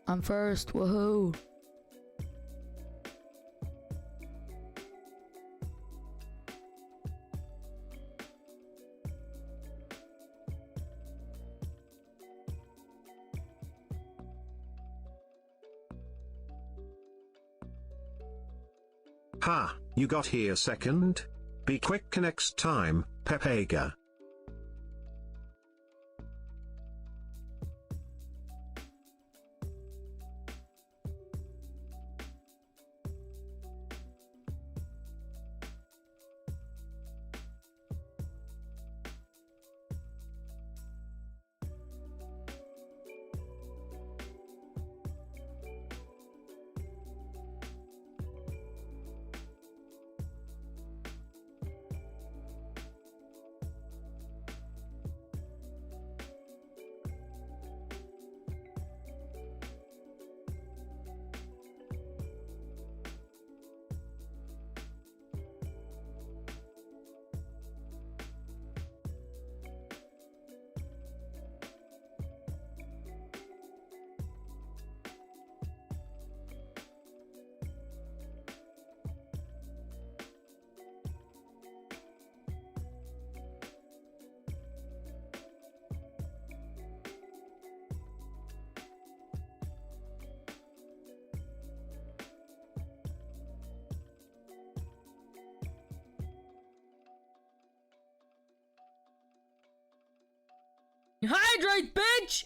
I'm first, woohoo! Ha, you got here second? Be quick next time, Pepega. Hydrate, bitch!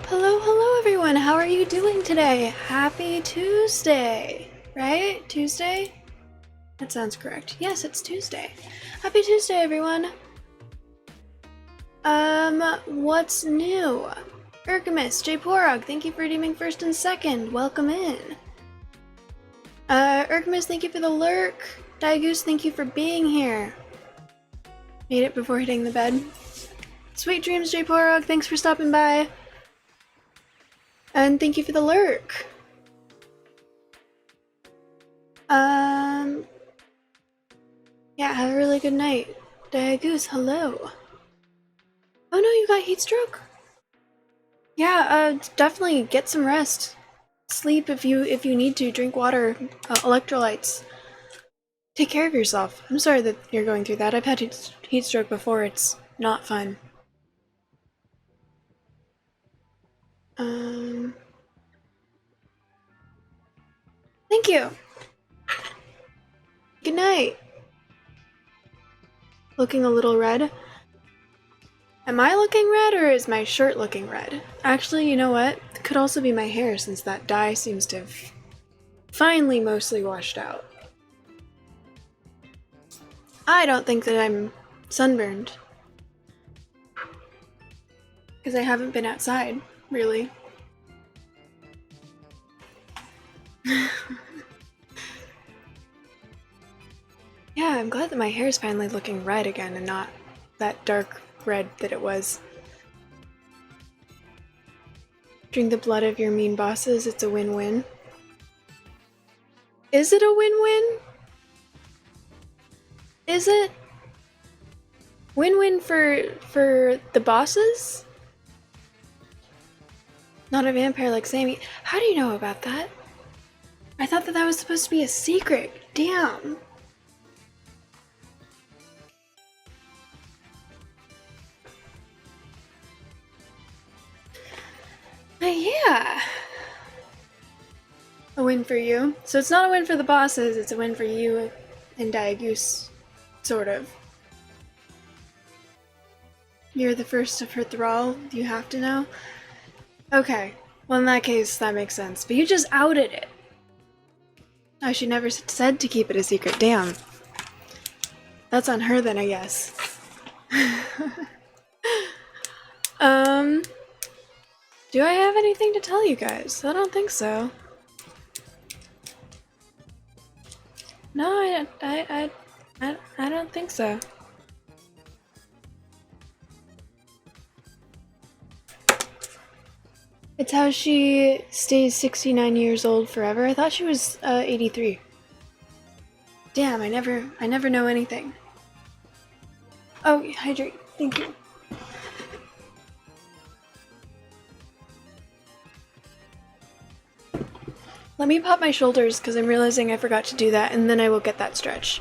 Hello, hello everyone. How are you doing today? Happy Tuesday, right? Tuesday? That sounds correct. Yes, it's Tuesday. Happy Tuesday, everyone. What's new? Urkamus, J. Porog, thank you for redeeming first and second. Welcome in. Urkamus, thank you for the lurk. Diagoose, thank you for being here. Made it before hitting the bed. Sweet dreams, J. Porog, thanks for stopping by. And thank you for the lurk. Yeah, have a really good night. Diagoose, hello. Oh no, you got heat stroke? Yeah, definitely get some rest. Sleep if you need to. Drink water, electrolytes. Take care of yourself. I'm sorry that you're going through that. I've had heat stroke before. It's not fun. Thank you. Good night. Looking a little red. Am I looking red or is my shirt looking red? Actually, you know what? It could also be my hair since that dye seems to have finally mostly washed out. I don't think that I'm sunburned. Because I haven't been outside, really. Yeah, I'm glad that my hair is finally looking red again and not that dark red that it was. Drink the blood of your mean bosses, it's a win-win. Is it a win-win? Is it? Win-win for the bosses? Not a vampire like Sammy. How do you know about that? I thought that that was supposed to be a secret. Damn. But yeah. A win for you. So it's not a win for the bosses, it's a win for you and Diagoose. Sort of. You're the first of her thrall, you have to know? Okay, well in that case, that makes sense. But you just outed it. Oh, she never said to keep it a secret, damn. That's on her then, I guess. Do I have anything to tell you guys? I don't think so. No, I don't think so. It's how she stays 69 years old forever. I thought she was 83. Damn, I never know anything. Oh, hydrate. Thank you. Let me pop my shoulders because I'm realizing I forgot to do that, and then I will get that stretch.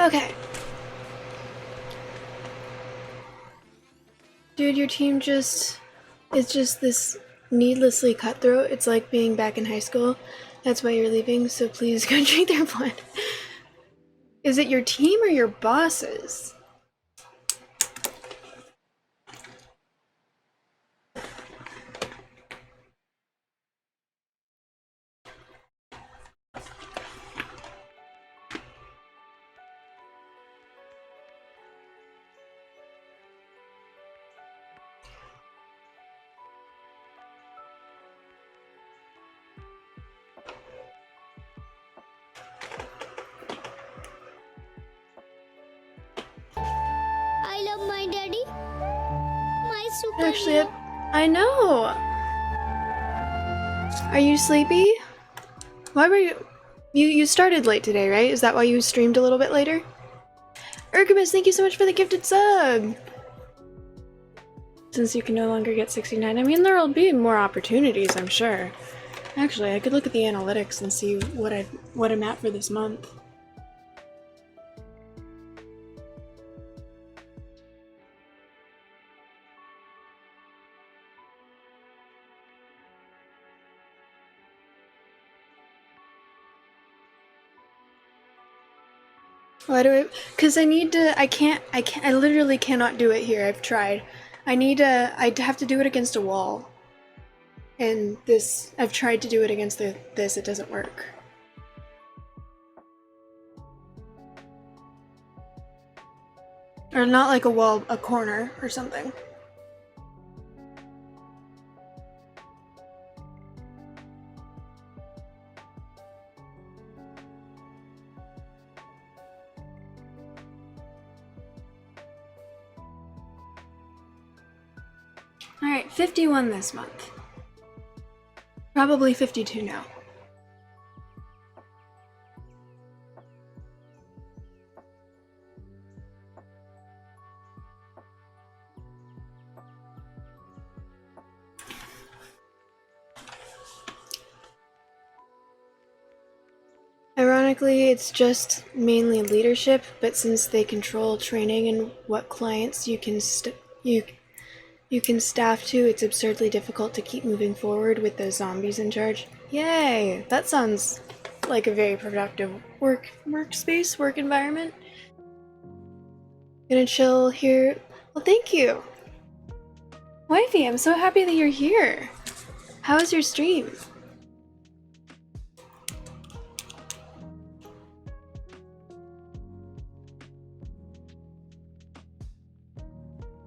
Okay. Dude, your team is just this needlessly cutthroat. It's like being back in high school. That's why you're leaving, so please go drink their blood. Is it your team or your bosses? I love my daddy. My super Actually, hero. I know. Are you sleepy? Why were you? You started late today, right? Is that why you streamed a little bit later? Urgamus, thank you so much for the gifted sub! Since you can no longer get 69, I mean, there'll be more opportunities, I'm sure. Actually, I could look at the analytics and see what I'm at for this month. Why do I? Because I need to. I literally cannot do it here. I've tried. I'd have to do it against a wall. And this, I've tried to do it against this, it doesn't work. Or not like a wall, a corner or something. Alright, 51 this month. Probably 52 now. Ironically, it's just mainly leadership, but since they control training and what clients you can staff to, it's absurdly difficult to keep moving forward with those zombies in charge. Yay! That sounds like a very productive work environment. Gonna chill here. Well, thank you! Wifey, I'm so happy that you're here! How was your stream?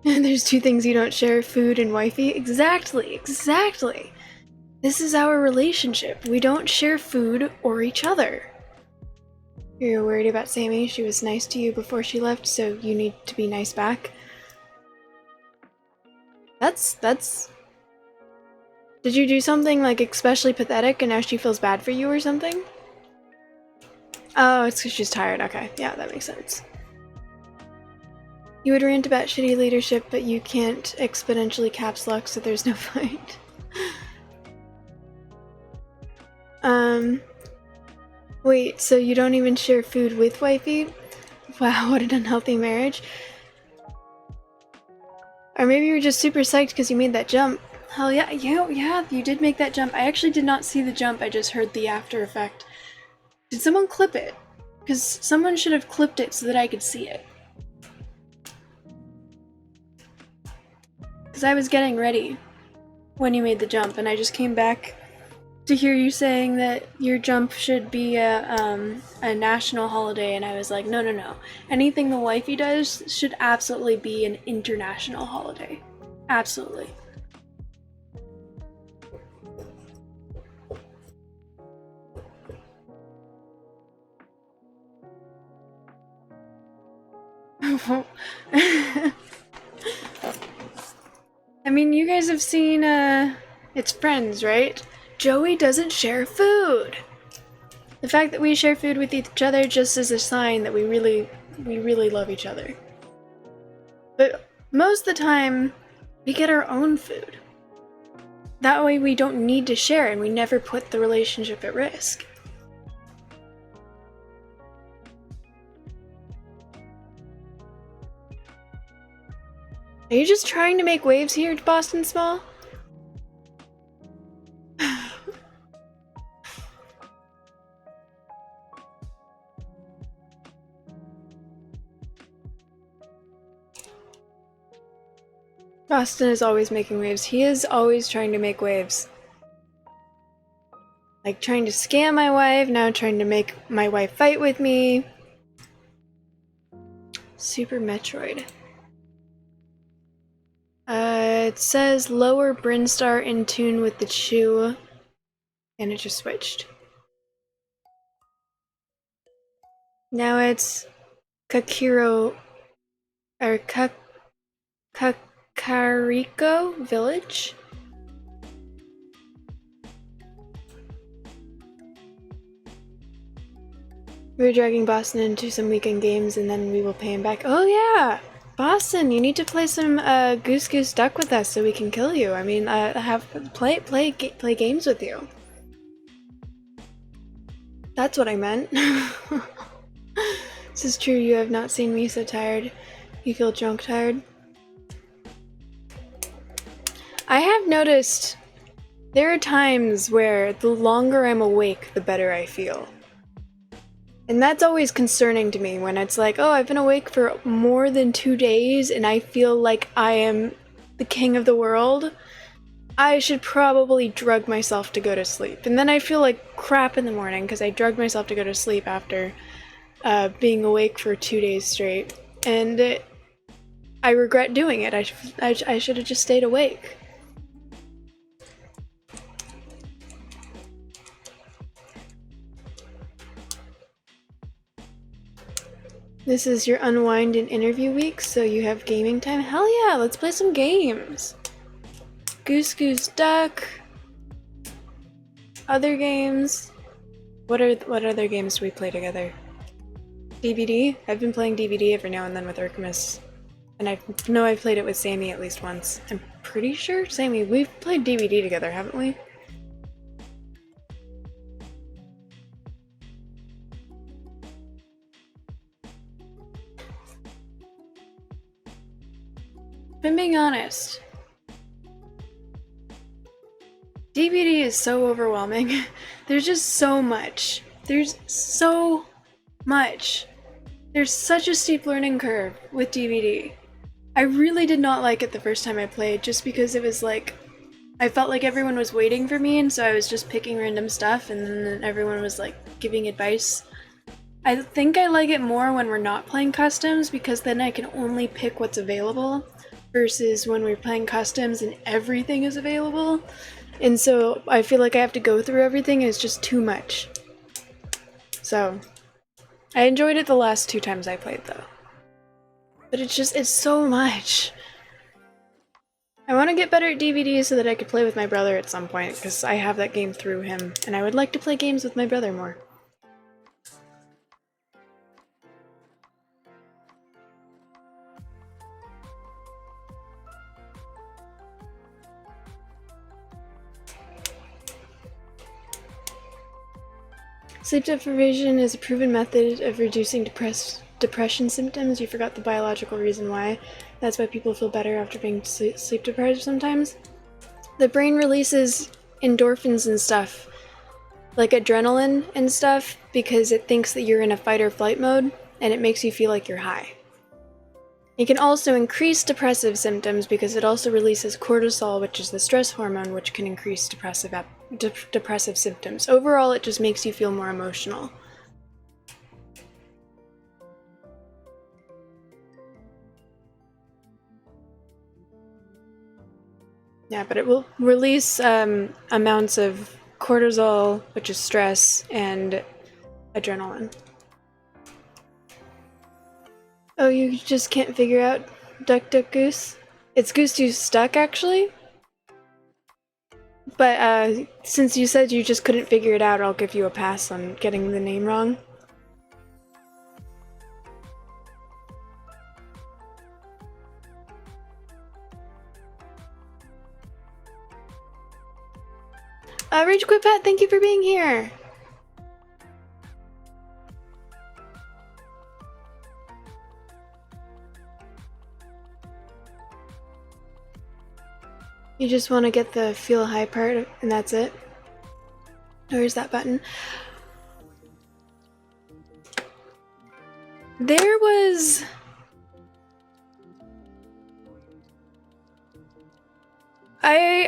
And there's two things you don't share, food and wifey. Exactly, exactly. This is our relationship. We don't share food or each other. You're worried about Sammy. She was nice to you before she left, so you need to be nice back. That's... Did you do something, like, especially pathetic and now she feels bad for you or something? Oh, it's because she's tired. Okay, yeah, that makes sense. You would rant about shitty leadership, but you can't exponentially caps lock, so there's no point. Wait, so you don't even share food with wifey? Wow, what an unhealthy marriage. Or maybe you're just super psyched because you made that jump. Hell yeah, yeah, you did make that jump. I actually did not see the jump, I just heard the after effect. Did someone clip it? Because someone should have clipped it so that I could see it. Because I was getting ready when you made the jump, and I just came back to hear you saying that your jump should be a national holiday, and I was like, no, no, no. Anything the wifey does should absolutely be an international holiday. Absolutely. I mean, you guys have seen, it's Friends, right? Joey doesn't share food! The fact that we share food with each other just is a sign that we really love each other. But most of the time, we get our own food. That way we don't need to share and we never put the relationship at risk. Are you just trying to make waves here at Boston Small? Boston is always making waves. He is always trying to make waves. Like trying to scam my wife, now trying to make my wife fight with me. Super Metroid. It says lower Brinstar in tune with the Chew, and it just switched. Now it's Kakiro, or Kakariko Village. We're dragging Boston into some weekend games and then we will pay him back. Oh yeah! Boston, you need to play some Goose Goose Duck with us so we can kill you. I mean, play games with you. That's what I meant. This is true, you have not seen me so tired. You feel drunk tired? I have noticed there are times where the longer I'm awake, the better I feel. And that's always concerning to me when it's like, oh, I've been awake for more than 2 days and I feel like I am the king of the world. I should probably drug myself to go to sleep. And then I feel like crap in the morning because I drugged myself to go to sleep after being awake for 2 days straight. And I regret doing it. I should have just stayed awake. This is your unwind and interview week, so you have gaming time? Hell yeah, let's play some games! Goose Goose Duck. Other games. What other games do we play together? DVD? I've been playing DVD every now and then with Urkamus. And I know I've played it with Sammy at least once. I'm pretty sure, Sammy, we've played DVD together, haven't we? If I'm being honest, DVD is so overwhelming. There's just so much. There's so much. There's such a steep learning curve with DVD. I really did not like it the first time I played, just because it was like, I felt like everyone was waiting for me, and so I was just picking random stuff, and then everyone was like giving advice. I think I like it more when we're not playing customs, because then I can only pick what's available, versus when we're playing customs and everything is available. And so I feel like I have to go through everything and it's just too much. So I enjoyed it the last 2 times I played though. But it's so much. I want to get better at DVD so that I could play with my brother at some point, because I have that game through him, and I would like to play games with my brother more. Sleep deprivation is a proven method of reducing depression symptoms. You forgot the biological reason why. That's why people feel better after being sleep deprived sometimes. The brain releases endorphins and stuff, like adrenaline and stuff, because it thinks that you're in a fight or flight mode, and it makes you feel like you're high. It can also increase depressive symptoms because it also releases cortisol, which is the stress hormone, which can increase depressive symptoms. Overall, it just makes you feel more emotional. Yeah, but it will release amounts of cortisol, which is stress, and adrenaline. Oh, you just can't figure out Duck Duck Goose? It's Goose Goose Duck, actually. But since you said you just couldn't figure it out, I'll give you a pass on getting the name wrong. Rage Quit Pat, thank you for being here! You just want to get the feel high part, and that's it. Where's that button? There was...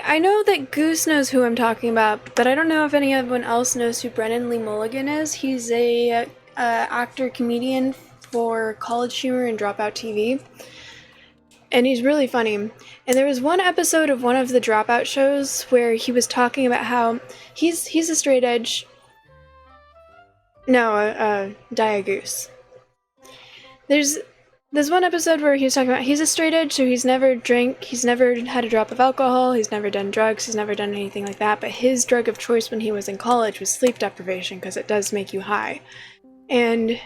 I know that Goose knows who I'm talking about, but I don't know if anyone else knows who Brennan Lee Mulligan is. He's a actor-comedian for College Humor and Dropout TV. And he's really funny. And there was one episode of one of the Dropout shows where he was talking about how he's a straight edge. No, Diagoose. There's one episode where he was talking about he's a straight edge, so he's never drank, he's never had a drop of alcohol, he's never done drugs, he's never done anything like that, but his drug of choice when he was in college was sleep deprivation, because it does make you high. And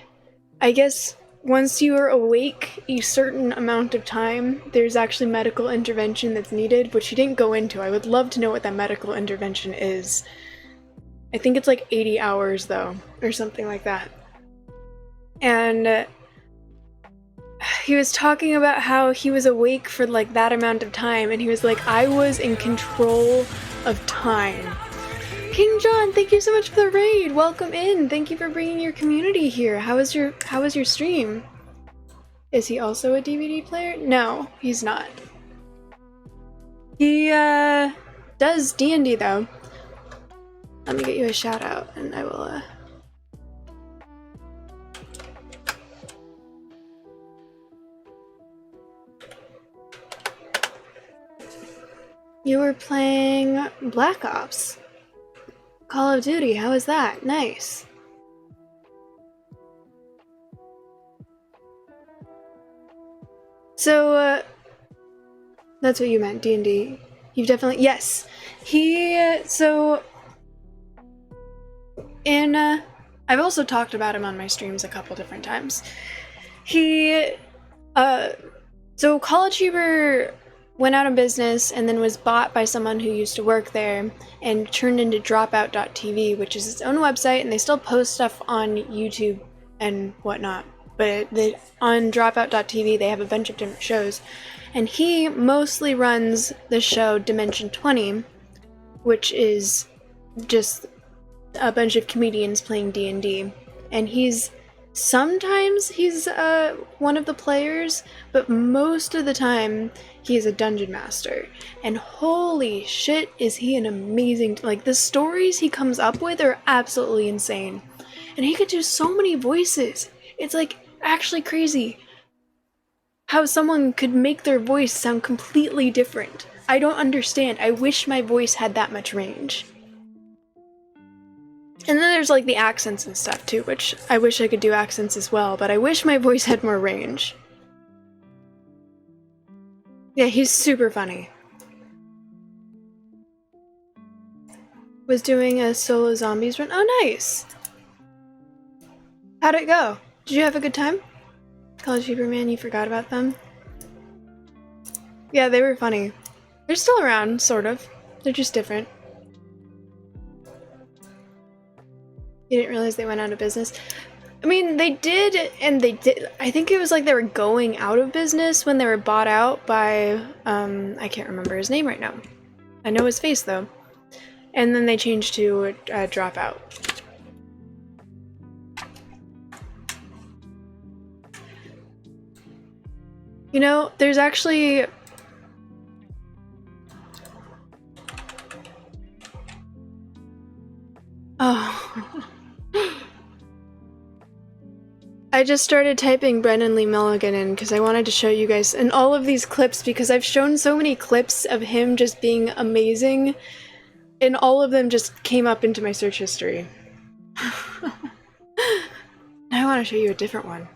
I guess once you are awake a certain amount of time, there's actually medical intervention that's needed, which he didn't go into. I would love to know what that medical intervention is. I think it's like 80 hours though, or something like that. And he was talking about how he was awake for like that amount of time, and he was like, I was in control of time. King John, thank you so much for the raid. Welcome in. Thank you for bringing your community here. How was your stream? Is he also a DVD player? No, he's not. He does D&D though. Let me get you a shout out and I will You were playing Black Ops. Call of Duty, how was that? Nice. So, that's what you meant, D&D. You've definitely, yes. So, I've also talked about him on my streams a couple different times. So College Humor went out of business and then was bought by someone who used to work there and turned into Dropout.tv, which is its own website, and they still post stuff on YouTube and whatnot. But on Dropout.tv, they have a bunch of different shows. And he mostly runs the show Dimension 20, which is just a bunch of comedians playing D&D. And sometimes he's one of the players, but most of the time he is a dungeon master. And holy shit, is he an amazing... Like, the stories he comes up with are absolutely insane. And he could do so many voices. It's like actually crazy how someone could make their voice sound completely different. I don't understand. I wish my voice had that much range. And then there's like the accents and stuff too, which I wish I could do accents as well, but I wish my voice had more range. Yeah, he's super funny. Was doing a solo zombies run. Oh, nice! How'd it go? Did you have a good time? College Superman, you forgot about them? Yeah, they were funny. They're still around, sort of. They're just different. You didn't realize they went out of business? I mean, they did, and they did. I think it was like they were going out of business when they were bought out by, I can't remember his name right now. I know his face, though. And then they changed to Dropout. You know, there's actually... Oh... I just started typing Brennan Lee Mulligan in because I wanted to show you guys in all of these clips, because I've shown so many clips of him just being amazing, and all of them just came up into my search history. Now I want to show you a different one.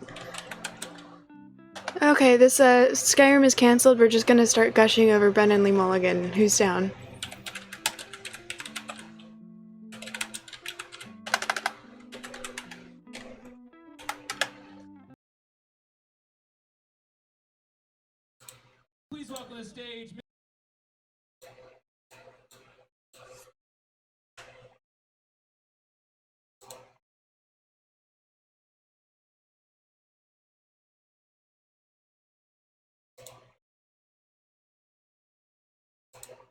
Okay, this Skyrim is cancelled. We're just gonna start gushing over Brennan Lee Mulligan. Who's down? Please welcome to the stage.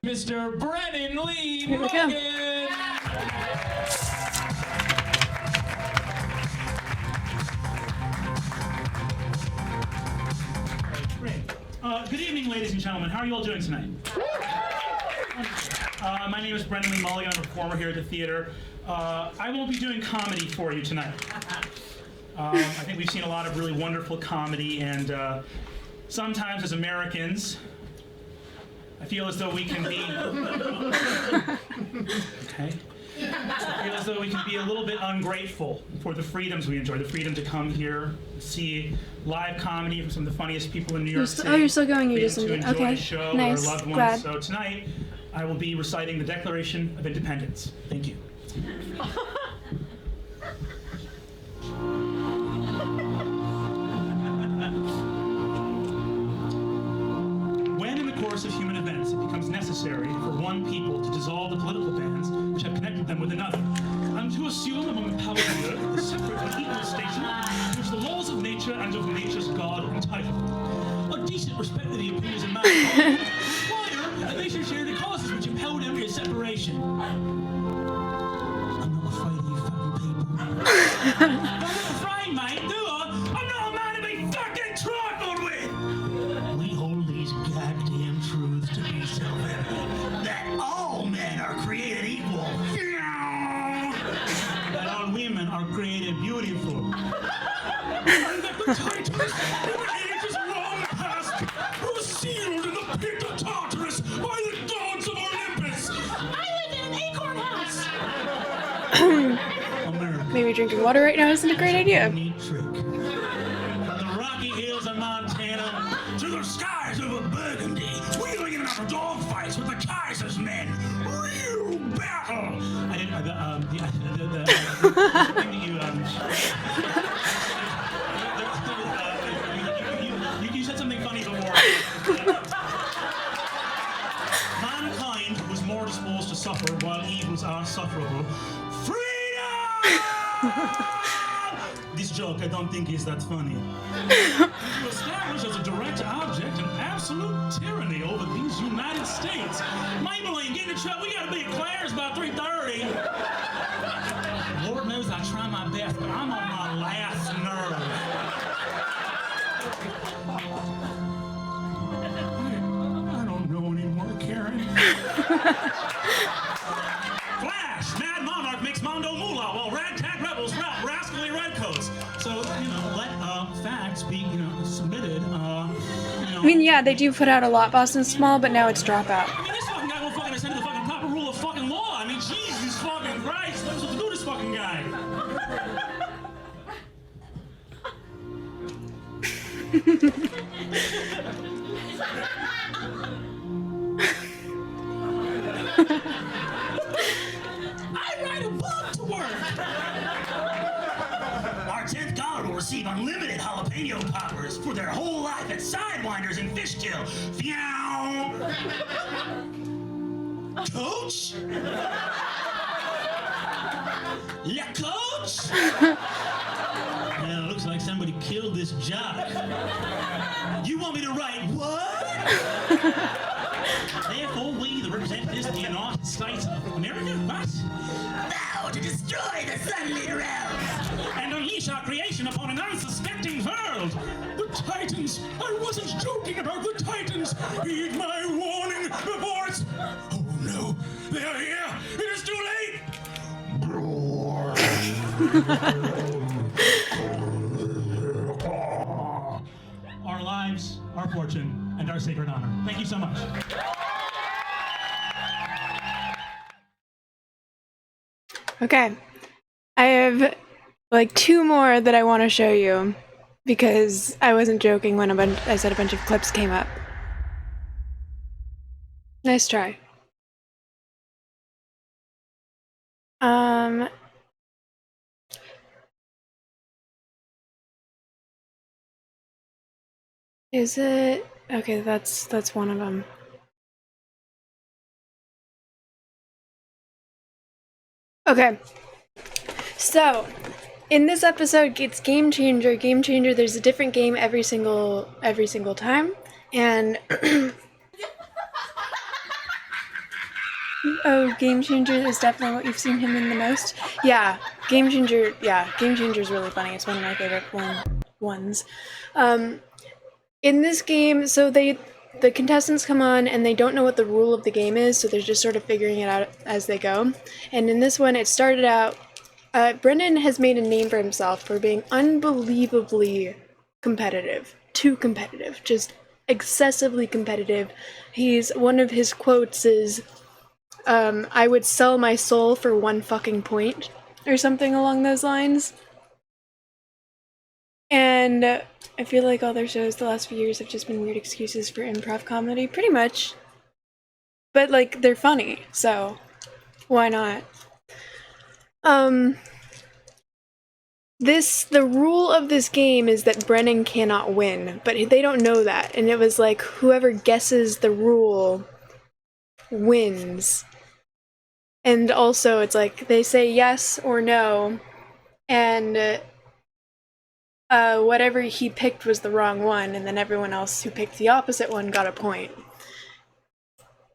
Mr. Brennan Lee Mulligan. Great. Good evening, ladies and gentlemen. How are you all doing tonight? My name is Brennan Lee Mulligan. I'm a performer here at the theater. I won't be doing comedy for you tonight. I think we've seen a lot of really wonderful comedy, and sometimes as Americans, I feel as though we can be... Okay. I feel as though we can be a little bit ungrateful for the freedoms we enjoy. The freedom to come here, see live comedy from some of the funniest people in New York City. Oh, you're still going. You freedom just to enjoy okay. the show Nice. with our loved ones. Glad. So tonight, I will be reciting the Declaration of Independence. Thank you. course of human events, it becomes necessary for one people to dissolve the political bands which have connected them with another, and to assume among the powers of the earth the separate and equal station which the laws of nature and of nature's God entitle them. A decent respect for the opinions of mankind require that they should share the causes which impelled every separation. I'm not afraid of you fucking people. I'm not afraid, mate, do I? I'm not a man to be fucking trifled with! We hold these goddamn truths to be self-evident. That all men are created equal. That all women are created beautiful. And that the titans of the ages long past were sealed in the pit of Tartarus by the gods of Olympus. I live in an acorn house. Maybe drinking water right now isn't a great idea. Neat trick. From the rocky hills of Montana to the skies of Burgundy, wheeling in our dogfights with the Kaiser's men. Real battle. I didn't. You said something funny before. Mankind was more disposed to suffer while Eve was unsufferable. This joke I don't think is that funny. To establish as a direct object an absolute tyranny over these United States. Maybelline, get in the truck. We gotta be at Claire's by 3:30. Lord knows I try my best, but I'm on my last nerve. I don't know anymore, Karen. Flash! Mad Monarch makes Mondo Moolah while ragtag rebels rout rascally redcoats. So, let facts be, submitted, I mean, yeah, they do put out a lot, Boston Small, but now it's Dropout. I mean, this fucking guy won't fucking understand the fucking proper rule of fucking law. I mean, Jesus fucking Christ, what was supposed to do this fucking guy? I ride a bug to work! Our 10th caller will receive unlimited jalapeno poppers for their whole life at Sidewinders in Fishkill. Pheow! Coach? La coach? Well, it looks like somebody killed this jock. You want me to write what? Therefore, we, the representatives of the United States of America, must vow to destroy the sunlit realms and unleash our creation upon an unsuspecting world. The Titans! I wasn't joking about the Titans! Heed my warning before it's... Oh no, they are here! It is too late! Our lives, our fortune, and our sacred honor. Thank you so much. Okay. I have like 2 more that I want to show you because I wasn't joking when I said a bunch of clips came up. Nice try. Is it? Okay, that's one of them. Okay. So, in this episode, it's Game Changer. Game Changer, there's a different game every single time. And oh, Game Changer is definitely what you've seen him in the most. Yeah, Game Changer is really funny. It's one of my favorite ones. In this game, so the contestants come on and they don't know what the rule of the game is, so they're just sort of figuring it out as they go. And in this one, it started out, Brendan has made a name for himself for being unbelievably competitive. Too competitive. Just excessively competitive. One of his quotes is, I would sell my soul for 1 fucking point, or something along those lines. And I feel like all their shows the last few years have just been weird excuses for improv comedy, pretty much. But, like, they're funny, so why not? the rule of this game is that Brennan cannot win, but they don't know that. And it was like, whoever guesses the rule wins. And also, it's like, they say yes or no, and whatever he picked was the wrong one, and then everyone else who picked the opposite one got a point.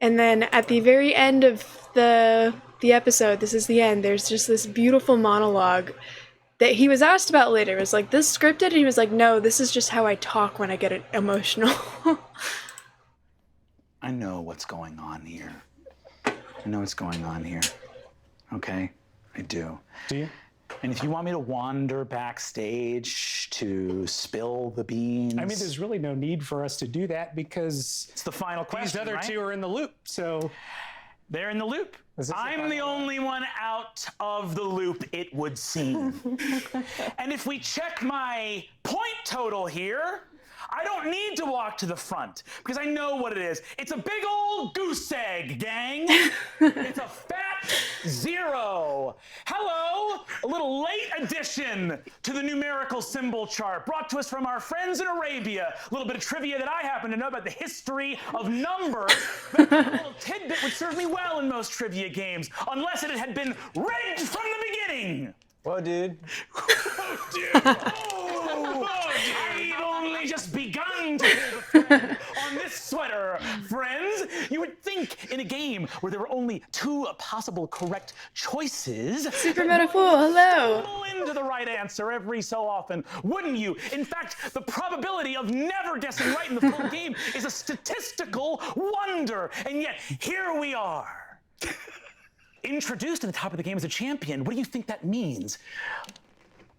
And then at the very end of the episode, this is the end, there's just this beautiful monologue that he was asked about later. It was like, this scripted? And he was like, no, this is just how I talk when I get emotional. I know what's going on here. I know what's going on here. Okay? I do. Do you? And if you want me to wander backstage to spill the beans... I mean, there's really no need for us to do that because... It's the final question, these other right? two are in the loop, so... They're in the loop. I'm the only one out of the loop, it would seem. And if we check my point total here, I don't need to walk to the front because I know what it is. It's a big old goose egg, gang. It's a fat 0. Hello, a little late addition to the numerical symbol chart brought to us from our friends in Arabia. A little bit of trivia that I happen to know about the history of numbers. But a little tidbit would serve me well in most trivia games, unless it had been rigged from the beginning. Whoa, dude. Oh, dude. Oh, I've only just begun to pull the thread on this sweater, friends. You would think in a game where there were only 2 possible correct choices. Super Metaphor, hello. Stumble into the right answer every so often, wouldn't you? In fact, the probability of never guessing right in the full game is a statistical wonder. And yet, here we are. Introduced at the top of the game as a champion. What do you think that means?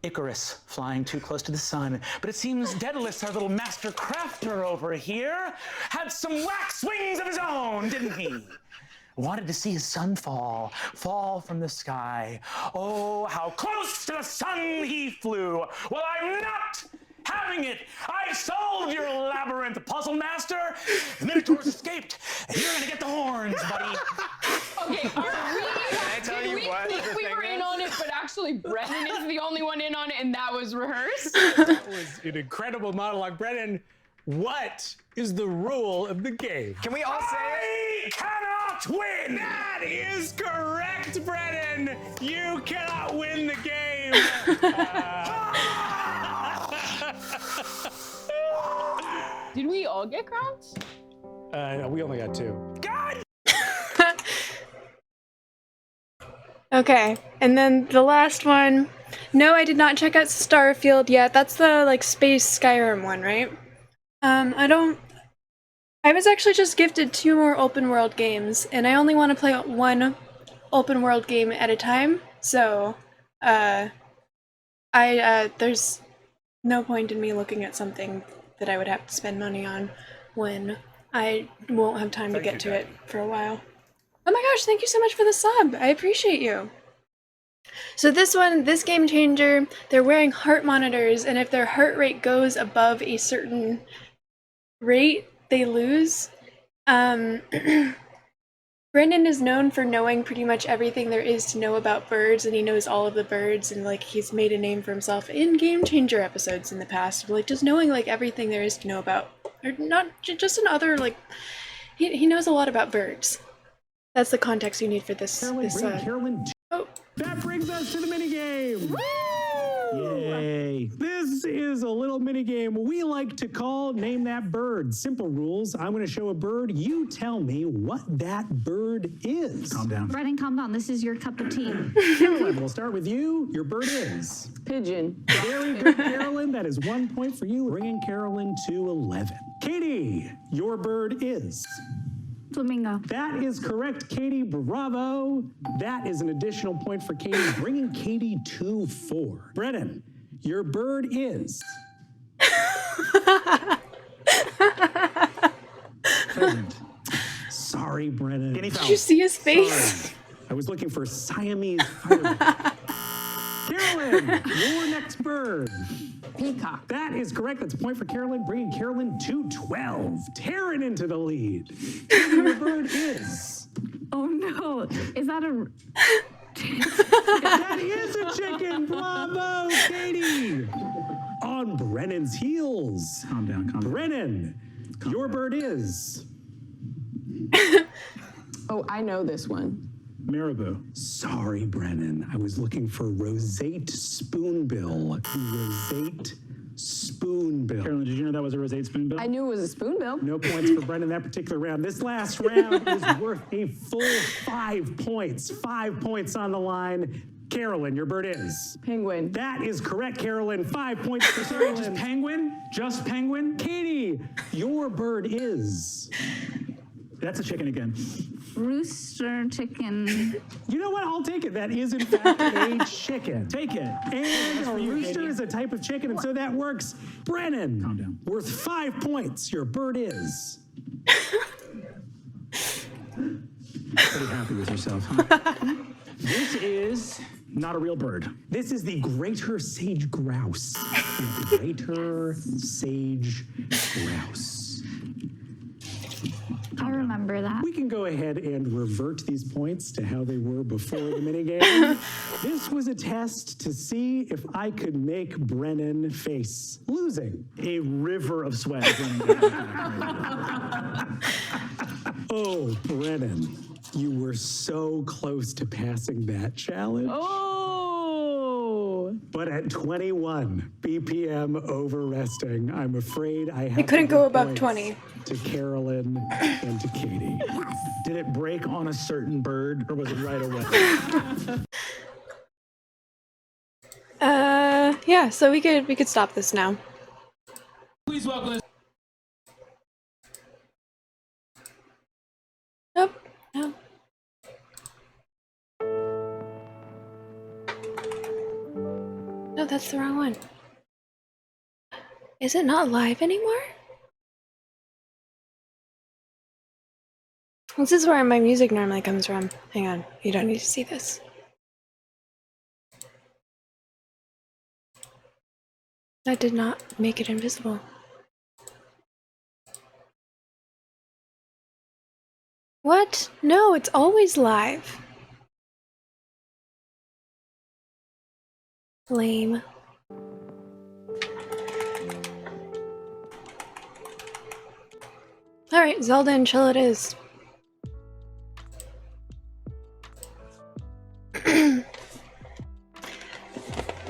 Icarus flying too close to the sun. But it seems Daedalus, our little master crafter over here, had some wax wings of his own, didn't he? Wanted to see his sun fall from the sky. Oh, how close to the sun he flew. Well, I'm not having it. I solved your labyrinth, puzzle master. The Minotaurs escaped, and you're gonna get the horns, buddy. Okay, did we think we were in on it, but actually Brennan is the only one in on it, and that was rehearsed? That was an incredible monologue. Brennan, what is the rule of the game? Can we all say it? I cannot win! That is correct, Brennan! You cannot win the game! Did we all get crowns? No, we only got 2. God! Okay, and then the last one. No, I did not check out Starfield yet. That's the, like, space Skyrim one, right? I was actually just gifted 2 more open world games, and I only want to play 1 open world game at a time, so, there's no point in me looking at something that I would have to spend money on when I won't have time to get to it for a while. Oh my gosh, thank you so much for the sub. I appreciate you. So this Game Changer, they're wearing heart monitors, and if their heart rate goes above a certain rate, they lose. Brendan is known for knowing pretty much everything there is to know about birds, and he knows all of the birds, and like he's made a name for himself in Game Changer episodes in the past, like just knowing like everything there is to know about, or not just in other like, he knows a lot about birds. That's the context you need for this. Carolyn. Oh. That brings us to the minigame. Yay. This is a little minigame we like to call Name That Bird. Simple rules. I'm going to show a bird. You tell me what that bird is. Calm down. Brennan, calm down. This is your cup of tea. Carolyn, we'll start with you. Your bird is? Pigeon. Very good, Carolyn. That is 1 point for you, bringing Carolyn to 11. Katie, your bird is? Flamingo. That is correct, Katie. Bravo. That is an additional point for Katie, bringing Katie to 4. Brennan, your bird is? Pheasant. Sorry, Brennan. Did you see his face? Sorry. I was looking for Siamese fireworks. Carolyn, your next bird. Peacock. That is correct. That's a point for Carolyn, bringing Carolyn to 12. Taryn into the lead. Your bird is? Oh no. Is that a That is a chicken. Bravo, Katie. On Brennan's heels. Calm down, calm down. Brennan, your bird is Oh, I know this one. marabou. Sorry, Brennan. I was looking for roseate spoonbill. Roseate spoonbill. Carolyn, did you know that was a roseate spoonbill? I knew it was a spoonbill. No points for Brendan that particular round. This last round is worth a full 5 points. 5 points on the line. Carolyn, your bird is? Penguin. That is correct, Carolyn. 5 points for Carolyn. Just penguin? Just penguin? Katie, your bird is? That's a chicken again. Rooster chicken. You know what? I'll take it. That is, in fact, a chicken. Take it. And a for you, rooster Katie. is a type of chicken, and so that works. Brennan, Calm down. worth 5 points. Your bird is? Pretty happy with yourself, huh? This is not a real bird. This is the greater sage grouse. The greater sage grouse. I'll remember that. We can go ahead and revert these points to how they were before the minigame. This was a test to see if I could make Brennan face losing. A river of sweat is running down my back. Oh, Brennan, you were so close to passing that challenge. Oh! But at 21 BPM over resting, I'm afraid I have I couldn't to go give above points 20. to Carolyn and to Katie. Did it break on a certain bird, or was it right away? Yeah, so we could stop this now. Please welcome. Nope. No. No, that's the wrong one. Is it not live anymore? This is where my music normally comes from. Hang on, you don't need to see this. That did not make it invisible. What? No, it's always live. Lame. Alright, Zelda and chill it is.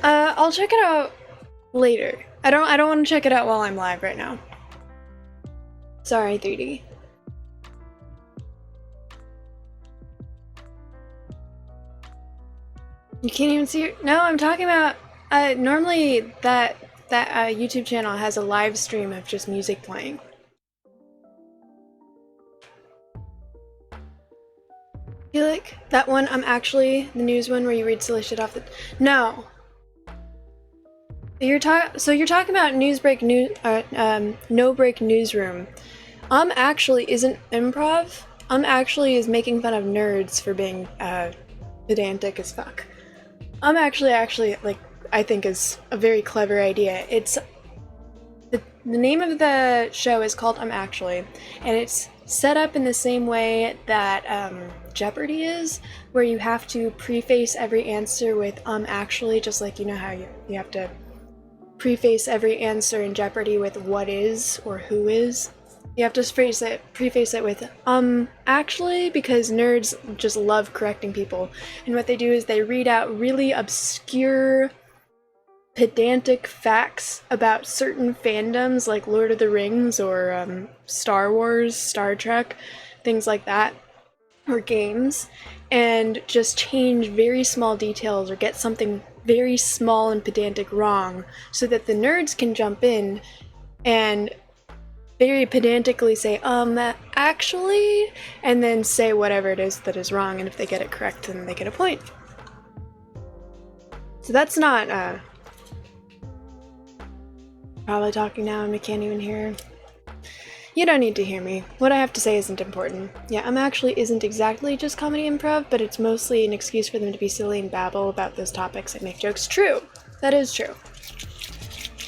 I'll check it out later. I don't want to check it out while I'm live right now. Sorry, 3D. You can't even see it? No, I'm talking about normally that YouTube channel has a live stream of just music playing. You like that one? I'm actually the news one where you read silly shit off the. No. You're talking about No Break Newsroom. Actually isn't improv. Actually is making fun of nerds for being pedantic as fuck. Actually like I think is a very clever idea. It's the name of the show is called Actually, and it's set up in the same way that Jeopardy is, where you have to preface every answer with actually, just like you know how you have to preface every answer in Jeopardy with what is or who is. You have to preface it with actually, because nerds just love correcting people. And what they do is they read out really obscure, pedantic facts about certain fandoms like Lord of the Rings or Star Wars, Star Trek, things like that, or games, and just change very small details or get something very small and pedantic wrong so that the nerds can jump in and very pedantically say, actually, and then say whatever it is that is wrong, and if they get it correct, then they get a point. So that's not, probably talking now and I can't even hear. You don't need to hear me. What I have to say isn't important. Yeah, Actually isn't exactly just comedy improv, but it's mostly an excuse for them to be silly and babble about those topics and make jokes. True. That is true.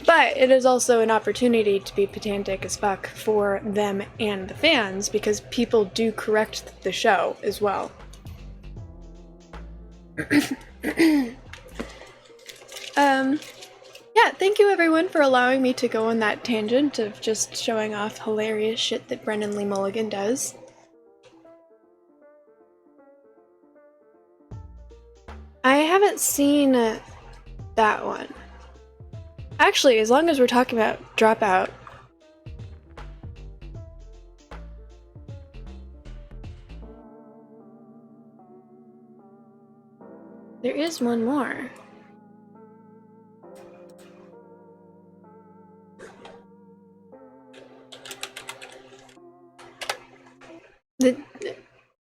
But it is also an opportunity to be pedantic as fuck for them and the fans, because people do correct the show as well. Yeah, thank you everyone for allowing me to go on that tangent of just showing off hilarious shit that Brennan Lee Mulligan does. I haven't seen that one. Actually, as long as we're talking about Dropout. There is one more.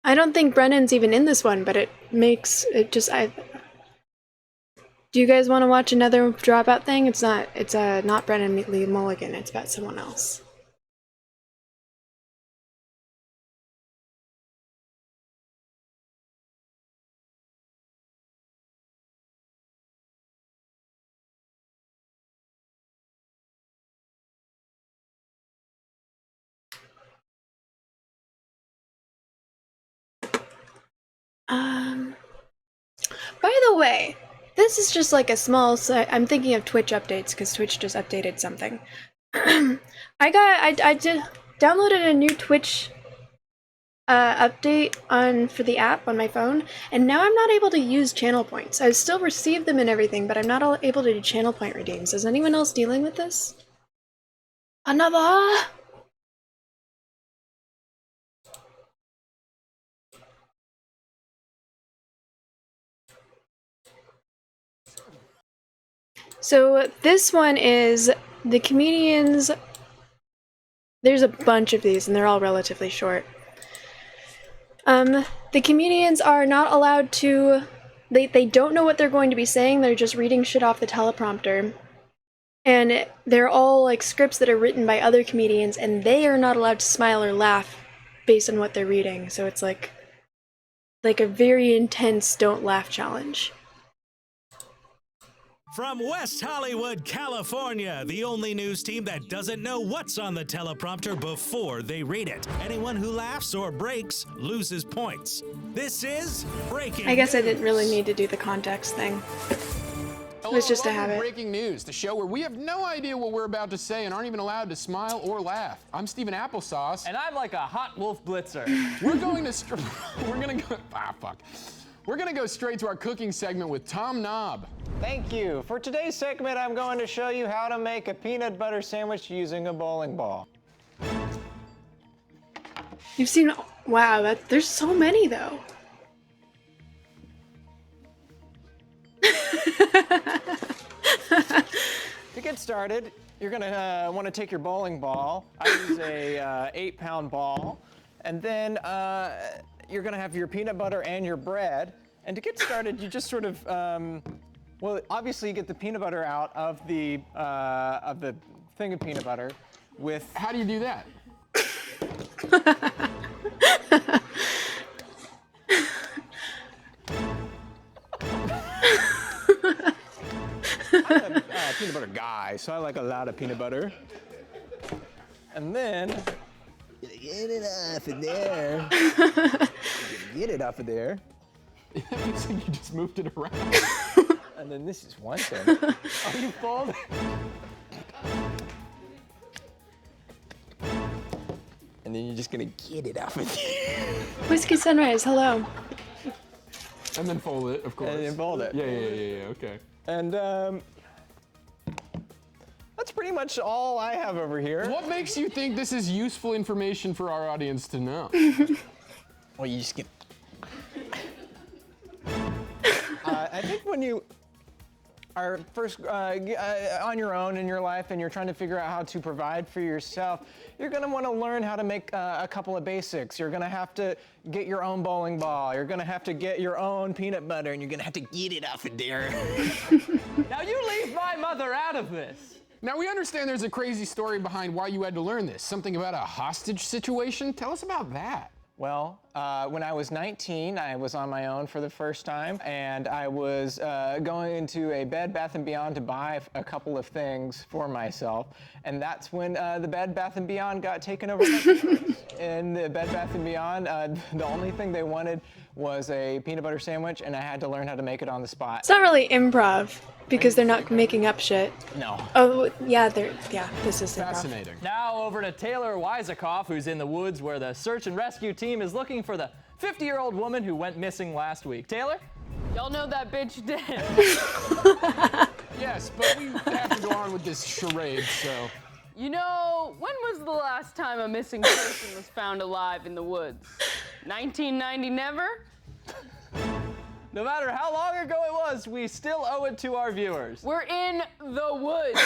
I don't think Brennan's even in this one, but it makes it just do you guys want to watch another Dropout thing? It's not Brennan Lee Mulligan, it's about someone else. By the way, this is just like a small I'm thinking of Twitch updates because Twitch just updated something. I just downloaded a new Twitch update for the app on my phone, and now I'm not able to use channel points. I still receive them and everything, but I'm not able to do channel point redeems. Is anyone else dealing with this? Another? So this one is the comedians. There's a bunch of these and they're all relatively short. The comedians are not allowed to, they don't know what they're going to be saying, they're just reading shit off the teleprompter. And they're all like scripts that are written by other comedians and they are not allowed to smile or laugh based on what they're reading. So it's like a very intense don't laugh challenge. From West Hollywood, California, the only news team that doesn't know what's on the teleprompter before they read it. Anyone who laughs or breaks loses points. This is Breaking I guess News. I didn't really need to do the context thing. It was just a habit. Breaking News, the show where we have no idea what we're about to say and aren't even allowed to smile or laugh. I'm Steven Applesauce. And I'm like a hot wolf blitzer. We're going to go straight to our cooking segment with Tom Knob. Thank you. For today's segment, I'm going to show you how to make a peanut butter sandwich using a bowling ball. You've seen, wow, there's so many though. To get started, you're gonna want to take your bowling ball. I use a 8-pound ball. And then you're gonna have your peanut butter and your bread. And to get started, you just sort of, well, obviously you get the peanut butter out of the thing of peanut butter with. How do you do that? I'm a peanut butter guy, so I like a lot of peanut butter. And then get it off of there. Get it off of there. It looks like you just moved it around. And then this is one thing. Oh, you fold it. And then you're just gonna get it off of there. Whiskey Sunrise, hello. And then fold it, of course. And then fold it. Yeah, okay. And that's pretty much all I have over here. What makes you think this is useful information for our audience to know? Well, you just get. I think when you are first on your own in your life and you're trying to figure out how to provide for yourself, you're gonna wanna learn how to make a couple of basics. You're gonna have to get your own bowling ball. You're gonna have to get your own peanut butter and you're gonna have to get it off of there. Now you leave my mother out of this. Now we understand there's a crazy story behind why you had to learn this. Something about a hostage situation? Tell us about that. Well, when I was 19, I was on my own for the first time, and I was going into a Bed Bath & Beyond to buy a couple of things for myself, and that's when the Bed Bath & Beyond got taken over by terrorists. in the Bed Bath & Beyond, the only thing they wanted was a peanut butter sandwich, and I had to learn how to make it on the spot. It's not really improv because they're not making up shit. No. Oh yeah, this is improv. Fascinating. Now over to Taylor Weisakoff, who's in the woods where the search and rescue team is looking for the 50-year-old woman who went missing last week. Taylor? Y'all know that bitch dead. Yes, but we have to go on with this charade, so. You know, when was the last time a missing person was found alive in the woods? 1990 never? No matter how long ago it was, we still owe it to our viewers. We're in the woods.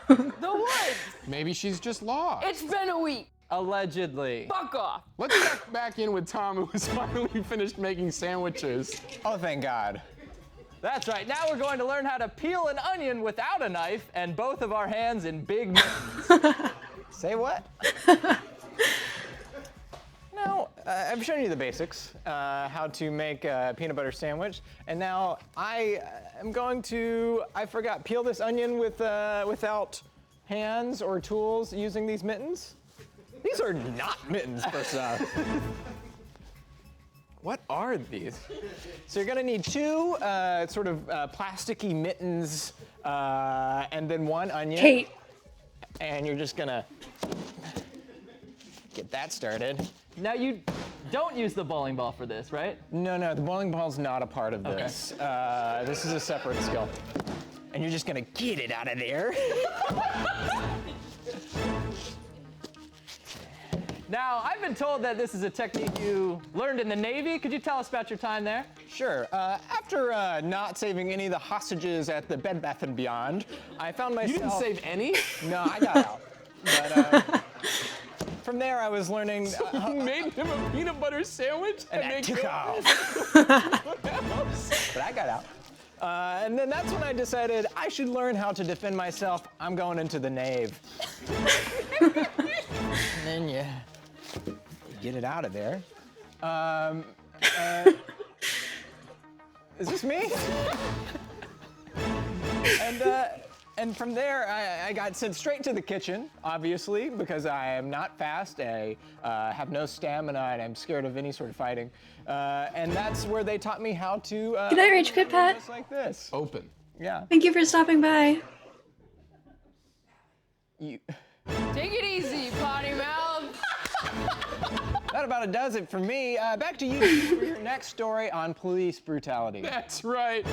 The woods. Maybe she's just lost. It's been a week. Allegedly. Fuck off. Let's check back in with Tom, who has finally finished making sandwiches. Oh, thank God. That's right. Now we're going to learn how to peel an onion without a knife and both of our hands in big mittens. Say what? No, I've shown you the basics, how to make a peanut butter sandwich, and now I am going to, peel this onion without hands or tools using these mittens. These are not mittens, first off. What are these? So you're gonna need two sort of plasticky mittens and then one onion. Kate. And you're just gonna get that started. Now you don't use the bowling ball for this, right? No, the bowling ball's not a part of this. This is a separate skill. And you're just gonna get it out of there. Now, I've been told that this is a technique you learned in the Navy. Could you tell us about your time there? Sure. After not saving any of the hostages at the Bed Bath & Beyond, I found myself... You didn't save any? No, I got out. But from there, I was learning... You made him a peanut butter sandwich? And I took off. But I got out. And then that's when I decided I should learn how to defend myself. I'm going into the Nave. And then you get it out of there. Is this me? And from there, I got sent straight to the kitchen, obviously, because I am not fast, I have no stamina, and I'm scared of any sort of fighting. And that's where they taught me how to... Good night, Rage Quit Pat. Just like this. Open. Yeah. Thank you for stopping by. You... Take it easy, potty mouth. That about does it for me. Back to you for your next story on police brutality. That's right.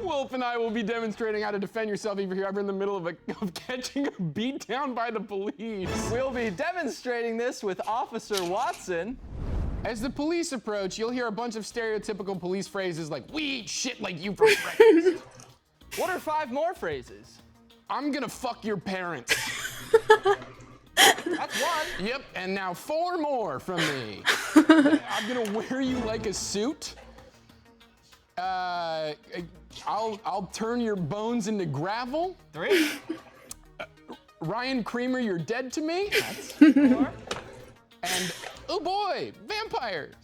Wolf and I will be demonstrating how to defend yourself if you're ever in the middle of catching a beat down by the police. We'll be demonstrating this with Officer Watson. As the police approach, you'll hear a bunch of stereotypical police phrases like, "We eat shit like you for breakfast." What are 5 more phrases? "I'm gonna fuck your parents." That's 1. Yep, and now 4 more from me. "I'm gonna wear you like a suit." I'll turn your bones into gravel. 3. Ryan Creamer, you're dead to me. That's 4. And oh boy, vampires.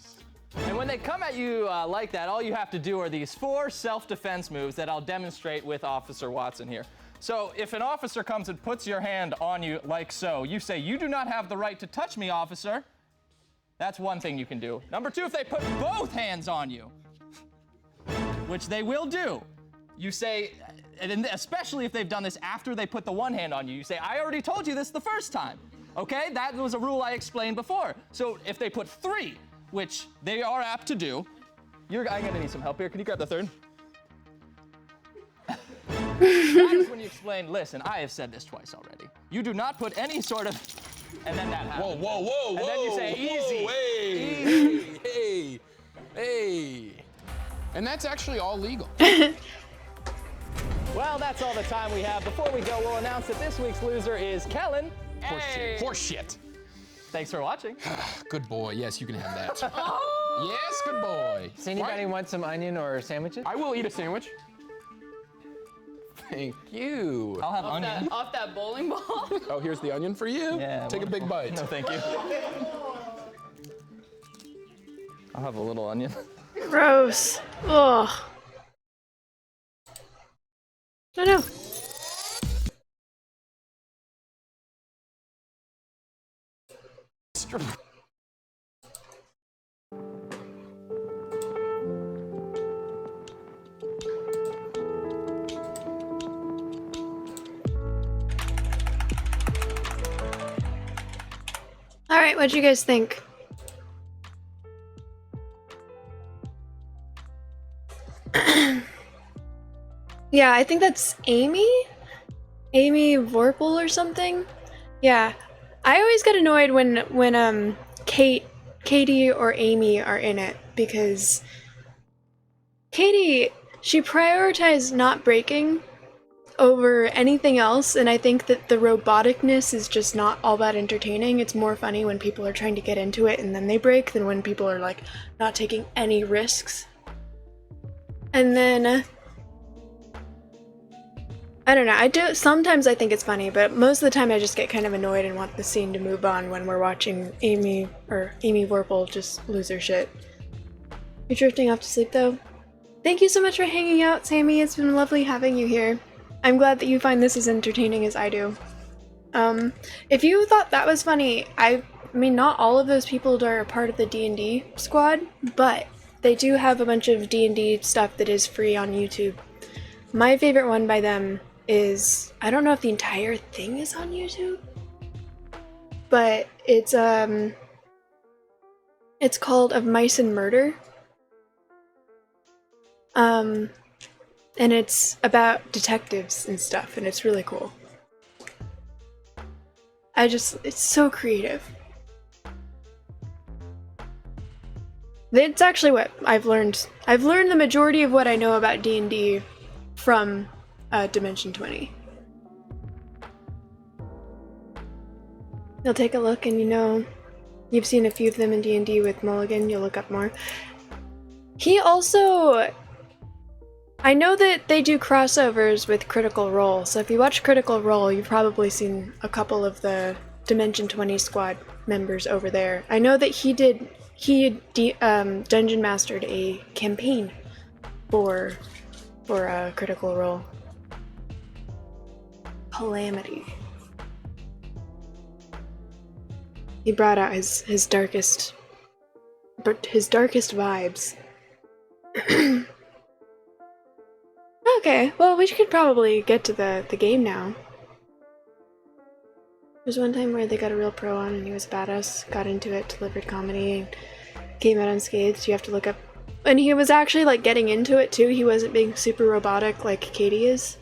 And when they come at you like that, all you have to do are these 4 self-defense moves that I'll demonstrate with Officer Watson here. So if an officer comes and puts your hand on you like so, you say, "You do not have the right to touch me, officer." That's one thing you can do. Number 2, if they put both hands on you, which they will do, you say, and especially if they've done this after they put the one hand on you, you say, "I already told you this the first time." Okay, that was a rule I explained before. So if they put 3, which they are apt to do, I'm gonna need some help here. Can you grab the 3rd? That is when you explain, "Listen, I have said this twice already. You do not put any sort of," and then that happens. Whoa, and then you say, "Easy, hey, hey. And that's actually all legal. Well, that's all the time we have. Before we go, we'll announce that this week's loser is Kellen. Horseshit. Horseshit. Thanks for watching. Good boy. Yes, you can have that. Yes, good boy. Does anybody want some onion or sandwiches? I will eat a sandwich. Thank you. I'll have onion. Off that bowling ball. Oh, here's the onion for you. Yeah, Take a big bite. No, thank you. I'll have a little onion. Gross. Ugh. I know. right, what do you guys think? Yeah, I think that's Amy? Amy Vorpal or something? Yeah. I always get annoyed when Katie or Amy are in it, because Katie, she prioritized not breaking over anything else, and I think that the roboticness is just not all that entertaining. It's more funny when people are trying to get into it and then they break than when people are like not taking any risks. And then I don't know, sometimes I think it's funny, but most of the time I just get kind of annoyed and want the scene to move on when we're watching Amy Vorpal just lose her shit. You're drifting off to sleep though? Thank you so much for hanging out, Sammy. It's been lovely having you here. I'm glad that you find this as entertaining as I do. If you thought that was funny, I mean, not all of those people are a part of the D&D squad, but they do have a bunch of D&D stuff that is free on YouTube. My favorite one by them is, I don't know if the entire thing is on YouTube, but it's called Of Mice and Murder. And it's about detectives and stuff, and it's really cool. It's so creative. It's actually what I've learned. I've learned the majority of what I know about D&D from Dimension 20. You'll take a look and you've seen a few of them in D&D with Mulligan, you'll look up more. He also... I know that they do crossovers with Critical Role, so if you watch Critical Role, you've probably seen a couple of the Dimension 20 squad members over there. I know that he Dungeon Mastered a campaign for Critical Role. Calamity. He brought out his darkest vibes. Okay, well, we could probably get to the game now. There's one time where they got a real pro on and he was a badass, got into it, delivered comedy, and came out unscathed. You have to look up. And he was actually like getting into it too, he wasn't being super robotic like Katie is.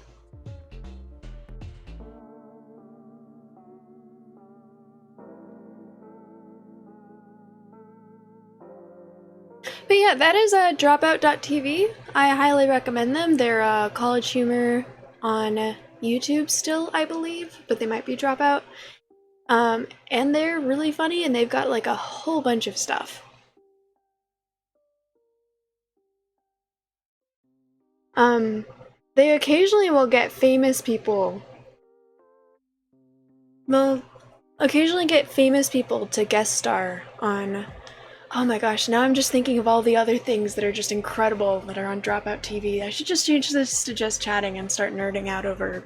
But yeah, that is dropout.tv. I highly recommend them. They're College Humor on YouTube still, I believe, but they might be Dropout. And they're really funny, and they've got like a whole bunch of stuff. They occasionally will get famous people. They'll occasionally get famous people to guest star on... Oh my gosh, now I'm just thinking of all the other things that are just incredible that are on Dropout TV. I should just change this to just chatting and start nerding out over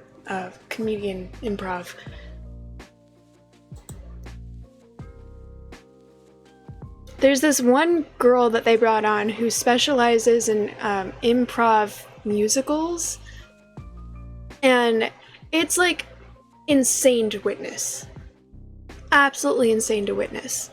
comedian improv. There's this one girl that they brought on who specializes in improv musicals, and it's like insane to witness. Absolutely insane to witness.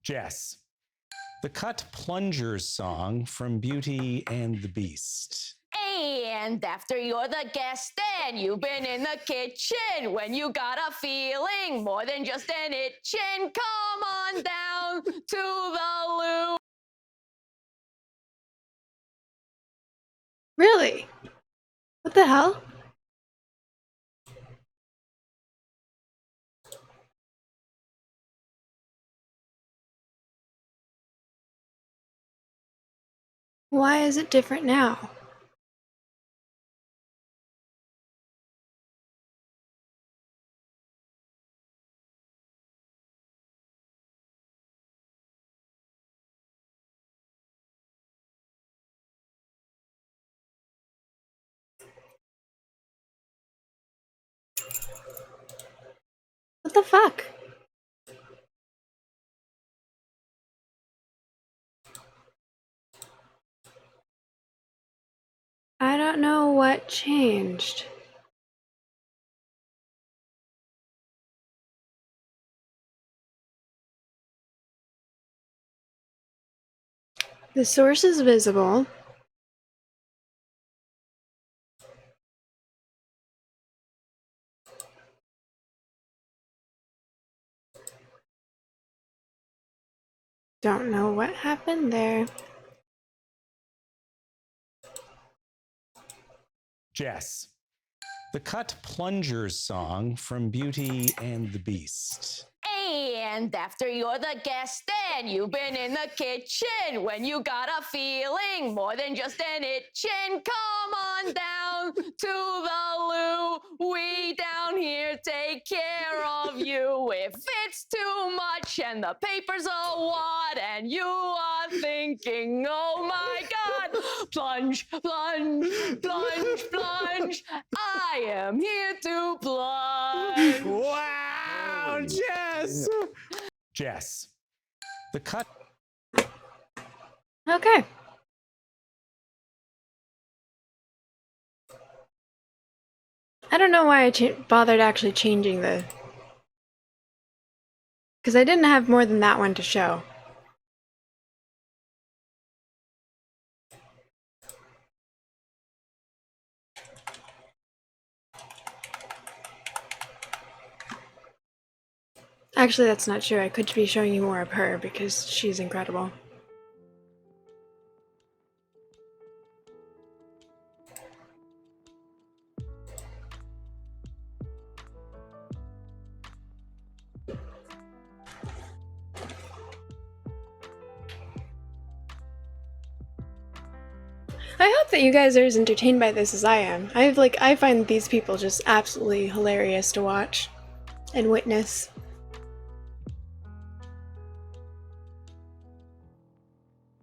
Jess, the Cut Plungers song from Beauty and the Beast. And after you're the guest, then you've been in the kitchen when you got a feeling more than just an itching. Come on down to the loo. Really? What the hell? Why is it different now? What the fuck? I don't know what changed. The source is visible. Don't know what happened there. Jess, the Cut Plungers song from Beauty and the Beast. And after you're the guest and you've been in the kitchen, when you got a feeling more than just an itchin', come on down to the loo. We down here take care of you. If it's too much and the paper's a wad and you are thinking, oh my God, plunge, plunge, plunge, plunge. I am here to plunge. Wow, Jess! Jess, the Cut. Okay. I don't know why I bothered actually changing the... Because I didn't have more than that one to show. Actually, that's not true. I could be showing you more of her because she's incredible. I hope that you guys are as entertained by this as I am. I find these people just absolutely hilarious to watch and witness.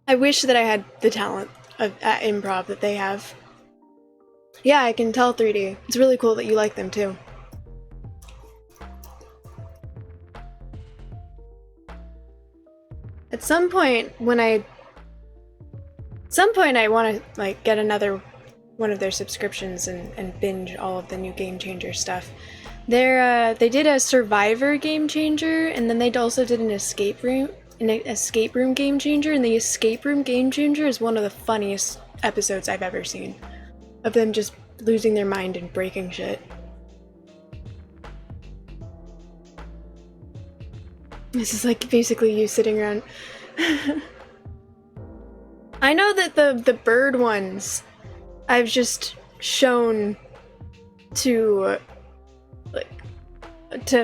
I wish that I had the talent at improv that they have. Yeah, I can tell 3D. It's really cool that you like them too. At some point I want to like get another one of their subscriptions and binge all of the new Game Changer stuff. They did a Survivor Game Changer, and then they also did an escape room Game Changer, and the escape room Game Changer is one of the funniest episodes I've ever seen. Of them just losing their mind and breaking shit. This is like basically you sitting around. I know that the bird ones I've just shown to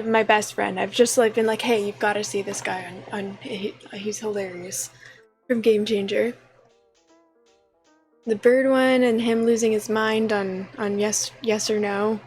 my best friend. I've just like been like, hey, you've got to see this guy he's hilarious from Game Changer. The bird one and him losing his mind on yes or no.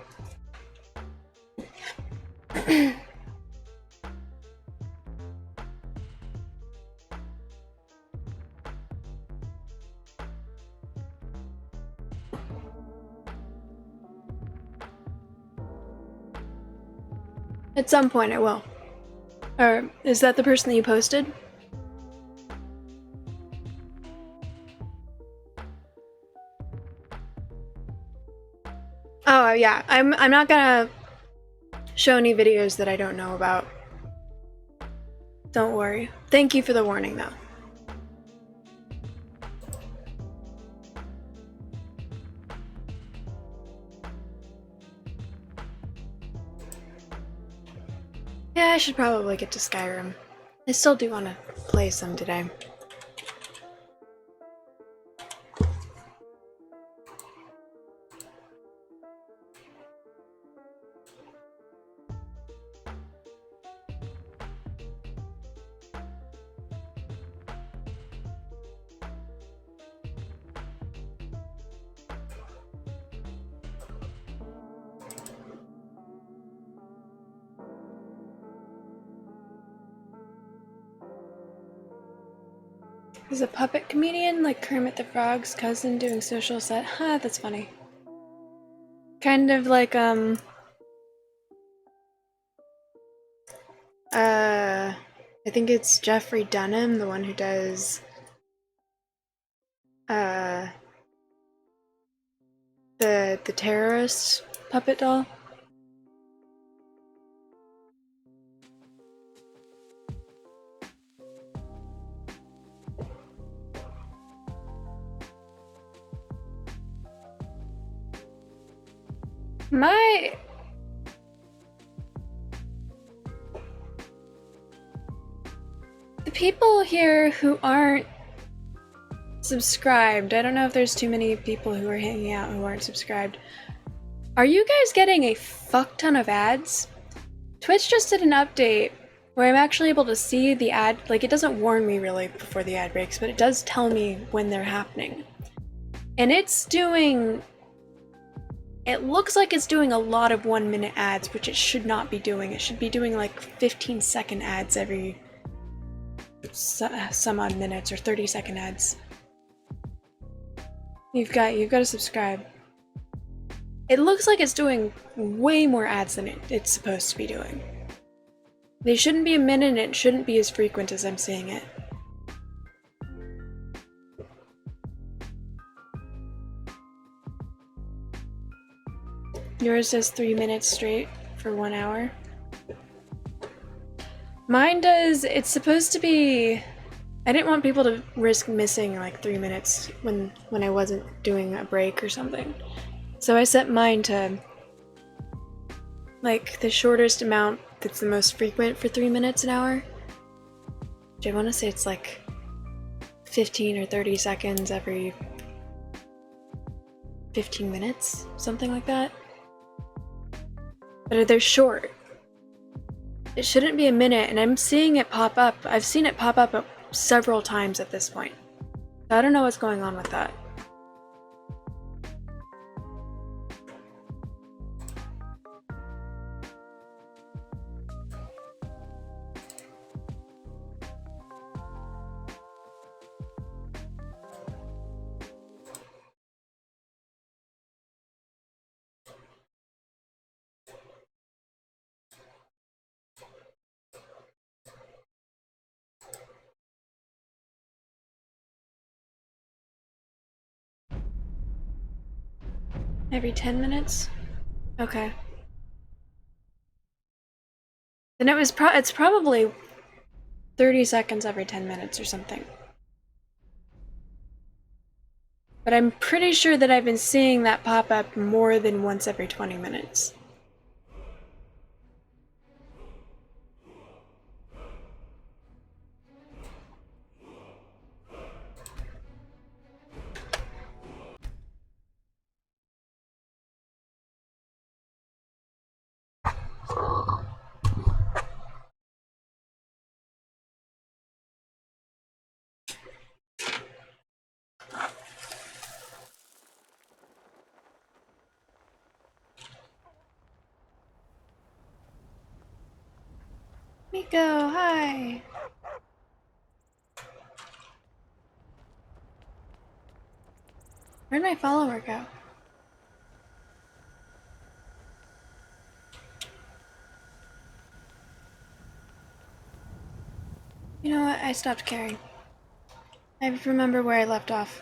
At some point I will. Or is that the person that you posted? Oh yeah, I'm not gonna show any videos that I don't know about. Don't worry. Thank you for the warning though. Yeah, I should probably get to Skyrim. I still do want to play some today. Is a puppet comedian like Kermit the Frog's cousin doing social set? Huh, that's funny. Kind of like, I think it's Jeffrey Dunham, the one who does, the terrorist puppet doll. The people here who aren't subscribed, I don't know if there's too many people who are hanging out who aren't subscribed. Are you guys getting a fuck ton of ads? Twitch just did an update where I'm actually able to see the ad, like it doesn't warn me really before the ad breaks, but it does tell me when they're happening. And it's doing, it looks like it's doing a lot of 1-minute ads, which it should not be doing. It should be doing like 15-second ads every some odd minutes, or 30-second ads. You've got to subscribe. It looks like it's doing way more ads than it's supposed to be doing. They shouldn't be a minute, and it shouldn't be as frequent as I'm seeing it. Yours says 3 minutes straight for 1 hour. Mine does, it's supposed to be, I didn't want people to risk missing like 3 minutes when I wasn't doing a break or something. So I set mine to like the shortest amount that's the most frequent for 3 minutes an hour. Which I want to say it's like 15 or 30 seconds every 15 minutes, something like that. But they're short. It shouldn't be a minute, and I'm seeing it pop up. I've seen it pop up several times at this point. So I don't know what's going on with that. Every 10 minutes? Okay. Then it's probably 30 seconds every 10 minutes or something. But I'm pretty sure that I've been seeing that pop up more than once every 20 minutes. Miko, hi! Where'd my follower go? You know what? I stopped caring. I remember where I left off.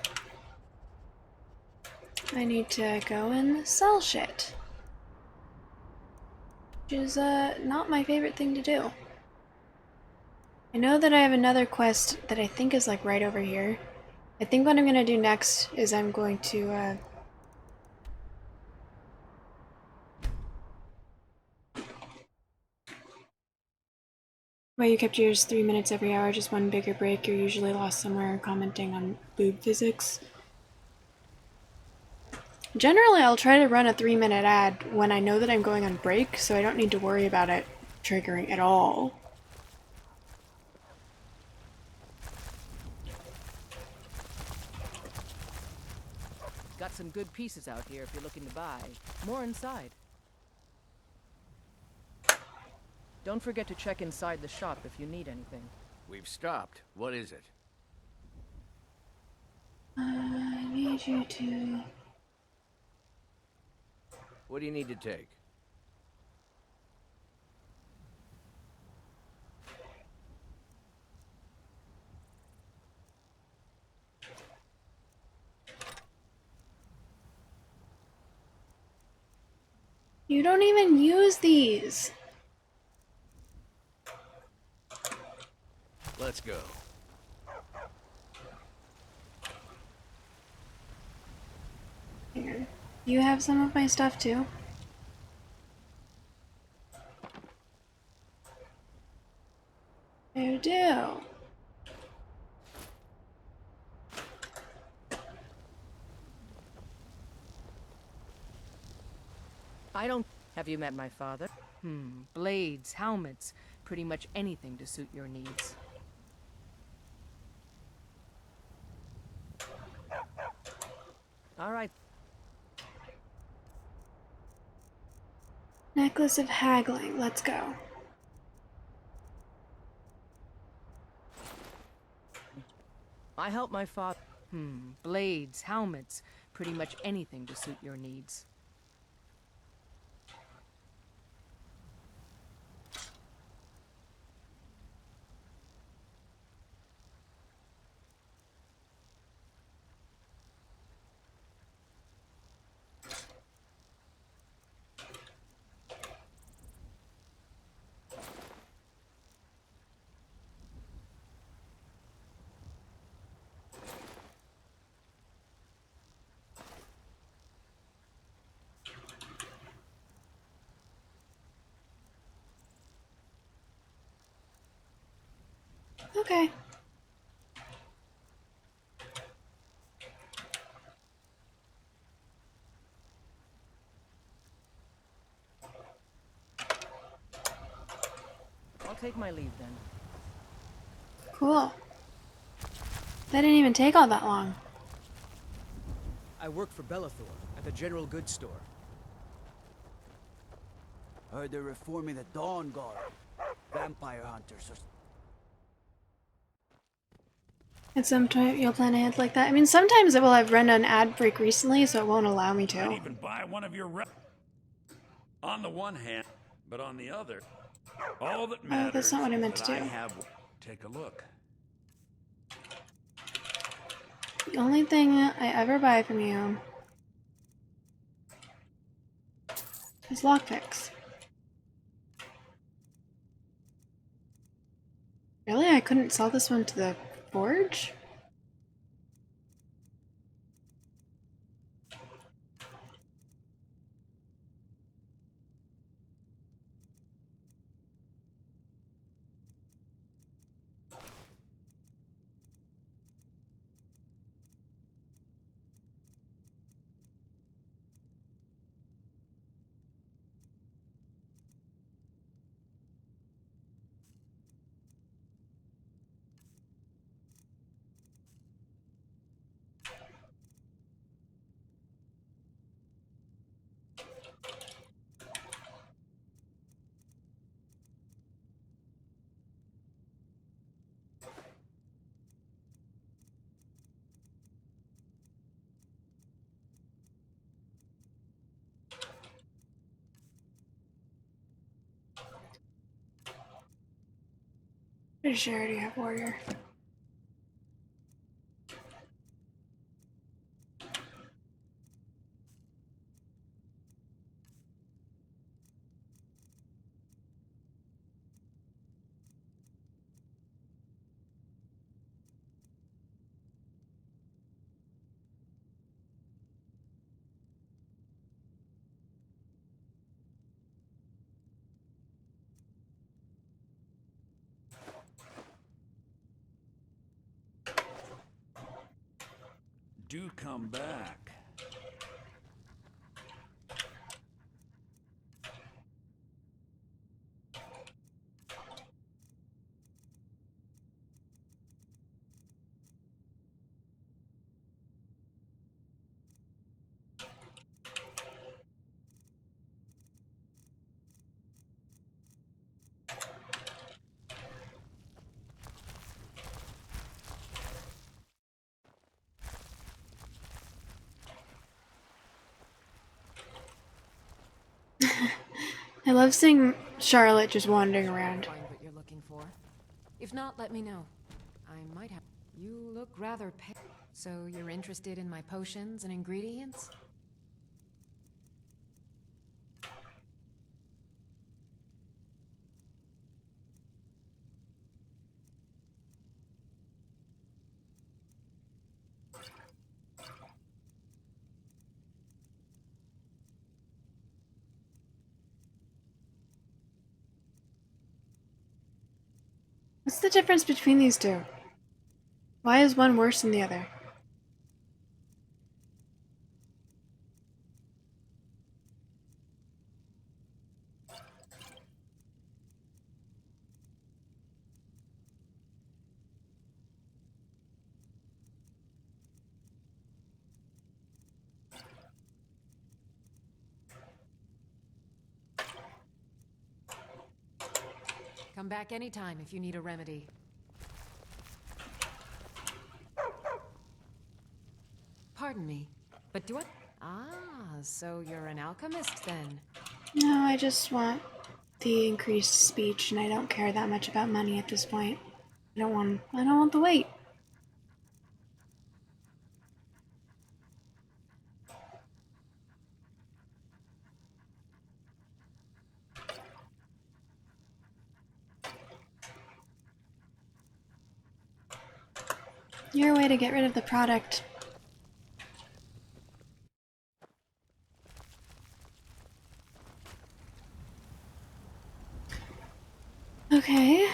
I need to go and sell shit. Which is, not my favorite thing to do. I know that I have another quest that I think is, like, right over here. I think what I'm gonna do next is I'm going to, Well, you kept yours 3 minutes every hour, just one bigger break. You're usually lost somewhere commenting on boob physics. Generally, I'll try to run a 3-minute ad when I know that I'm going on break, so I don't need to worry about it triggering at all. Got some good pieces out here if you're looking to buy. More inside. Don't forget to check inside the shop if you need anything. We've stopped. What is it? I need you to... What do you need to take? You don't even use these. Let's go. Here. You have some of my stuff too. You do. I don't... Have you met my father? Blades, helmets, pretty much anything to suit your needs. All right. Necklace of haggling. Let's go. I help my father... Blades, helmets, pretty much anything to suit your needs. Okay. I'll take my leave then. Cool. That didn't even take all that long. I work for Bellathor at the General Goods Store. Heard they're reforming the Dawn Guard. Vampire hunters or... At some point you'll plan ahead like that. I mean, sometimes it will have run an ad break recently, so it won't allow me I'd to. even buy one of your on the one hand, but on the other, all that matters that's not what I meant to that do. I have. Take a look. The only thing I ever buy from you is lockpicks. Really? I couldn't sell this one to the forge? Pretty sure I already have warrior. Do come back. I love seeing Charlotte just wandering around. Find what you're looking for. If not, let me know. I might have. You look rather pale. So you're interested in my potions and ingredients? What's the difference between these two? Why is one worse than the other? Come back anytime if you need a remedy. Pardon me, but do I? Ah, so you're an alchemist then? No, I just want the increased speech, and I don't care that much about money at this point. I don't want the wait. Your way to get rid of the product. Okay.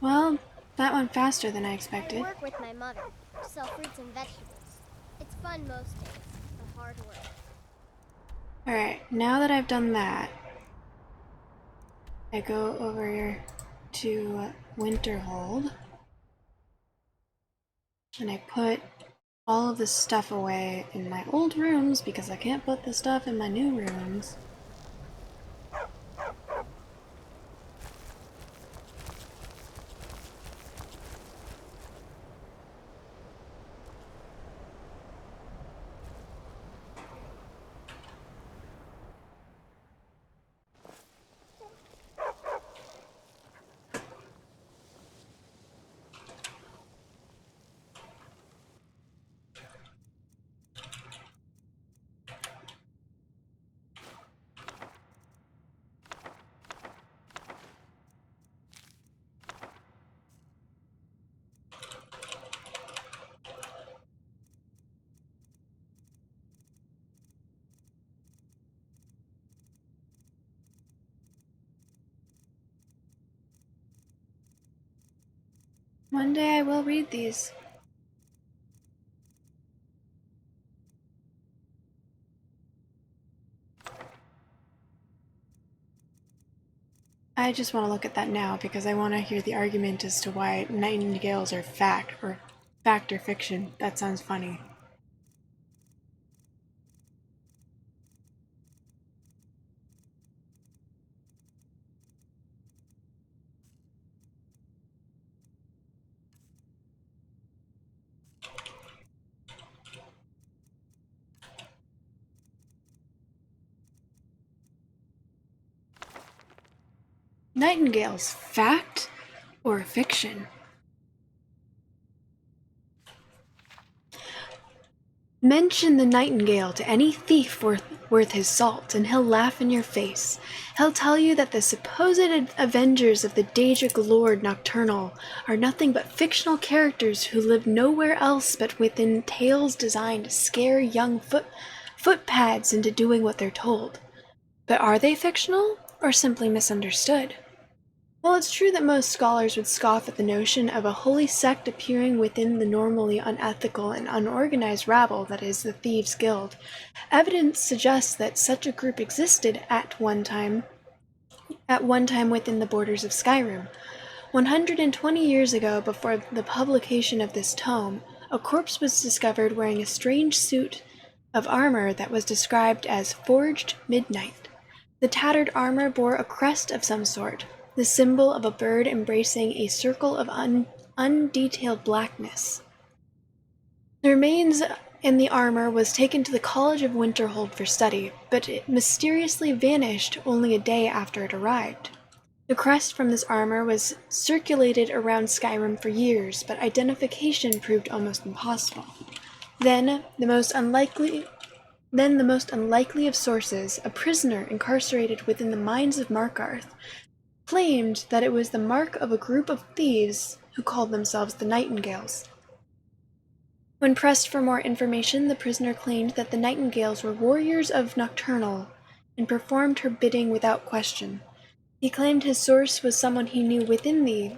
Well, that went faster than I expected. I work with my mother, sell fruits and vegetables. It's fun most days, but hard work. Alright, now that I've done that, I go over to Winterhold, and I put all of this stuff away in my old rooms because I can't put the stuff in my new rooms. One day I will read these. I just want to look at that now because I want to hear the argument as to why nightingales are fact or fiction. That sounds funny. Nightingales, fact or fiction? Mention the nightingale to any thief worth his salt, and he'll laugh in your face. He'll tell you that the supposed avengers of the Daedric Lord Nocturnal are nothing but fictional characters who live nowhere else but within tales designed to scare young footpads into doing what they're told. But are they fictional, or simply misunderstood? While it's true that most scholars would scoff at the notion of a holy sect appearing within the normally unethical and unorganized rabble that is the Thieves' Guild, evidence suggests that such a group existed at one time within the borders of Skyrim. 120 years ago, before the publication of this tome, a corpse was discovered wearing a strange suit of armor that was described as Forged Midnight. The tattered armor bore a crest of some sort, the symbol of a bird embracing a circle of undetailed blackness. The remains in the armor was taken to the College of Winterhold for study, but it mysteriously vanished only a day after it arrived. The crest from this armor was circulated around Skyrim for years, but identification proved almost impossible. Then, the most unlikely of sources, a prisoner incarcerated within the mines of Markarth, claimed that it was the mark of a group of thieves who called themselves the Nightingales. When pressed for more information, the prisoner claimed that the Nightingales were warriors of Nocturnal and performed her bidding without question. He claimed his source was someone he knew within the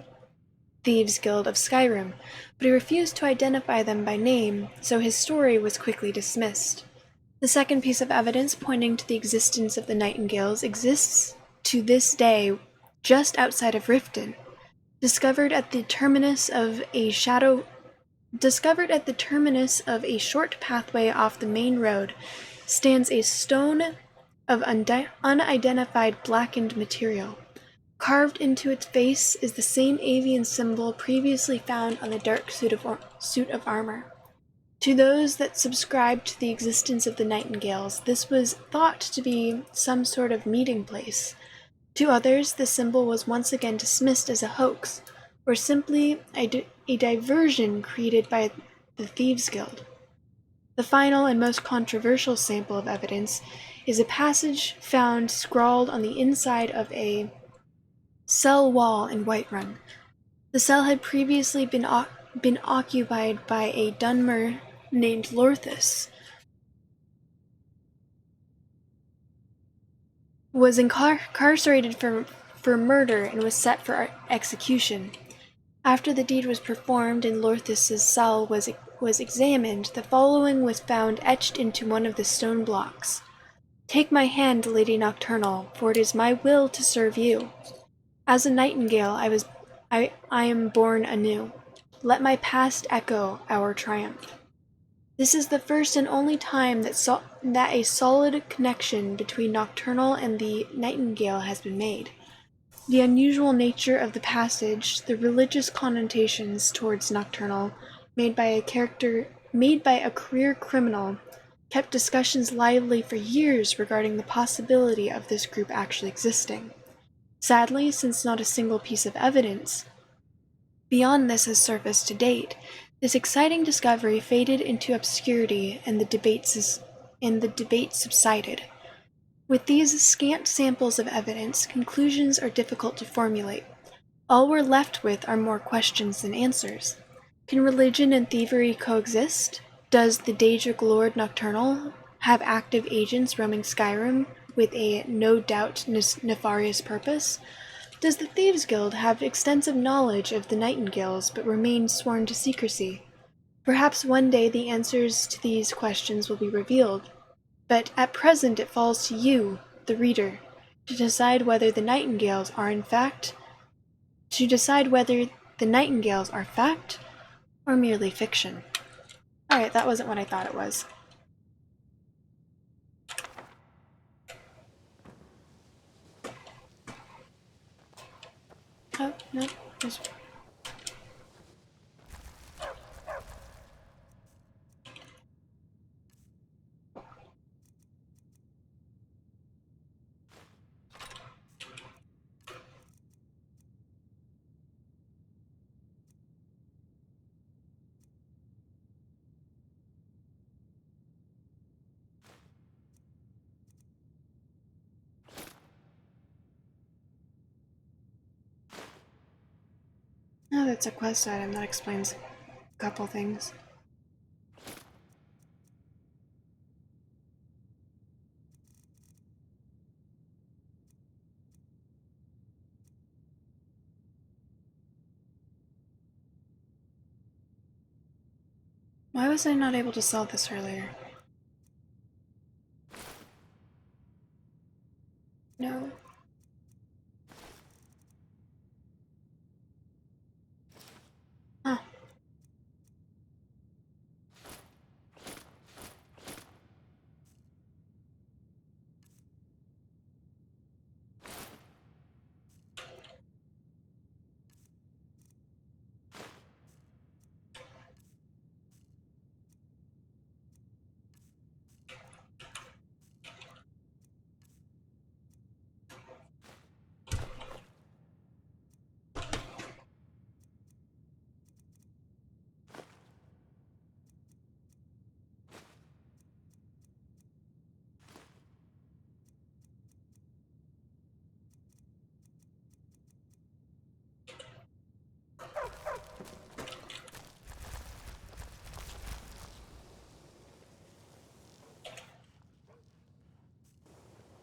Thieves' Guild of Skyrim, but he refused to identify them by name, so his story was quickly dismissed. The second piece of evidence pointing to the existence of the Nightingales exists to this day just outside of Riften. Discovered at the terminus of a short pathway off the main road stands a stone of unidentified blackened material. Carved into its face is the same avian symbol previously found on the dark suit of armor. To those that subscribed to the existence of the Nightingales, this was thought to be some sort of meeting place. To others, the symbol was once again dismissed as a hoax, or simply a diversion created by the Thieves' Guild. The final and most controversial sample of evidence is a passage found scrawled on the inside of a cell wall in Whiterun. The cell had previously been occupied by a Dunmer named Lorthus. Was incarcerated for murder and was set for execution. After the deed was performed and Lorthus's cell was examined, the following was found etched into one of the stone blocks. "Take my hand, Lady Nocturnal, for it is my will to serve you. As a nightingale I am born anew. Let my past echo our triumph." This is the first and only time that a solid connection between Nocturnal and the Nightingale has been made. The unusual nature of the passage, the religious connotations towards Nocturnal made by a career criminal, kept discussions lively for years regarding the possibility of this group actually existing. Sadly, since not a single piece of evidence beyond this has surfaced to date, this exciting discovery faded into obscurity and the debate subsided. With these scant samples of evidence, conclusions are difficult to formulate. All we're left with are more questions than answers. Can religion and thievery coexist? Does the Daedric Lord Nocturnal have active agents roaming Skyrim with a no doubt nefarious purpose? Does the Thieves' Guild have extensive knowledge of the Nightingales but remain sworn to secrecy? Perhaps one day the answers to these questions will be revealed, but at present it falls to you, the reader, to decide whether the Nightingales are fact or merely fiction. Alright, that wasn't what I thought it was. Oh, no, there's... Oh, that's a quest item. That explains a couple things. Why was I not able to sell this earlier? No. Huh.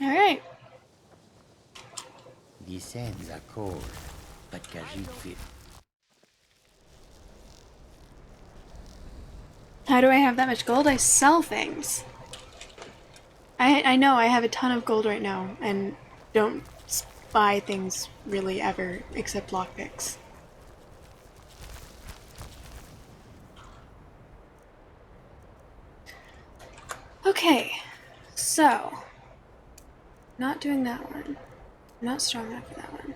All right. These sands are cold, but Khajiit feel. How do I have that much gold? I sell things. I know I have a ton of gold right now and don't buy things really ever except lockpicks. Okay, so not doing that one. I'm not strong enough for that one.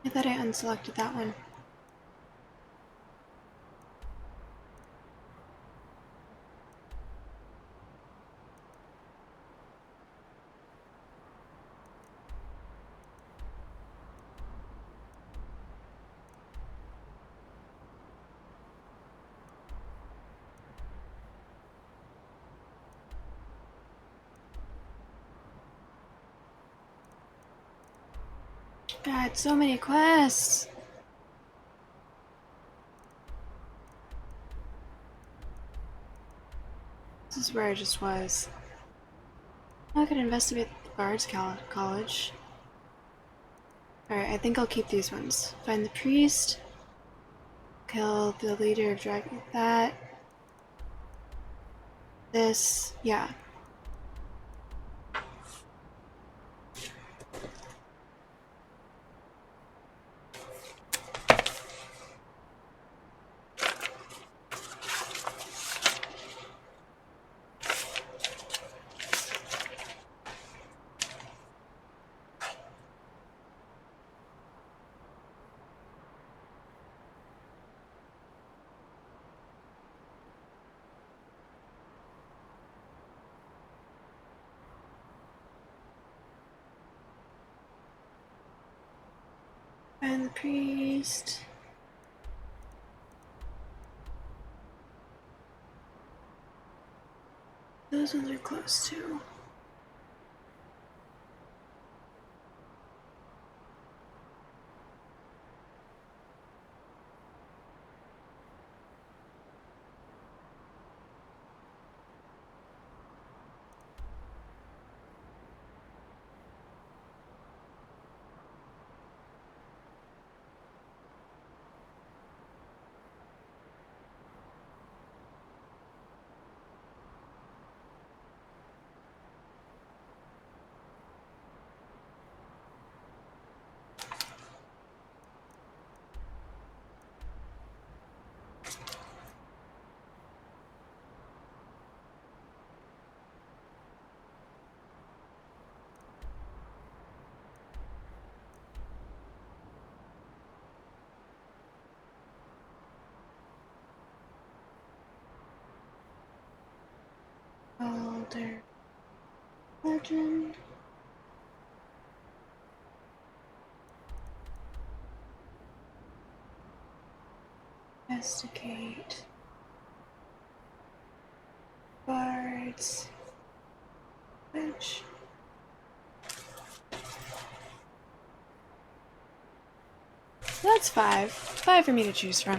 I thought I unselected that one. God, so many quests. This is where I just was. I could investigate the Bard's College. Alright, I think I'll keep these ones. Find the priest. Kill the leader of Dragon. That. This. Yeah. Find the priest. Those ones are close too. Older legend. Investigate. Bards. Which. That's 5. 5 for me to choose from.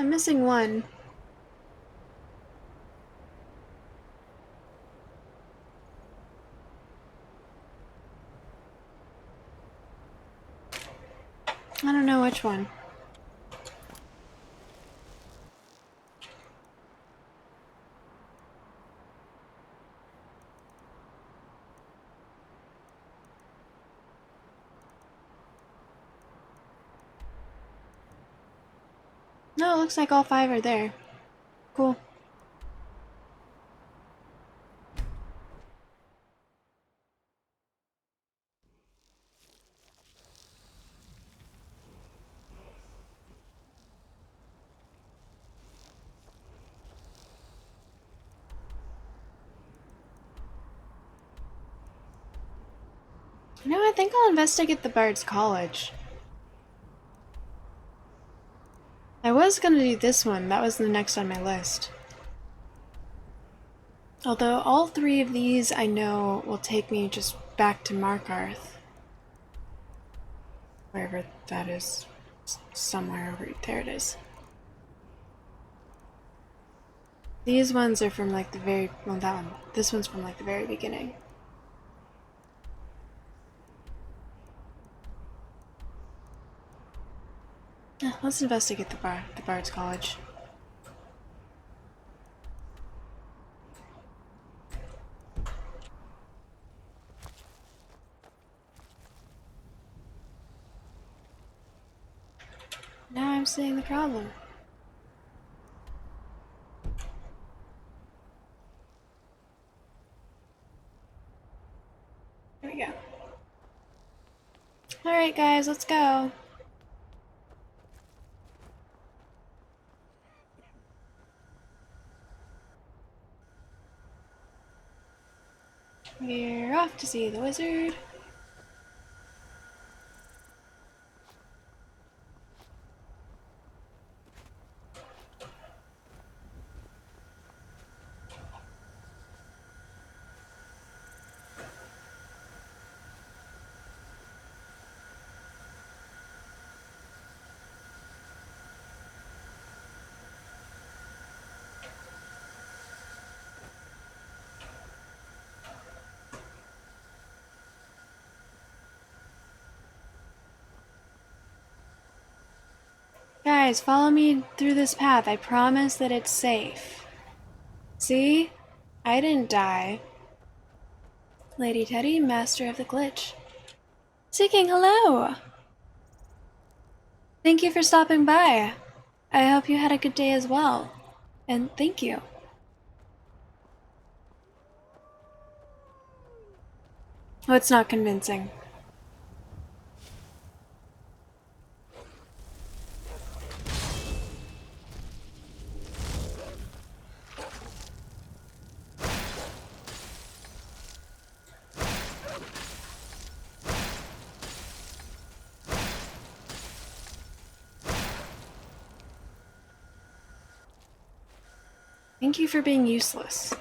I'm missing one. I don't know which one. No, it looks like all 5 are there. Cool. You know, I think I'll investigate the Bard's College. I was gonna do this one, that was the next on my list. Although all 3 of these I know will take me just back to Markarth. Wherever that is. Somewhere over there it is. These ones are from like the very, well that one, this one's from like the very beginning. Yeah, let's investigate the Bard's College. Now I'm seeing the problem. There we go. Alright guys, let's go. We're off to see the wizard. Guys, follow me through this path. I promise that it's safe. See? I didn't die. Lady Teddy, master of the glitch. Seeking, hello! Thank you for stopping by. I hope you had a good day as well. And thank you. Oh, it's not convincing. Thank you for being useless.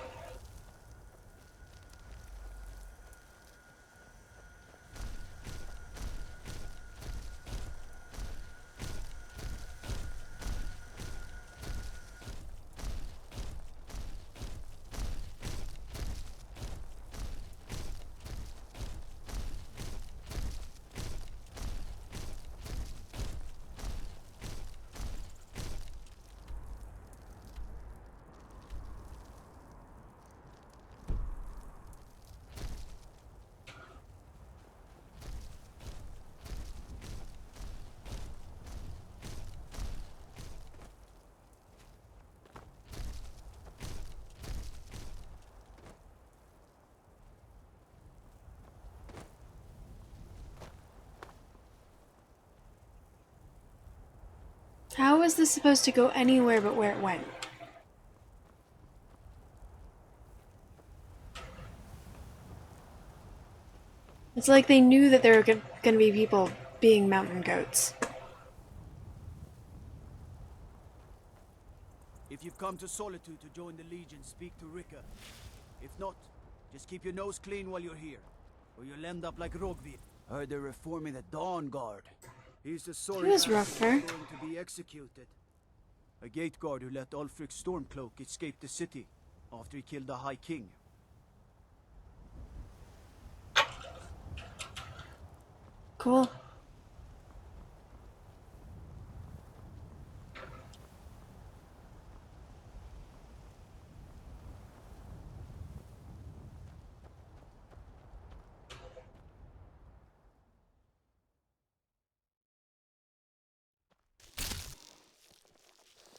How was this supposed to go anywhere but where it went? It's like they knew that there were gonna be people being mountain goats. If you've come to Solitude to join the Legion, speak to Rika. If not, just keep your nose clean while you're here, or you'll end up like Rogvi. Heard they're reforming the Dawn Guard. He's the sorry Who is Rougher? going to be executed. A gate guard who let Ulfric's Stormcloak escape the city after he killed the High King. Cool.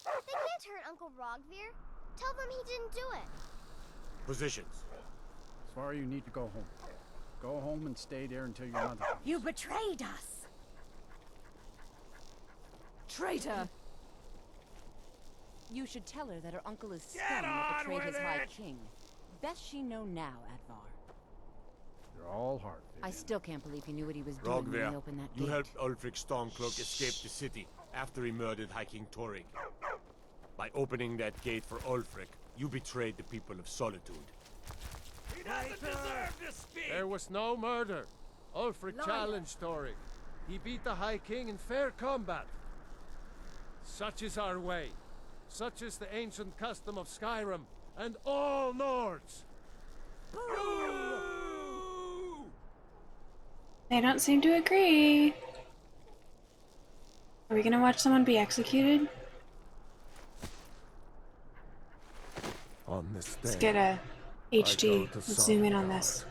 They can't hurt Uncle Rogvir. Tell them he didn't do it. Positions. Sorry, you need to go home. Go home and stay there until your mother comes. You betrayed us! Traitor! You should tell her that her uncle is scum that betrayed his High King. Best she know now, Advar. You're all heart. I still can't believe he knew what he was doing when he opened that you gate. helped Ulfric Stormcloak escape the city after he murdered High King Torrig. By opening that gate for Ulfric, you betrayed the people of Solitude. He doesn't deserve to speak! There was no murder. Ulfric Liar. challenged Torrig. He beat the High King in fair combat. Such is our way. Such is the ancient custom of Skyrim and all Nords. They don't seem to agree. Are we gonna watch someone be executed? On this Let's day, get a HD. I go to Let's zoom in on this.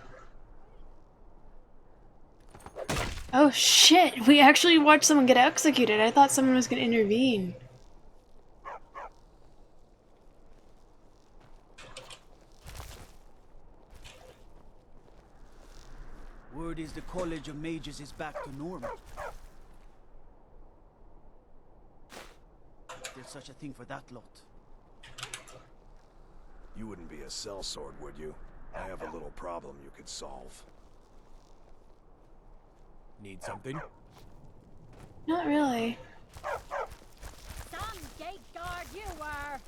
Oh shit! We actually watched someone get executed. I thought someone was gonna intervene. Word is the College of Mages is back to normal. There's such a thing for that lot. You wouldn't be a sellsword, would you? I have a little problem you could solve. Need something? Not really. Some gate guard you were! I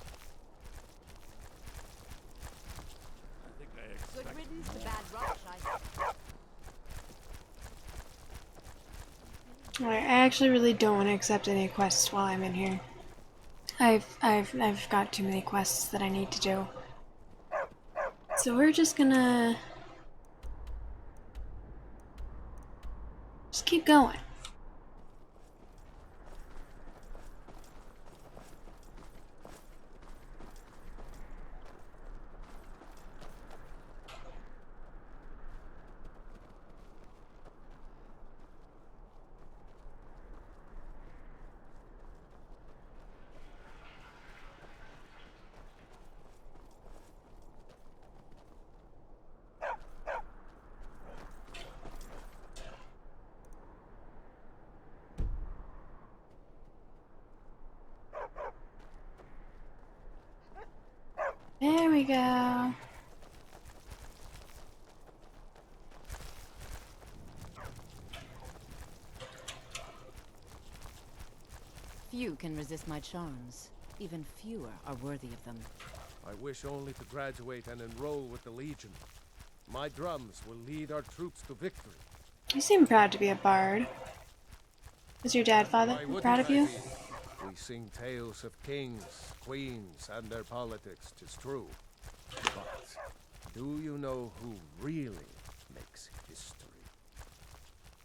think I Good expected riddance to more. bad rubbish, Alright, I actually really don't want to accept any quests while I'm in here. I've got too many quests that I need to do. So we're just gonna just keep going. There we go. Few can resist my charms. Even fewer are worthy of them. I wish only to graduate and enroll with the Legion. My drums will lead our troops to victory. You seem proud to be a bard. Is your dad Why proud wouldn't of I you? be? We sing tales of kings, queens, and their politics, 'tis true. But do you know who really makes history?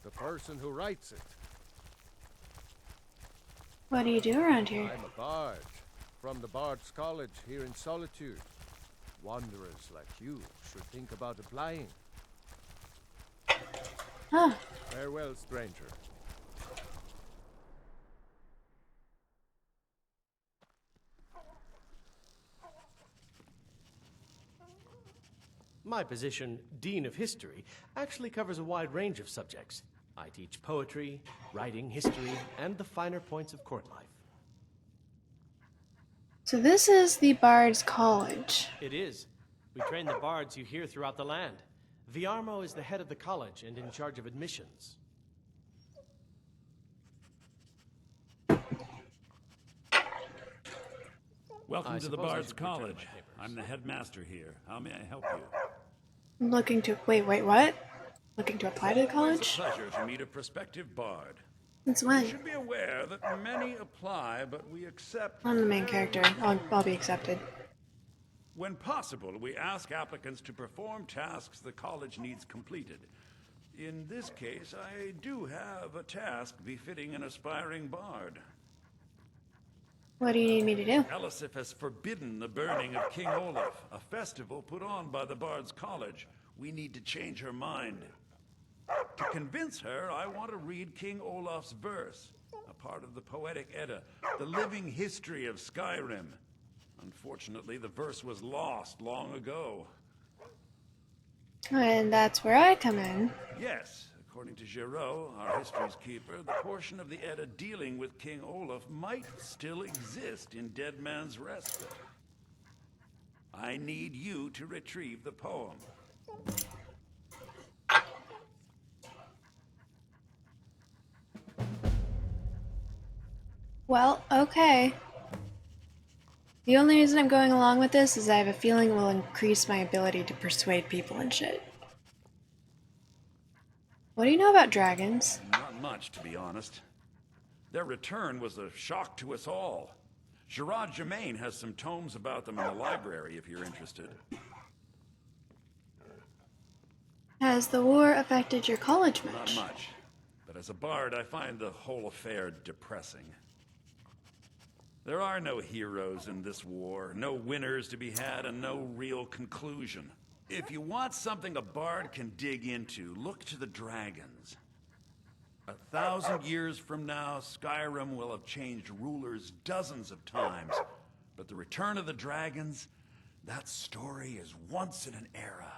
The person who writes it. What do you do around here? I'm a bard, from the Bard's College here in Solitude. Wanderers like you should think about applying. Huh. Farewell, stranger. My position, Dean of History, actually covers a wide range of subjects. I teach poetry, writing, history, and the finer points of court life. So this is the Bard's College. It is. We train the bards you hear throughout the land. Viarmo is the head of the college and in charge of admissions. Welcome I to the suppose I Bard's should return College. my papers. I'm the headmaster here. How may I help you? I'm looking to wait, what? Looking to apply to the It's college? a pleasure to meet a prospective bard. Since You when? should be aware that many apply, but we accept. I'm the main character. I'll be accepted. When possible, we ask applicants to perform tasks the college needs completed. In this case, I do have a task befitting an aspiring bard. What do you need me to do? Elisif has forbidden the burning of King Olaf, a festival put on by the Bard's College. We need to change her mind. To convince her, I want to read King Olaf's verse, a part of the Poetic Edda, the living history of Skyrim. Unfortunately, the verse was lost long ago. And that's where I come in. Yes, according to Giraud, our history's keeper, the portion of the Edda dealing with King Olaf might still exist in Dead Man's Respite. I need you to retrieve the poem. Well, okay. The only reason I'm going along with this is I have a feeling it will increase my ability to persuade people and shit. What do you know about dragons? Not much, to be honest. Their return was a shock to us all. Gerard Germain has some tomes about them in the library, if you're interested. Has the war affected your college much? Not much. But as a bard, I find the whole affair depressing. There are no heroes in this war, no winners to be had, and no real conclusion. If you want something a bard can dig into, look to the dragons. 1,000 years from now, Skyrim will have changed rulers dozens of times. But the return of the dragons, that story is once in an era.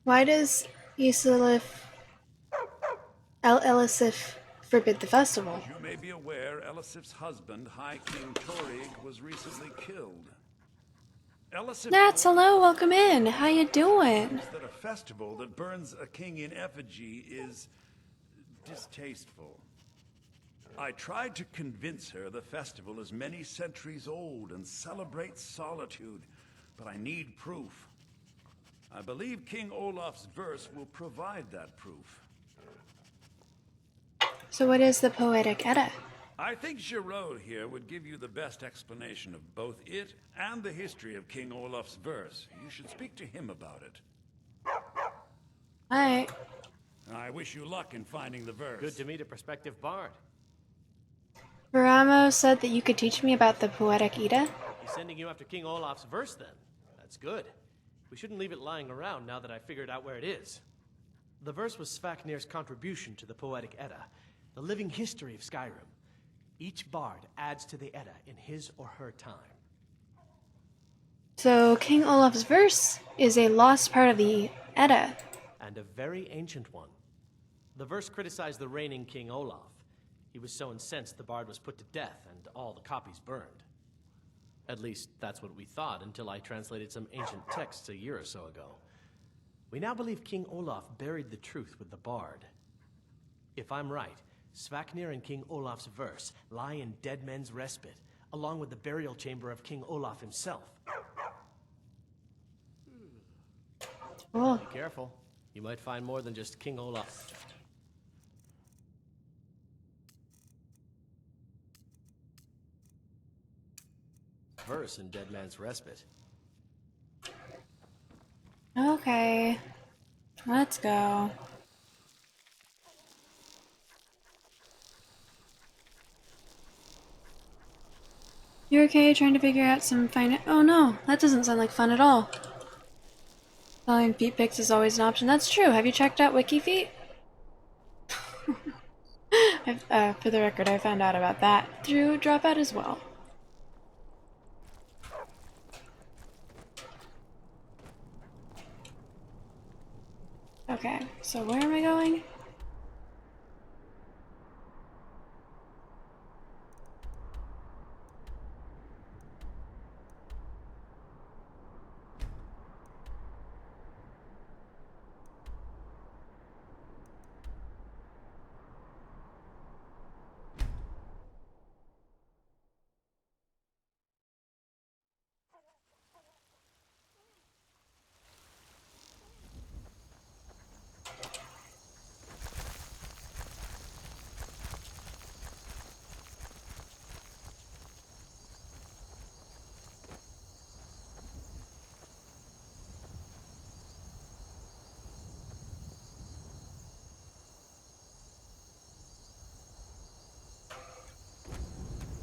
Why does Elisif forbid the festival? You may be aware, Elisif's husband, High King Torig, was recently killed. Elisif Nats, hello, welcome in. How you doing? that a festival that burns a king in effigy is distasteful. I tried to convince her the festival is many centuries old and celebrates solitude, but I need proof. I believe King Olaf's verse will provide that proof. So what is the Poetic Edda? I think Giraud here would give you the best explanation of both it and the history of King Olaf's verse. You should speak to him about it. Alright. I wish you luck in finding the verse. Good to meet a prospective bard. Veramo said that you could teach me about the Poetic Edda? He's sending you after King Olaf's verse, then. That's good. We shouldn't leave it lying around now that I figured out where it is. The verse was Svafnir's contribution to the Poetic Edda, the living history of Skyrim. Each bard adds to the Edda in his or her time. So King Olaf's verse is a lost part of the Edda. And a very ancient one. The verse criticized the reigning King Olaf. He was so incensed the bard was put to death and all the copies burned. At least, that's what we thought until I translated some ancient texts a year or so ago. We now believe King Olaf buried the truth with the bard. If I'm right, Svafnir and King Olaf's verse lie in Dead Men's Respite, along with the burial chamber of King Olaf himself. Cool. Be careful. You might find more than just King Olaf. Verse in Dead Man's Respite. Okay. Let's go. You okay trying to figure out some Oh no, that doesn't sound like fun at all. Following feet pics is always an option. That's true. Have you checked out WikiFeet? For the record, I found out about that through Dropout as well. Okay, so where am I going?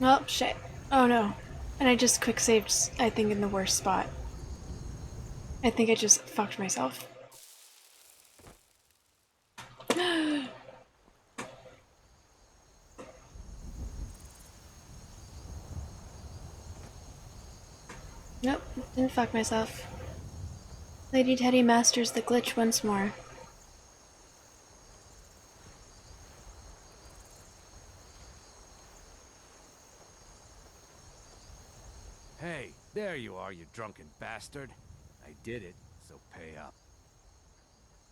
Oh, shit. Oh no. And I just quick saved, I think, in the worst spot. I think I just fucked myself. Nope, didn't fuck myself. Lady Teddy masters the glitch once more. Hey, there you are, you drunken bastard. I did it, so pay up.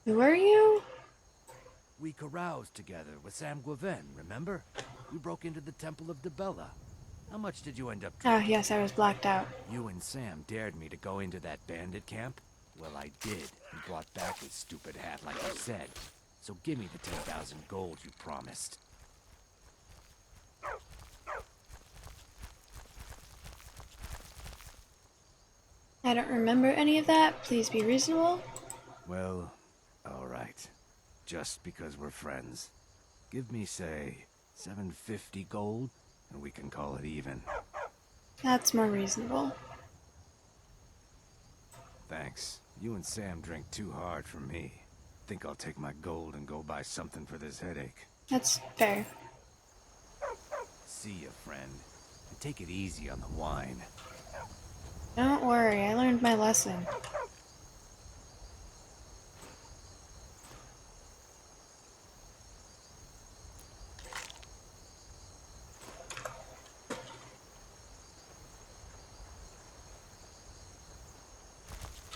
Who are you? We caroused together with Sam Guaven, remember? We broke into the Temple of Debella. How much did you end up Ah, drinking? yes, I was blacked out. You and Sam dared me to go into that bandit camp? Well, I did, and brought back his stupid hat like you said. So give me the 10,000 gold you promised. I don't remember any of that. Please be reasonable. Well, alright. Just because we're friends. Give me, say, 750 gold, and we can call it even. That's more reasonable. Thanks. You and Sam drink too hard for me. Think I'll take my gold and go buy something for this headache. That's fair. See ya, friend. And take it easy on the wine. Don't worry, I learned my lesson.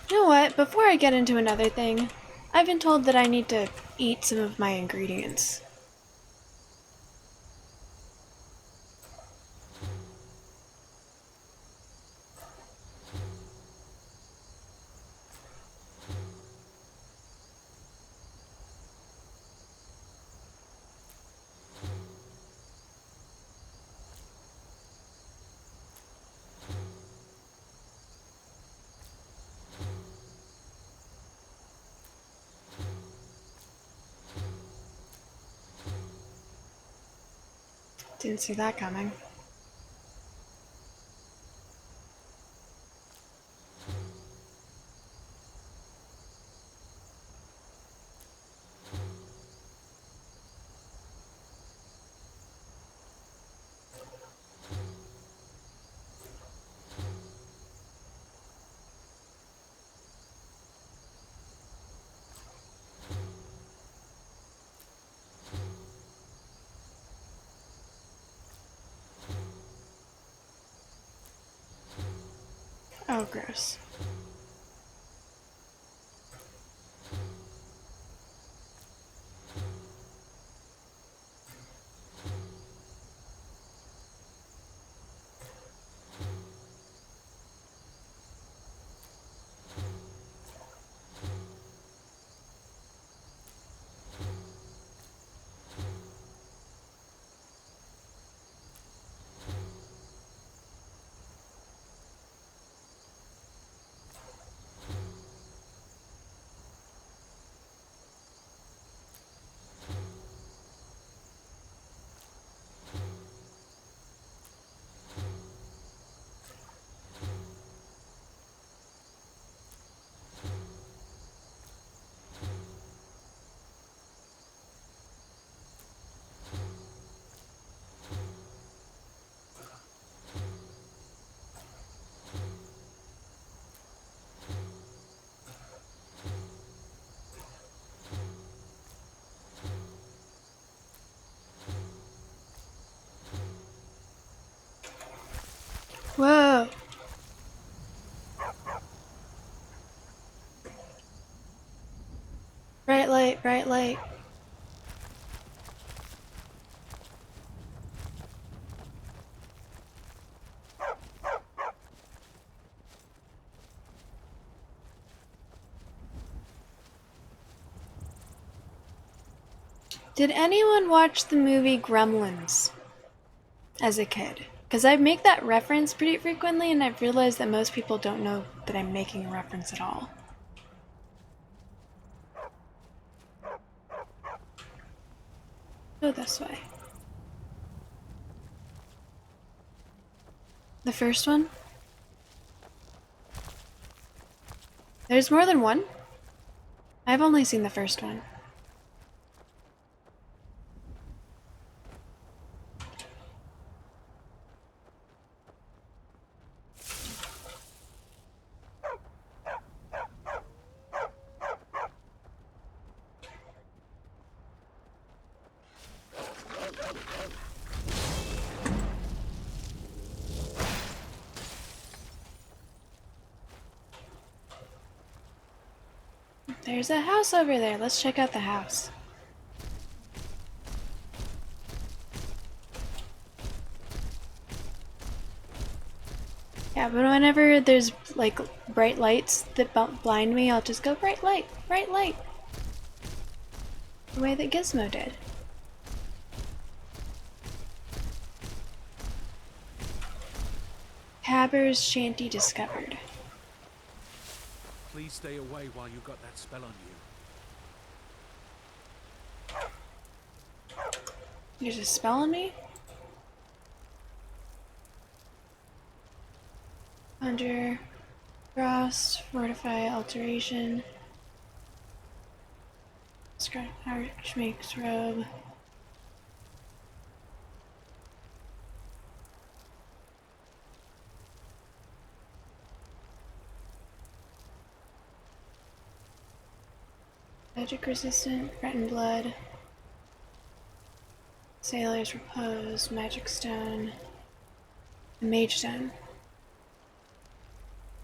You know what? Before I get into another thing, I've been told that I need to eat some of my ingredients. Didn't see that coming. Oh, gross. Whoa. Bright light, bright light. Did anyone watch the movie Gremlins as a kid? Because I make that reference pretty frequently, and I've realized that most people don't know that I'm making a reference at all. Go this way. The first one? There's more than one? I've only seen the first one. There's a house over there. Let's check out the house. Yeah, but whenever there's like bright lights that blind me, I'll just go bright light, bright light. The way that Gizmo did. Cabber's shanty discovered. Please stay away while you got that spell on you. There's a spell on me? Conjure, frost, fortify, alteration, archmake's robe. Magic resistant, threatened blood, sailor's repose, magic stone, mage stone.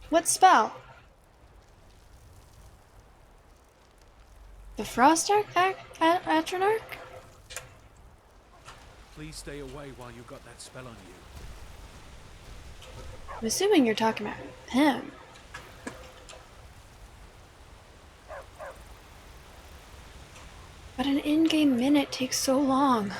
What spell? The Frost Atronarch? Please stay away while you got that spell on you. I'm assuming you're talking about him. But an in-game minute takes so long.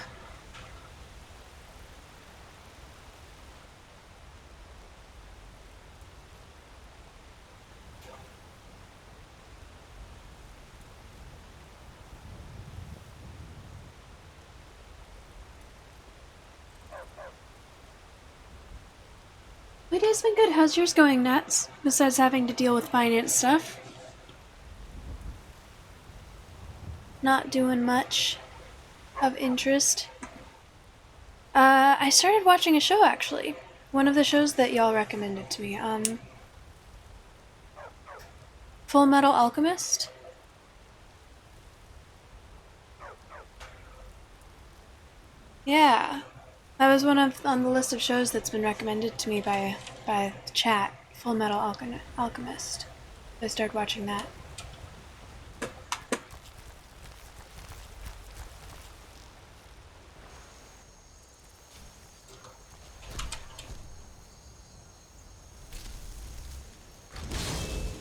My day's been good. How's yours going, Nats? Besides having to deal with finance stuff. Not doing much of interest. I started watching a show, actually. One of the shows that y'all recommended to me. Full Metal Alchemist. Yeah. That was one on the list of shows that's been recommended to me by the chat. Full Metal Alchemist. I started watching that.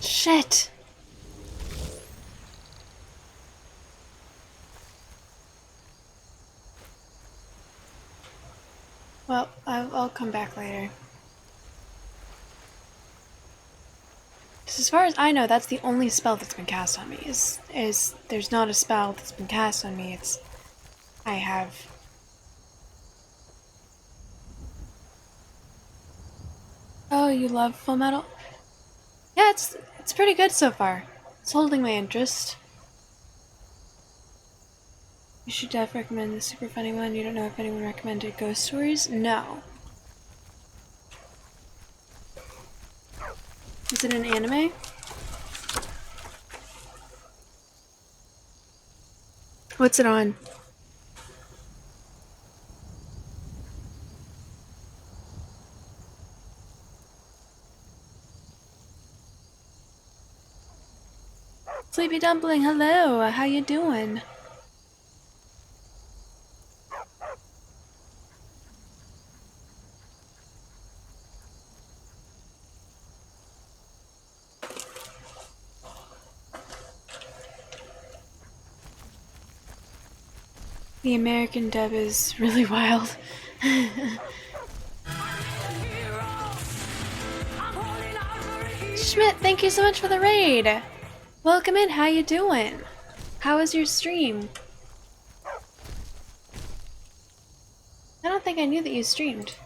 Shit! Well, I'll come back later. As far as I know, that's the only spell that's been cast on me. Is there's not a spell that's been cast on me. It's I have. Oh, you love Full Metal? Yeah, it's pretty good so far. It's holding my interest. You should def recommend the super funny one. You don't know if anyone recommended Ghost Stories? No. Is it an anime? What's it on? Sleepy Dumpling, hello. How you doing? The American dub is really wild. Schmidt, thank you so much for the raid. Welcome in. How you doing? How was your stream? I don't think I knew that you streamed.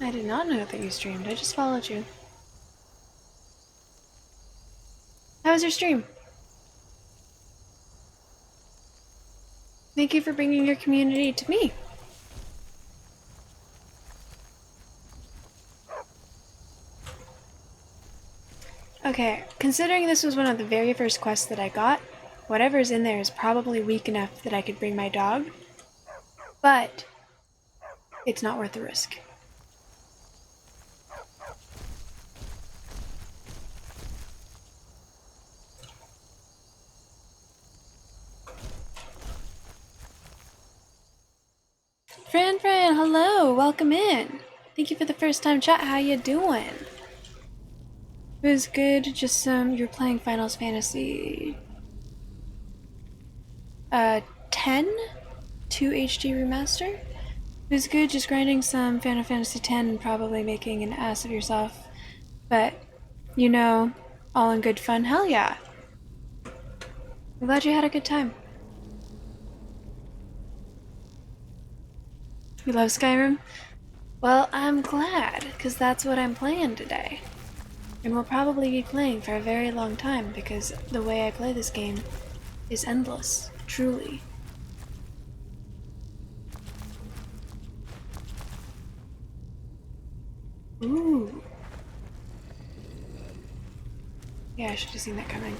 I did not know that you streamed. I just followed you. How was your stream? Thank you for bringing your community to me. Okay, considering this was one of the very first quests that I got, whatever's in there is probably weak enough that I could bring my dog, but it's not worth the risk. Fran, hello, welcome in. Thank you for the first time chat. How you doing? It was good. Just you're playing Final Fantasy 10 2 HD remaster. It was good. Just grinding some Final Fantasy 10 and probably making an ass of yourself, but you know, all in good fun. Hell yeah! I'm glad you had a good time. You love Skyrim? Well, I'm glad, because that's what I'm playing today. And we'll probably be playing for a very long time, because the way I play this game is endless, truly. Ooh. Yeah, I should have seen that coming.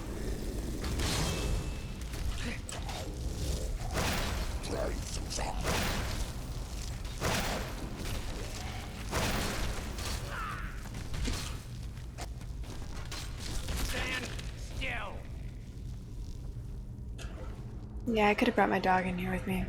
Yeah, I could have brought my dog in here with me.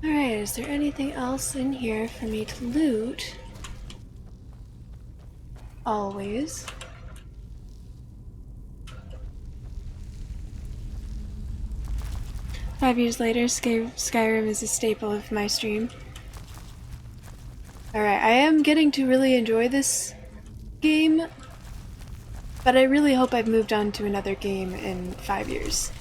Alright, is there anything else in here for me to loot? Always. Five years later, Skyrim is a staple of my stream. Alright, I am getting to really enjoy this game, but I really hope I've moved on to another game in 5 years.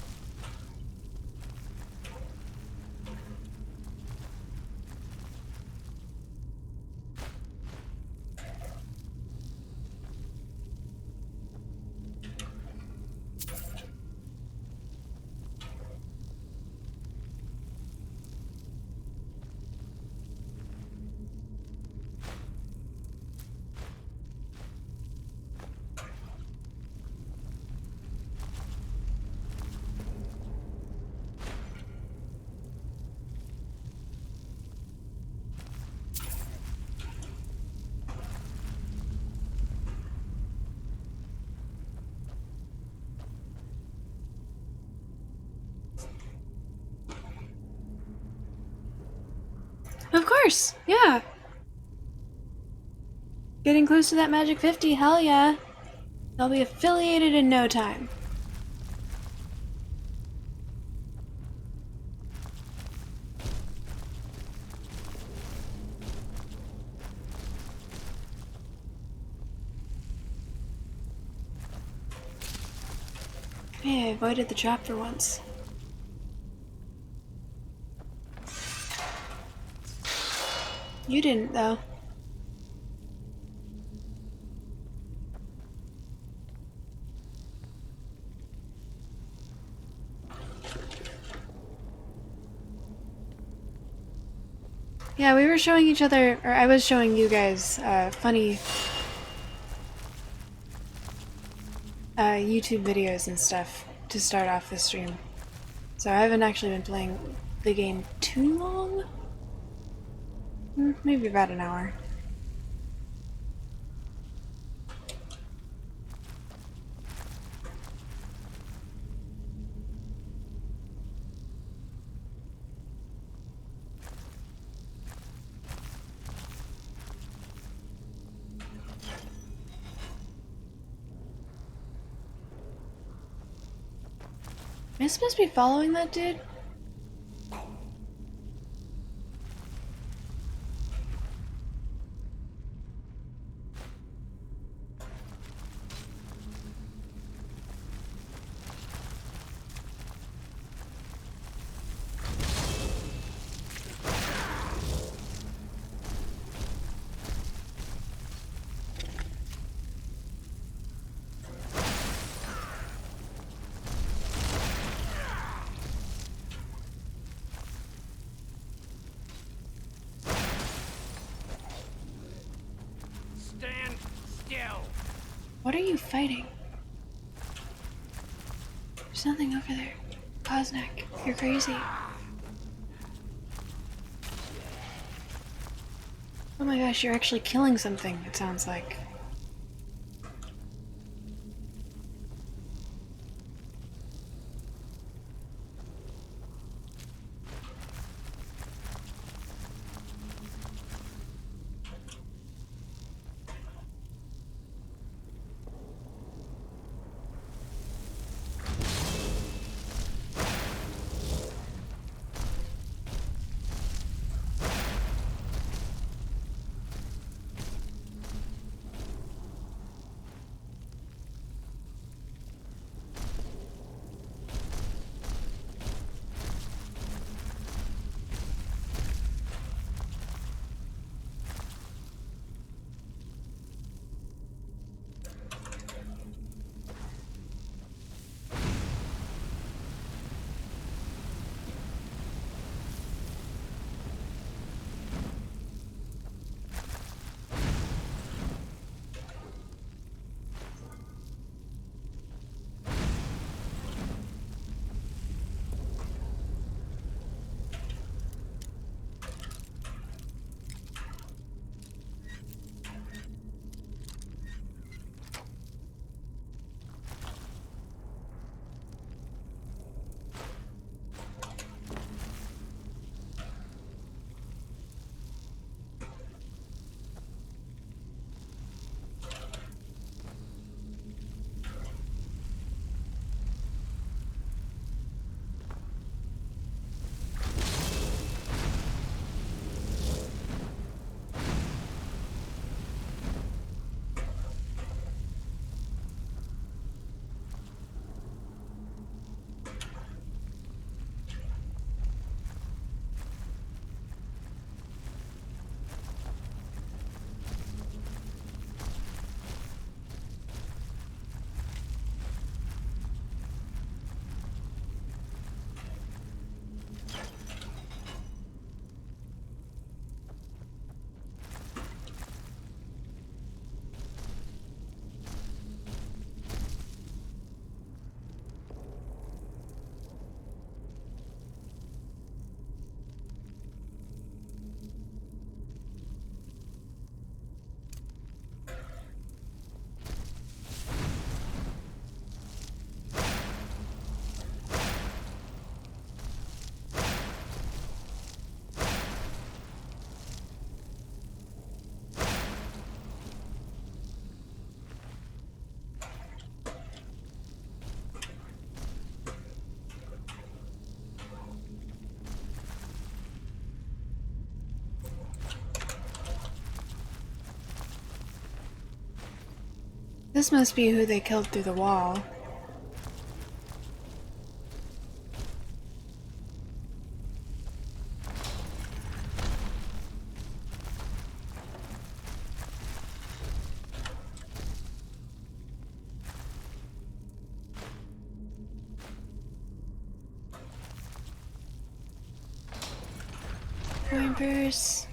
Of course, yeah. Getting close to that magic 50, hell yeah. They'll be affiliated in no time. Hey, I avoided the trap for once. You didn't, though. Yeah, we were showing each other, or I was showing you guys, funny YouTube videos and stuff to start off the stream. So I haven't actually been playing the game too long. Maybe about an hour. Am I supposed to be following that dude? Stand still. What are you fighting? There's nothing over there. Koznak, you're crazy. Oh my gosh, you're actually killing something, it sounds like. This must be who they killed through the wall. Pointers.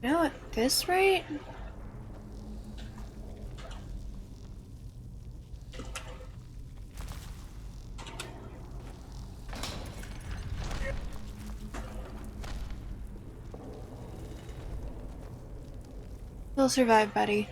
No, at this rate? You'll survive, buddy.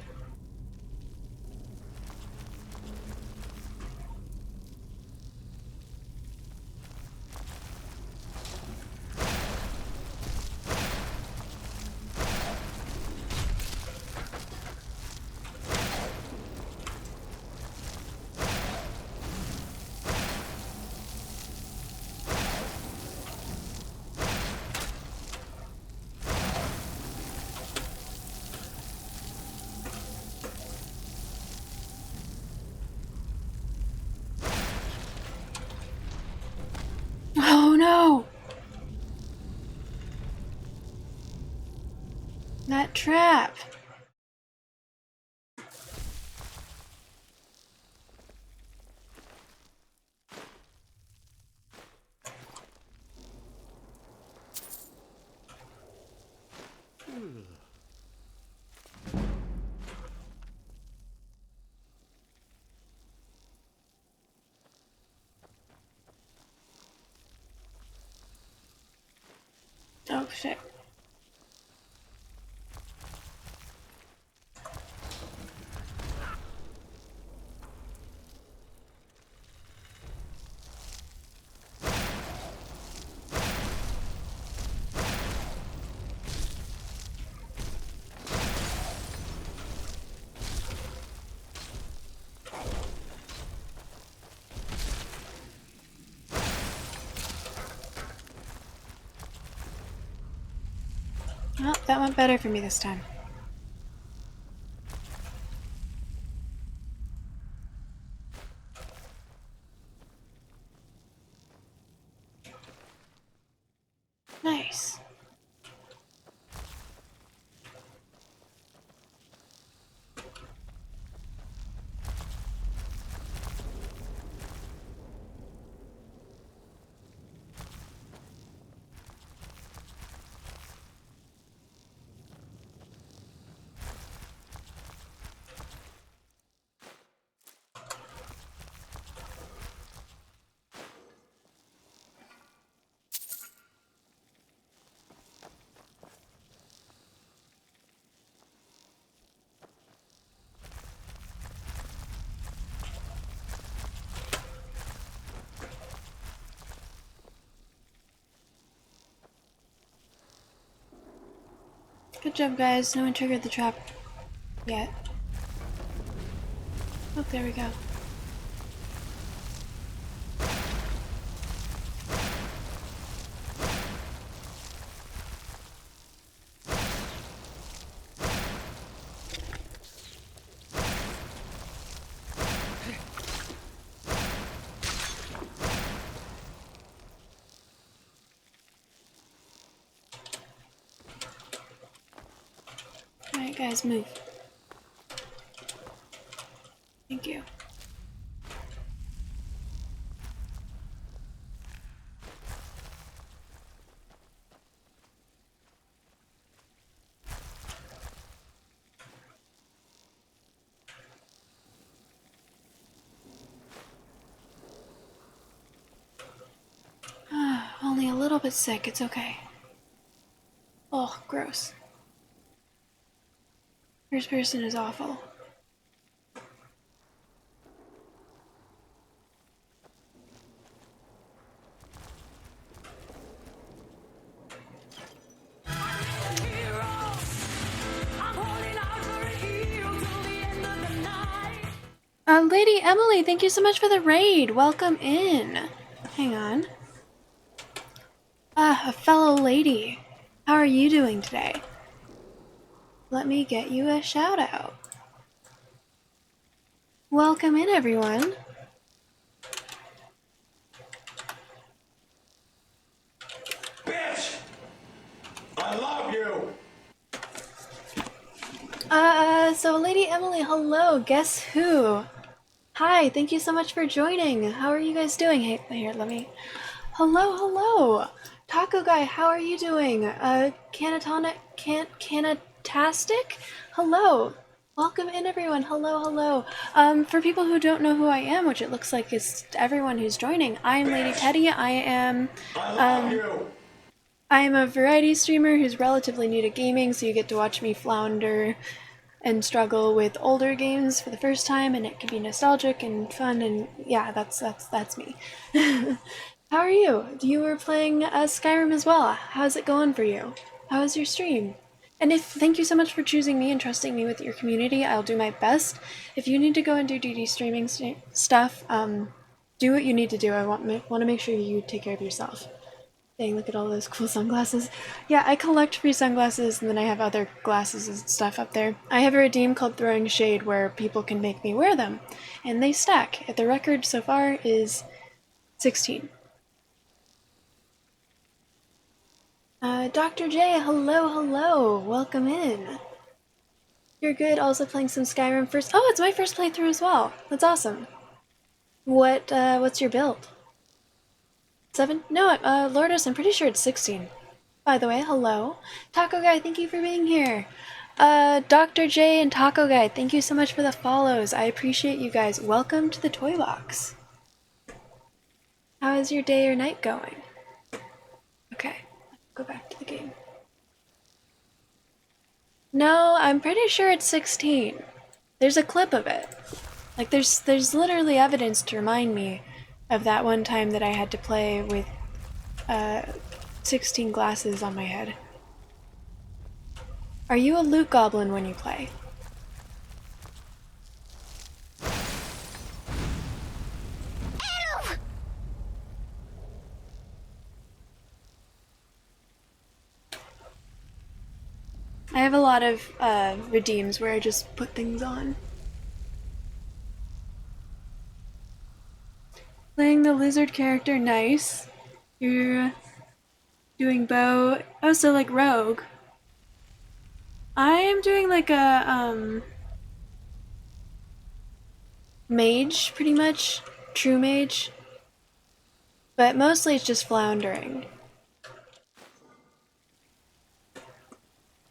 That trap. Oh shit. Oh, that went better for me this time. Nice. Good job, guys. No one triggered the trap yet. Oh, there we go. Alright, guys, move. Thank you. Only a little bit sick, it's okay. Oh, gross. First person is awful. Lady Emily, thank you so much for the raid. Welcome in. Hang on. A fellow lady. How are you doing today? Let me get you a shout out. Welcome in, everyone. Bitch! I love you! So Lady Emily, hello. Guess who? Hi, thank you so much for joining. How are you guys doing? Hey, here, let me... Hello, hello! Taco Guy, how are you doing? Canatastic? Hello! Welcome in, everyone. Hello, hello. For people who don't know who I am, which it looks like is everyone who's joining, I am Lady Teddy. I am a variety streamer who's relatively new to gaming, so you get to watch me flounder and struggle with older games for the first time, and it can be nostalgic and fun, and yeah, that's me. How are you? You were playing Skyrim as well. How's it going for you? How was your stream? And thank you so much for choosing me and trusting me with your community. I'll do my best. If you need to go and do DD streaming stuff, do what you need to do. I want to make sure you take care of yourself. Dang, look at all those cool sunglasses. Yeah, I collect free sunglasses, and then I have other glasses and stuff up there. I have a redeem called Throwing Shade where people can make me wear them, and they stack. The record so far is 16. Dr. J, hello, hello. Welcome in. You're good. Also playing some Skyrim first. Oh, it's my first playthrough as well. That's awesome. What's your build? 7? No, Lordos, I'm pretty sure it's 16. By the way, hello. Taco Guy, thank you for being here. Dr. J and Taco Guy, thank you so much for the follows. I appreciate you guys. Welcome to the Toy Box. How is your day or night going? Okay, go back to the game. No, I'm pretty sure it's 16. There's a clip of it. Like, there's literally evidence to remind me of that one time that I had to play with 16 glasses on my head. Are you a loot goblin when you play? I have a lot of redeems where I just put things on. Playing the lizard character, nice. You're doing bow. Oh, so like rogue. I am doing like a mage, pretty much. True mage. But mostly it's just floundering.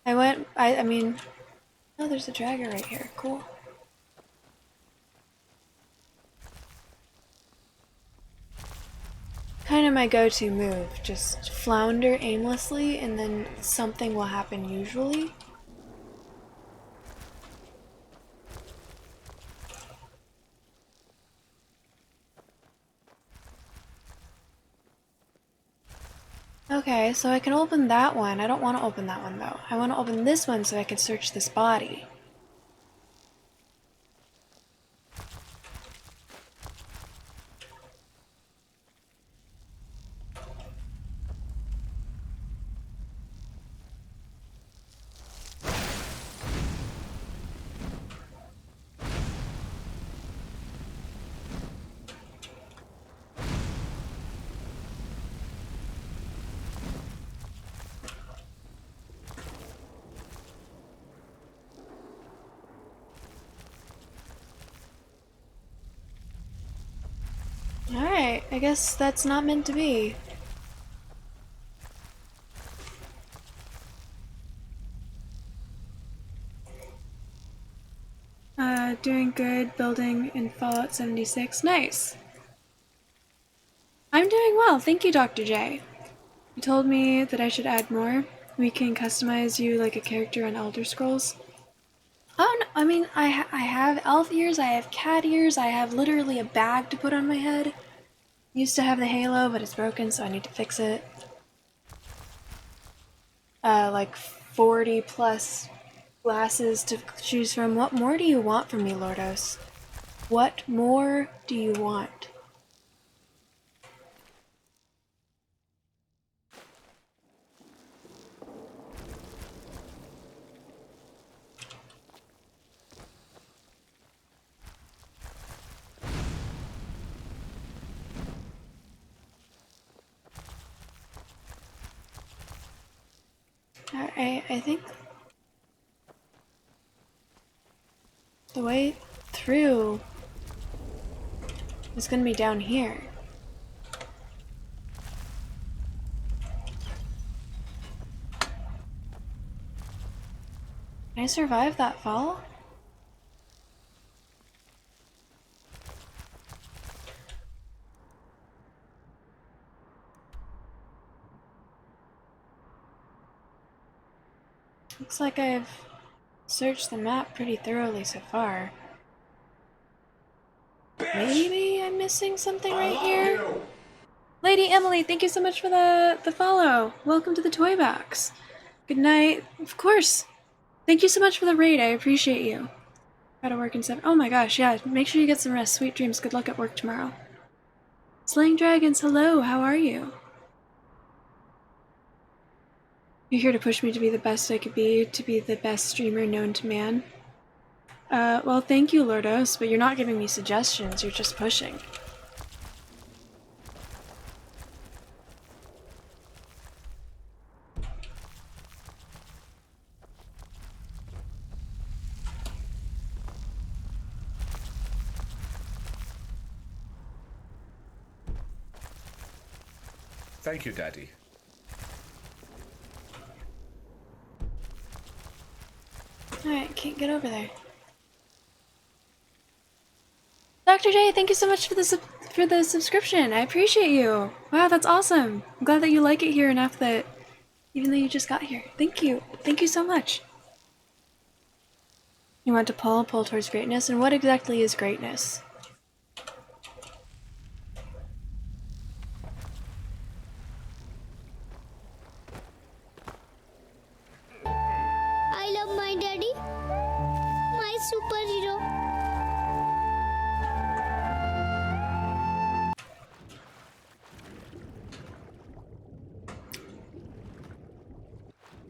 I mean, oh, there's a dragger right here. Cool. Kind of my go-to move. Just flounder aimlessly and then something will happen usually. Okay, so I can open that one. I don't want to open that one though. I want to open this one so I can search this body. Alright, I guess that's not meant to be. Doing good, building in Fallout 76. Nice! I'm doing well, thank you, Dr. J. You told me that I should add more. We can customize you like a character on Elder Scrolls. Oh no, I mean, I have elf ears, I have cat ears, I have literally a bag to put on my head. Used to have the halo, but it's broken, so I need to fix it. Like 40 plus glasses to choose from. What more do you want from me, Lordos? What more do you want? I think the way through is gonna be down here. Can I survive that fall? Looks like I've searched the map pretty thoroughly so far. Maybe I'm missing something right here? Lady Emily, thank you so much for the follow. Welcome to the Toy Box. Good night. Of course. Thank you so much for the raid. I appreciate you. Gotta work in 7. Oh my gosh, yeah. Make sure you get some rest. Sweet dreams. Good luck at work tomorrow. Slaying Dragons, hello. How are you? You're here to push me to be the best I could be, to be the best streamer known to man. Well, thank you, Lordos, but you're not giving me suggestions, you're just pushing. Thank you, Daddy. Alright, can't get over there. Dr. J, thank you so much for the subscription. I appreciate you. Wow, that's awesome. I'm glad that you like it here enough that even though you just got here. Thank you. Thank you so much. You want to pull towards greatness? And what exactly is greatness? I love my daddy, my superhero.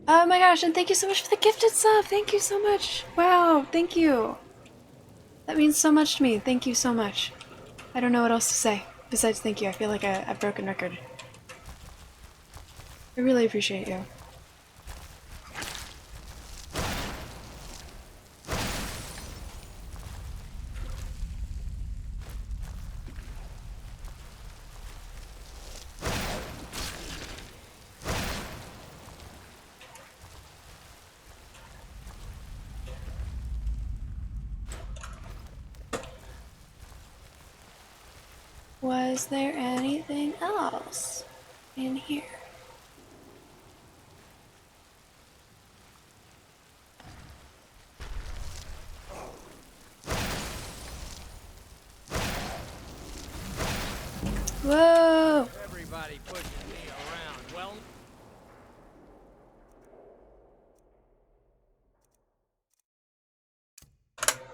Oh my gosh, and thank you so much for the gifted sub. Thank you so much. Wow, thank you. That means so much to me. Thank you so much. I don't know what else to say besides thank you. I feel like a broken record. I really appreciate you. Was there anything else in here? Whoa! Everybody pushing me around. Well,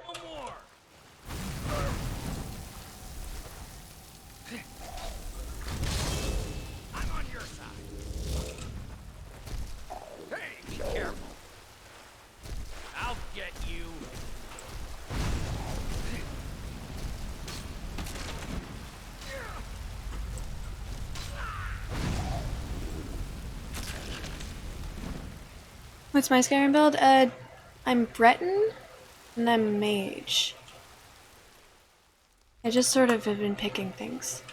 no more. I'm on your side. Hey, be careful. I'll get you. What's my Skyrim build? I'm Breton, and I'm Mage. I just sort of have been picking things.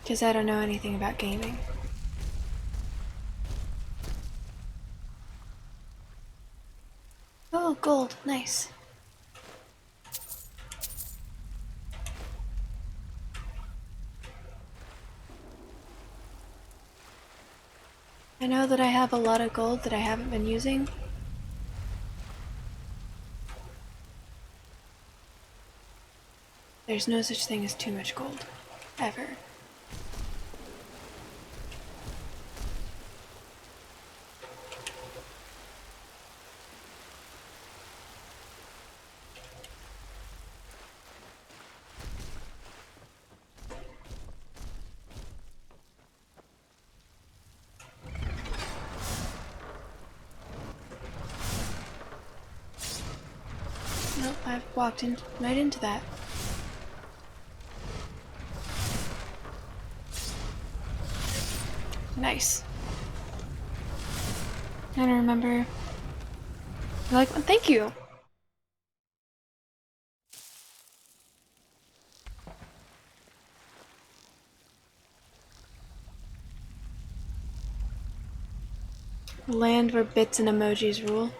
Because I don't know anything about gaming. Oh, gold. Nice. I know that I have a lot of gold that I haven't been using. There's no such thing as too much gold. Ever. Nope, I've walked right into that. Nice. I don't remember. Like, thank you. Land where bits and emojis rule.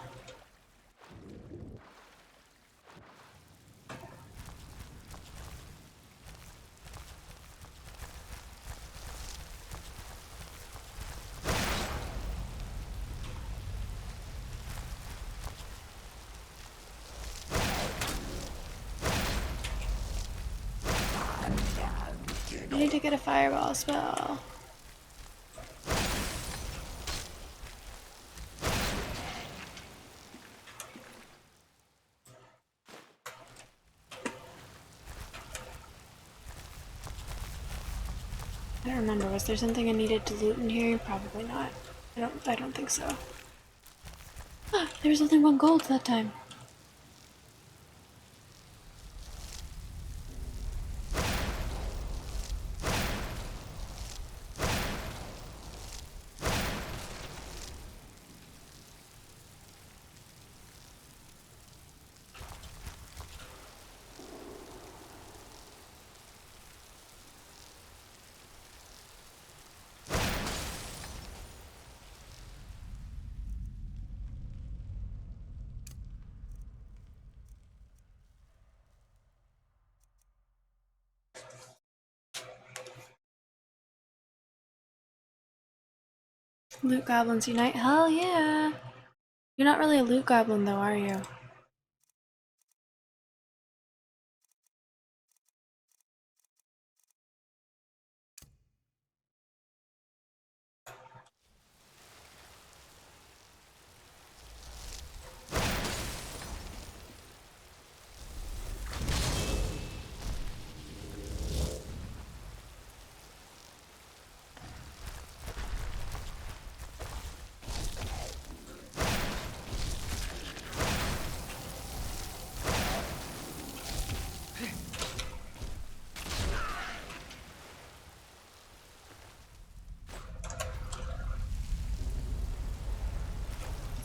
I need to get a fireball spell. I don't remember. Was there something I needed to loot in here? Probably not. I don't think so. Ah, there was only 1 gold that time. Loot goblins unite. Hell yeah! You're not really a loot goblin though, are you?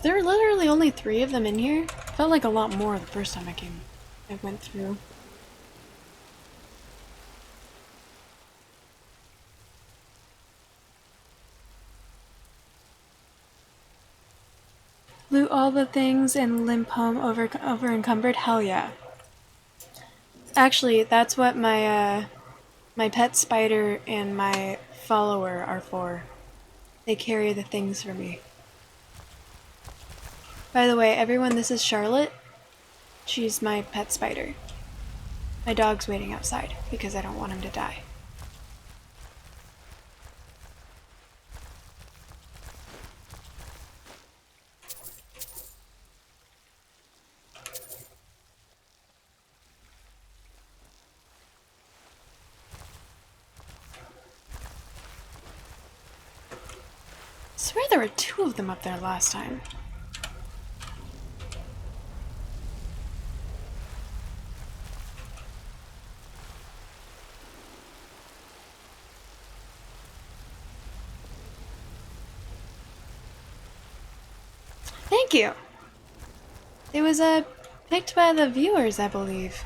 There were literally only 3 of them in here. Felt like a lot more the first time I went through. Loot all the things and limp home over encumbered. Hell yeah. Actually, that's what my my pet spider and my follower are for. They carry the things for me. By the way, everyone, this is Charlotte. She's my pet spider. My dog's waiting outside because I don't want him to die. I swear there were 2 of them up there last time. Thank you! It was picked by the viewers, I believe.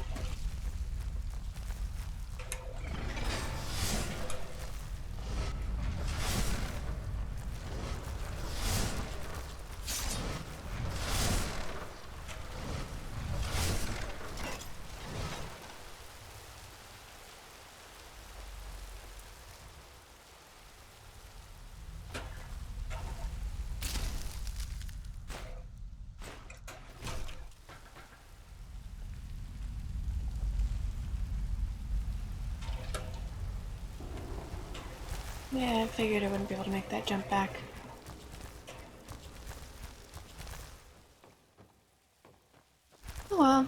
Yeah, I figured I wouldn't be able to make that jump back. Oh well.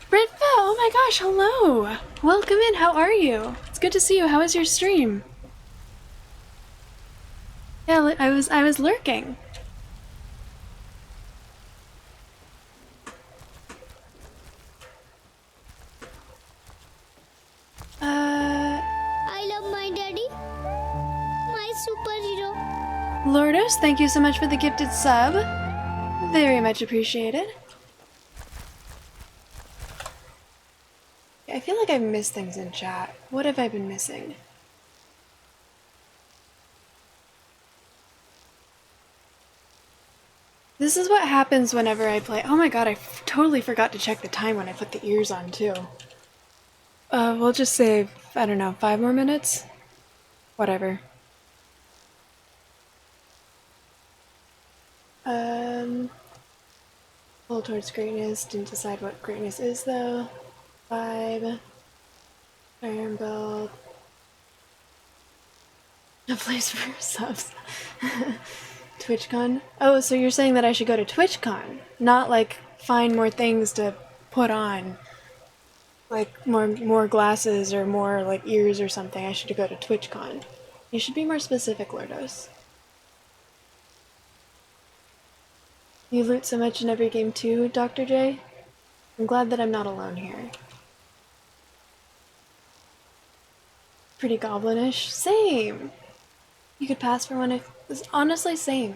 Britva, oh my gosh, hello! Welcome in, how are you? It's good to see you, how was your stream? Yeah, I was lurking. I love my daddy. My superhero. Lordos, thank you so much for the gifted sub. Very much appreciated. I feel like I've missed things in chat. What have I been missing? This is what happens whenever I play. Oh my god, I totally forgot to check the time when I put the ears on too. We'll just say, I don't know, 5 more minutes? Whatever. Pull towards greatness. Didn't decide what greatness is though. 5. Iron Belt. A place for subs. TwitchCon? Oh, so you're saying that I should go to TwitchCon, not like find more things to put on, like more glasses or more like ears or something. I should go to TwitchCon. You should be more specific, Lordos. You loot so much in every game too, Dr. J? I'm glad that I'm not alone here. Pretty goblinish. Same! You could pass for one if... Honestly, same.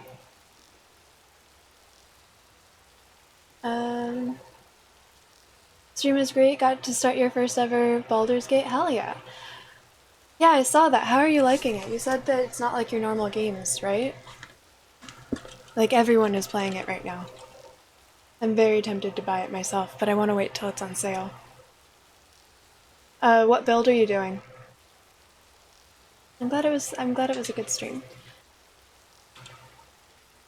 Stream is great. Got to start your first ever Baldur's Gate? Hell yeah. Yeah, I saw that. How are you liking it? You said that it's not like your normal games, right? Like everyone is playing it right now. I'm very tempted to buy it myself, but I want to wait till it's on sale. What build are you doing? I'm glad it was a good stream.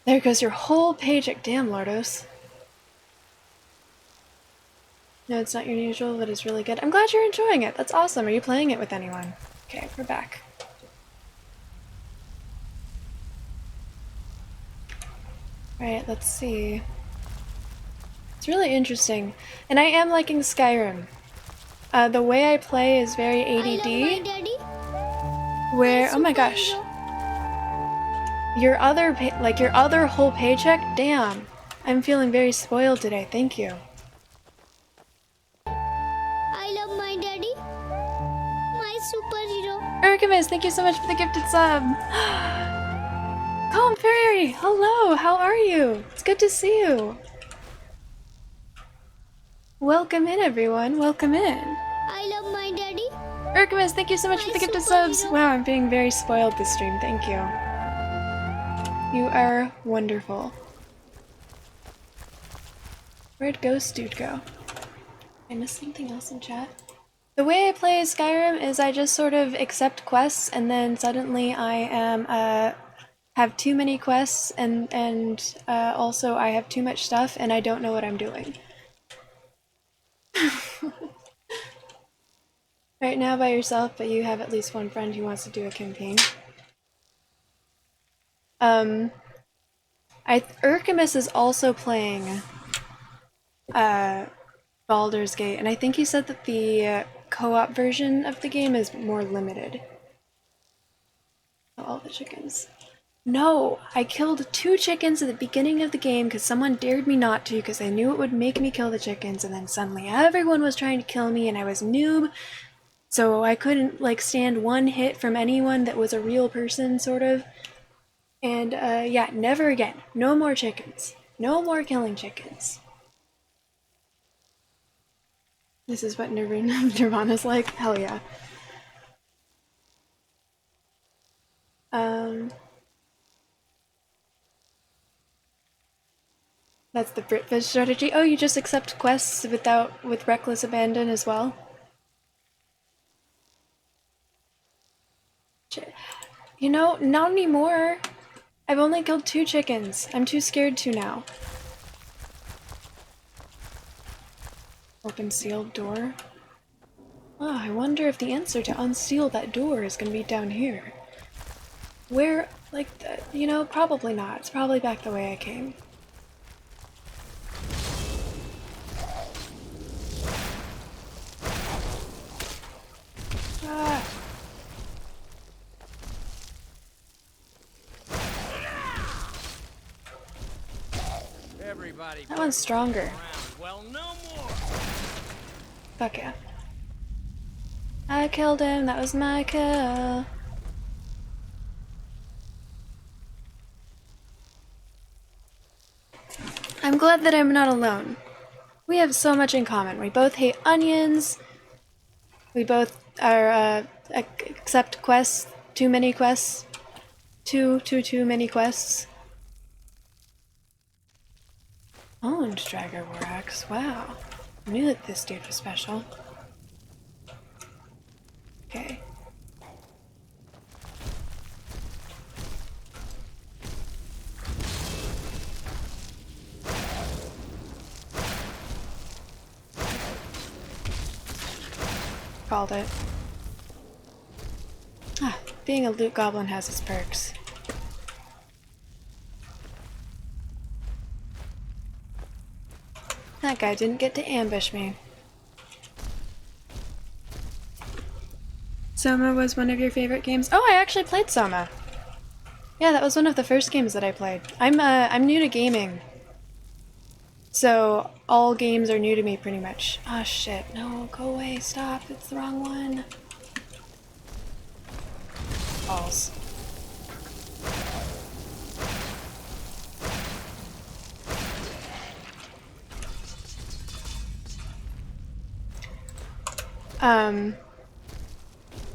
There goes your whole page. Damn, Lordos. No, it's not your usual, but it's really good. I'm glad you're enjoying it. That's awesome. Are you playing it with anyone? Okay, we're back. Alright, let's see. It's really interesting. And I am liking Skyrim. The way I play is very ADD. Where, oh my gosh. Your other whole paycheck? Damn. I'm feeling very spoiled today. Thank you. I love my daddy. My superhero. Erikamis, thank you so much for the gifted sub. Calm Fairy, hello, how are you? It's good to see you. Welcome in, everyone. Welcome in. I love my daddy. Erikamis, thank you so much for the gifted subs. Wow, I'm being very spoiled this stream. Thank you. You are wonderful. Where'd Ghost Dude go? I missed something else in chat. The way I play Skyrim is I just sort of accept quests, and then suddenly I am have too many quests, and also I have too much stuff, and I don't know what I'm doing. Right now by yourself, but you have at least one friend who wants to do a campaign. Erkamis is also playing Baldur's Gate, and I think he said that the co-op version of the game is more limited. All the chickens. No, I killed 2 chickens at the beginning of the game because someone dared me not to because they knew it would make me kill the chickens, and then suddenly everyone was trying to kill me and I was noob, so I couldn't like stand one hit from anyone that was a real person, sort of. And yeah, never again. No more chickens. No more killing chickens. This is what Nirvana's like? Hell yeah. That's the Britfish strategy. Oh, you just accept quests with reckless abandon as well? You know, not anymore. I've only killed 2 chickens. I'm too scared to now. Open sealed door. Oh, I wonder if the answer to unseal that door is gonna be down here. Where, like, you know, probably not. It's probably back the way I came. Ah. That one's stronger. Well, no more. Fuck yeah. I killed him, that was my kill. I'm glad that I'm not alone. We have so much in common. We both hate onions. We both are, accept quests. Too many quests. Too many quests. Owned Dragger War Axe. Wow. I knew that this dude was special. Okay. Called it. Ah, being a loot goblin has its perks. That guy didn't get to ambush me. Soma was one of your favorite games? Oh, I actually played Soma. Yeah, that was one of the first games that I played. I'm new to gaming. So, all games are new to me pretty much. Oh shit, no, go away, stop, it's the wrong one. Balls.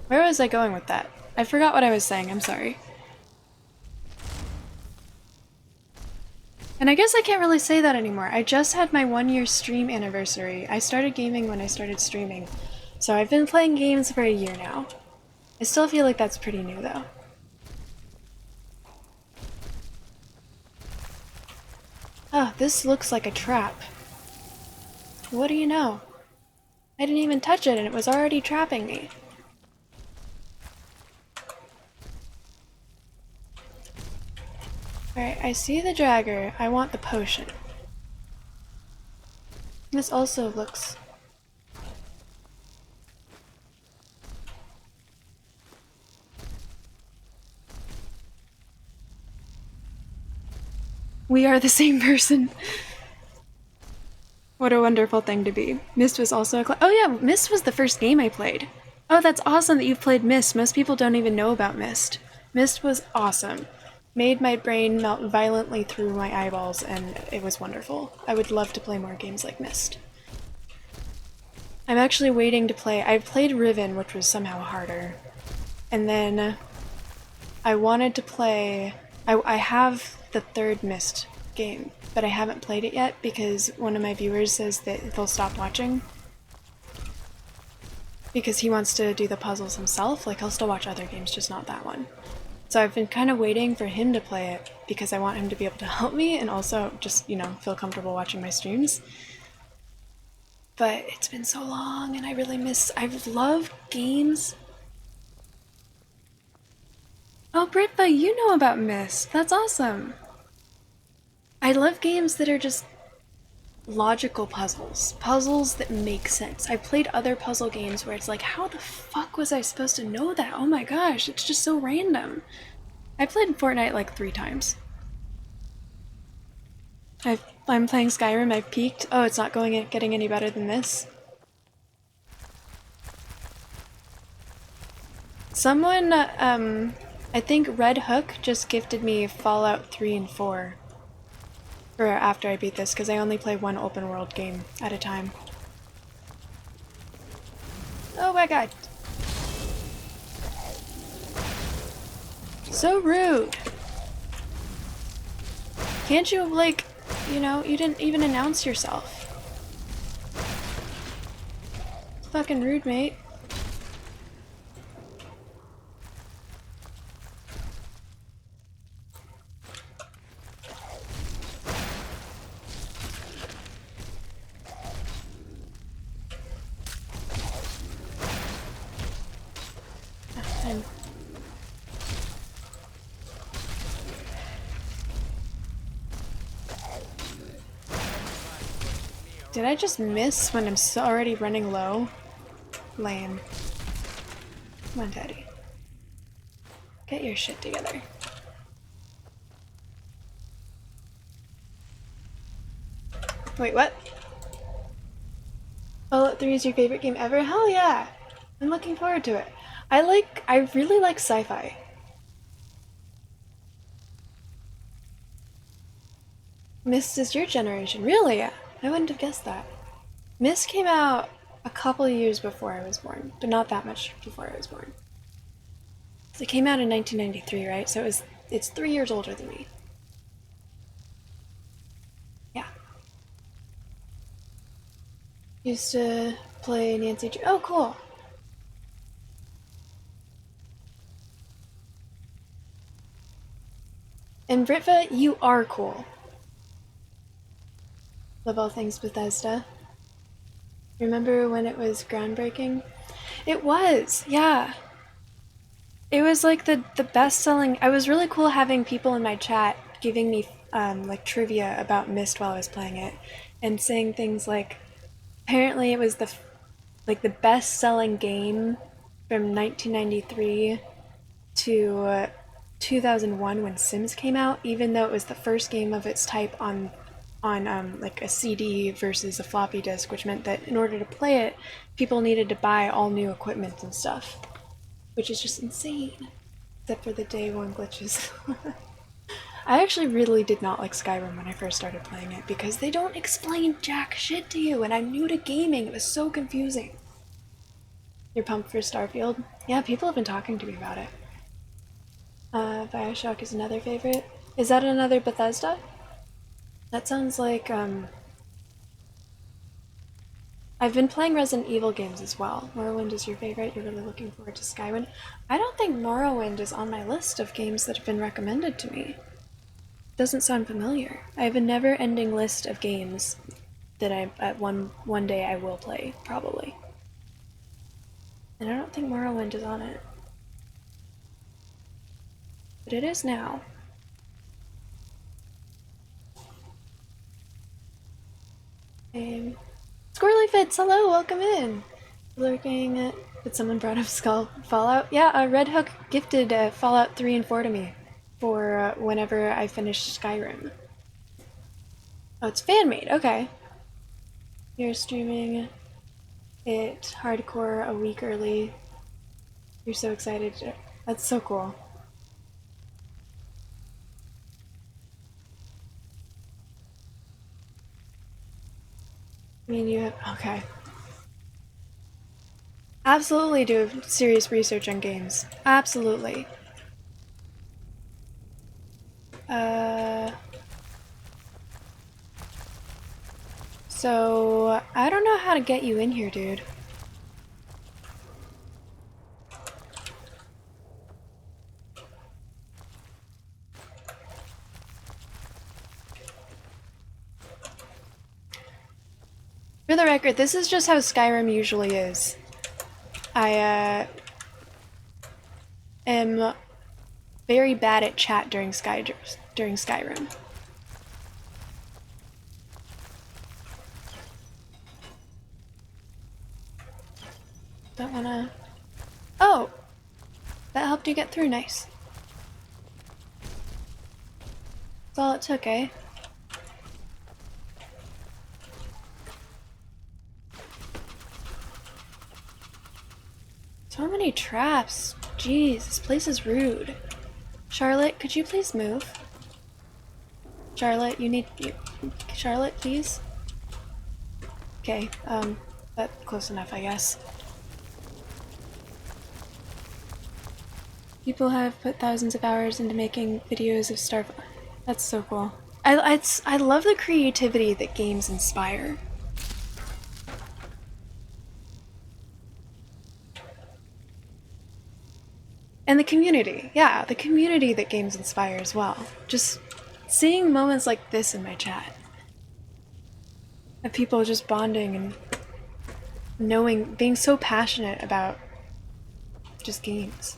Where was I going with that? I forgot what I was saying, I'm sorry. And I guess I can't really say that anymore. I just had my 1-year stream anniversary. I started gaming when I started streaming. So I've been playing games for a year now. I still feel like that's pretty new though. Oh, this looks like a trap. What do you know? I didn't even touch it and it was already trapping me. Alright, I see the dragger. I want the potion. This also looks... We are the same person. What a wonderful thing to be. Myst was also a oh yeah, Myst was the first game I played. Oh, that's awesome that you've played Myst. Most people don't even know about Myst. Myst was awesome. Made my brain melt violently through my eyeballs, and it was wonderful. I would love to play more games like Myst. I'm actually waiting to play... I played Riven, which was somehow harder. And then I wanted to play... I have the third Myst game, but I haven't played it yet because one of my viewers says that they'll stop watching. Because he wants to do the puzzles himself. Like, he'll still watch other games, just not that one. So I've been kind of waiting for him to play it because I want him to be able to help me and also just, you know, feel comfortable watching my streams. But it's been so long and I really miss... I love games. Oh, Britva, you know about Myst. That's awesome. I love games that are just logical puzzles. Puzzles that make sense. I played other puzzle games where it's like, how the fuck was I supposed to know that? Oh my gosh, it's just so random. I played Fortnite like 3 times. I'm playing Skyrim, I've peaked. Oh, it's not getting any better than this. Someone, I think Red Hook just gifted me Fallout 3 and 4 for after I beat this, because I only play one open world game at a time. Oh my god. So rude. Can't you, like, you know, you didn't even announce yourself. Fucking rude, mate. Did I just miss when I'm already running low? Lame. Come on, Daddy. Get your shit together. Wait, what? Fallout 3 is your favorite game ever? Hell yeah! I'm looking forward to it. I really like sci-fi. Myst is your generation. Really? I wouldn't have guessed that. Myst came out a couple of years before I was born, but not that much before I was born. So it came out in 1993, right? So it's 3 years older than me. Yeah. Used to play Nancy. Oh, cool. And Britva, you are cool. Love all things Bethesda. Remember when it was groundbreaking? It was, yeah. It was like the best-selling... I was really cool having people in my chat giving me like trivia about Myst while I was playing it, and saying things like, apparently it was the best-selling game from 1993 to 2001 when Sims came out, even though it was the first game of its type on like a CD versus a floppy disk, which meant that in order to play it, people needed to buy all new equipment and stuff, which is just insane, except for the day one glitches. I actually really did not like Skyrim when I first started playing it because they don't explain jack shit to you, and I'm new to gaming. It was so confusing. You're pumped for Starfield? Yeah, people have been talking to me about it. Bioshock is another favorite. Is that another Bethesda? That sounds like, I've been playing Resident Evil games as well. Morrowind is your favorite. You're really looking forward to Skyrim. I don't think Morrowind is on my list of games that have been recommended to me. Doesn't sound familiar. I have a never-ending list of games that one day I will play, probably. And I don't think Morrowind is on it. But it is now. Squirrely Fits, hello, welcome in. Lurking at... Did someone brought up Fallout? Yeah, Red Hook gifted Fallout 3 and 4 to me for whenever I finish Skyrim. Oh, it's fan-made, okay. You're streaming it hardcore a week early. You're so excited. That's so cool. I mean, you have... Okay. Absolutely do serious research on games. Absolutely. So, I don't know how to get you in here, dude. For the record, this is just how Skyrim usually is. I am very bad at chat during Skyrim. Don't wanna... Oh! That helped you get through, nice. That's all it took, eh? So many traps. Jeez, this place is rude. Charlotte, could you please move? Charlotte, Charlotte, please? Okay, that's close enough, I guess. People have put thousands of hours into making videos of Star... That's so cool. I love the creativity that games inspire. And the community, yeah, the community that games inspire as well. Just seeing moments like this in my chat. Of people just bonding and being so passionate about just games.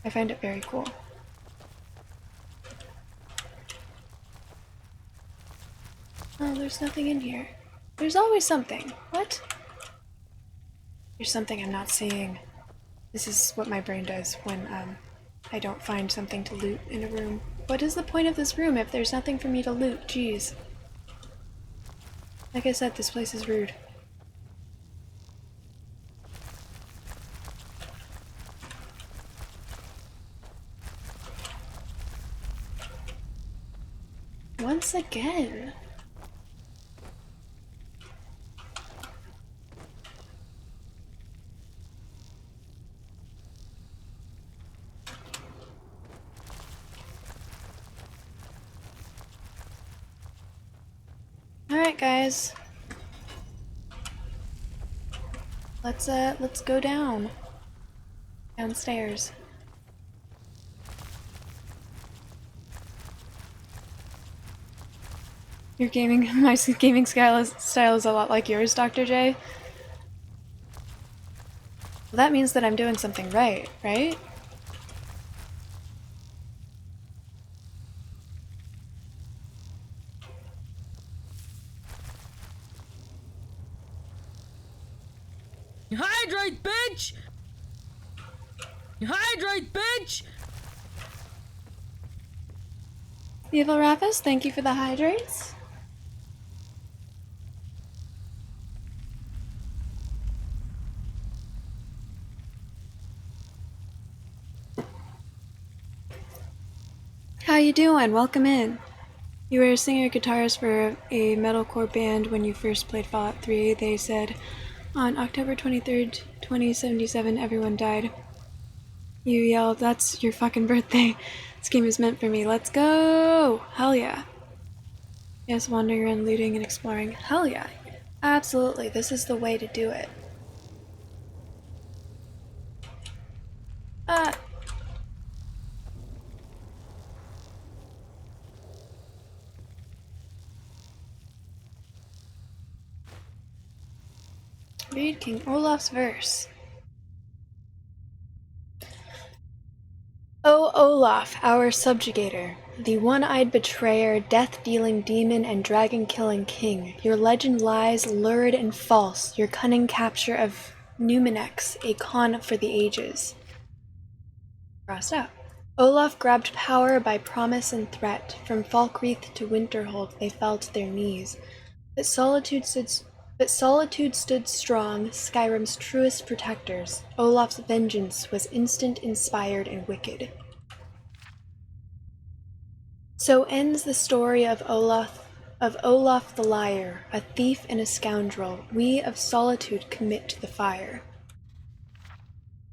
I find it very cool. Oh, there's nothing in here. There's always something. What? There's something I'm not seeing. This is what my brain does when I don't find something to loot in a room. What is the point of this room if there's nothing for me to loot? Jeez. Like I said, this place is rude. Once again. Alright, guys. Let's go downstairs. My gaming style is a lot like yours, Dr. J. Well, that means that I'm doing something right, right? Hydrate, bitch! Hydrate, bitch! Evil Raffus, thank you for the hydrates. How you doing? Welcome in. You were a singer guitarist for a metalcore band when you first played Fallout 3. They said, on October 23rd, 2077, everyone died. You yelled, "That's your fucking birthday. This game is meant for me. Let's go!" Hell yeah. Yes, wandering around looting and exploring. Hell yeah. Absolutely, this is the way to do it. Read King Olaf's verse. O Olaf, our subjugator, the one-eyed betrayer, death-dealing demon, and dragon-killing king, your legend lies lurid and false, your cunning capture of Numenex, a con for the ages. Crossed out. Olaf grabbed power by promise and threat. From Falkreath to Winterhold they fell to their knees. But solitude stood strong, Skyrim's truest protectors. Olaf's vengeance was instant, inspired, and wicked. So ends the story of Olaf the Liar, a thief and a scoundrel. We of Solitude commit to the fire.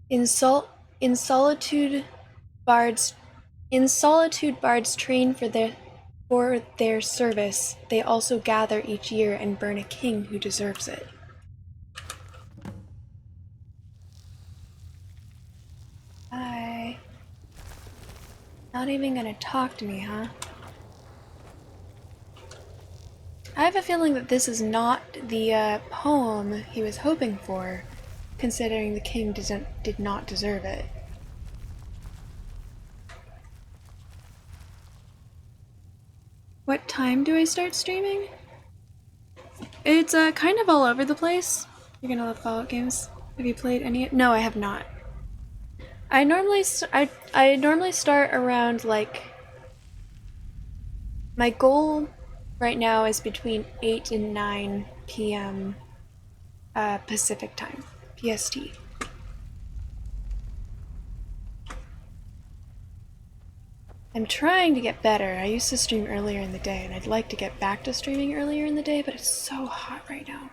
In solitude, bards train for their service. They also gather each year and burn a king who deserves it. Hi. Not even gonna talk to me, huh? I have a feeling that this is not the poem he was hoping for, considering the king did not deserve it. What time do I start streaming? It's kind of all over the place. You're gonna love Fallout games. Have you played any? No, I have not. I normally start around like my goal right now is between 8 and 9 p.m. Pacific time, PST. I'm trying to get better. I used to stream earlier in the day, and I'd like to get back to streaming earlier in the day, but it's so hot right now.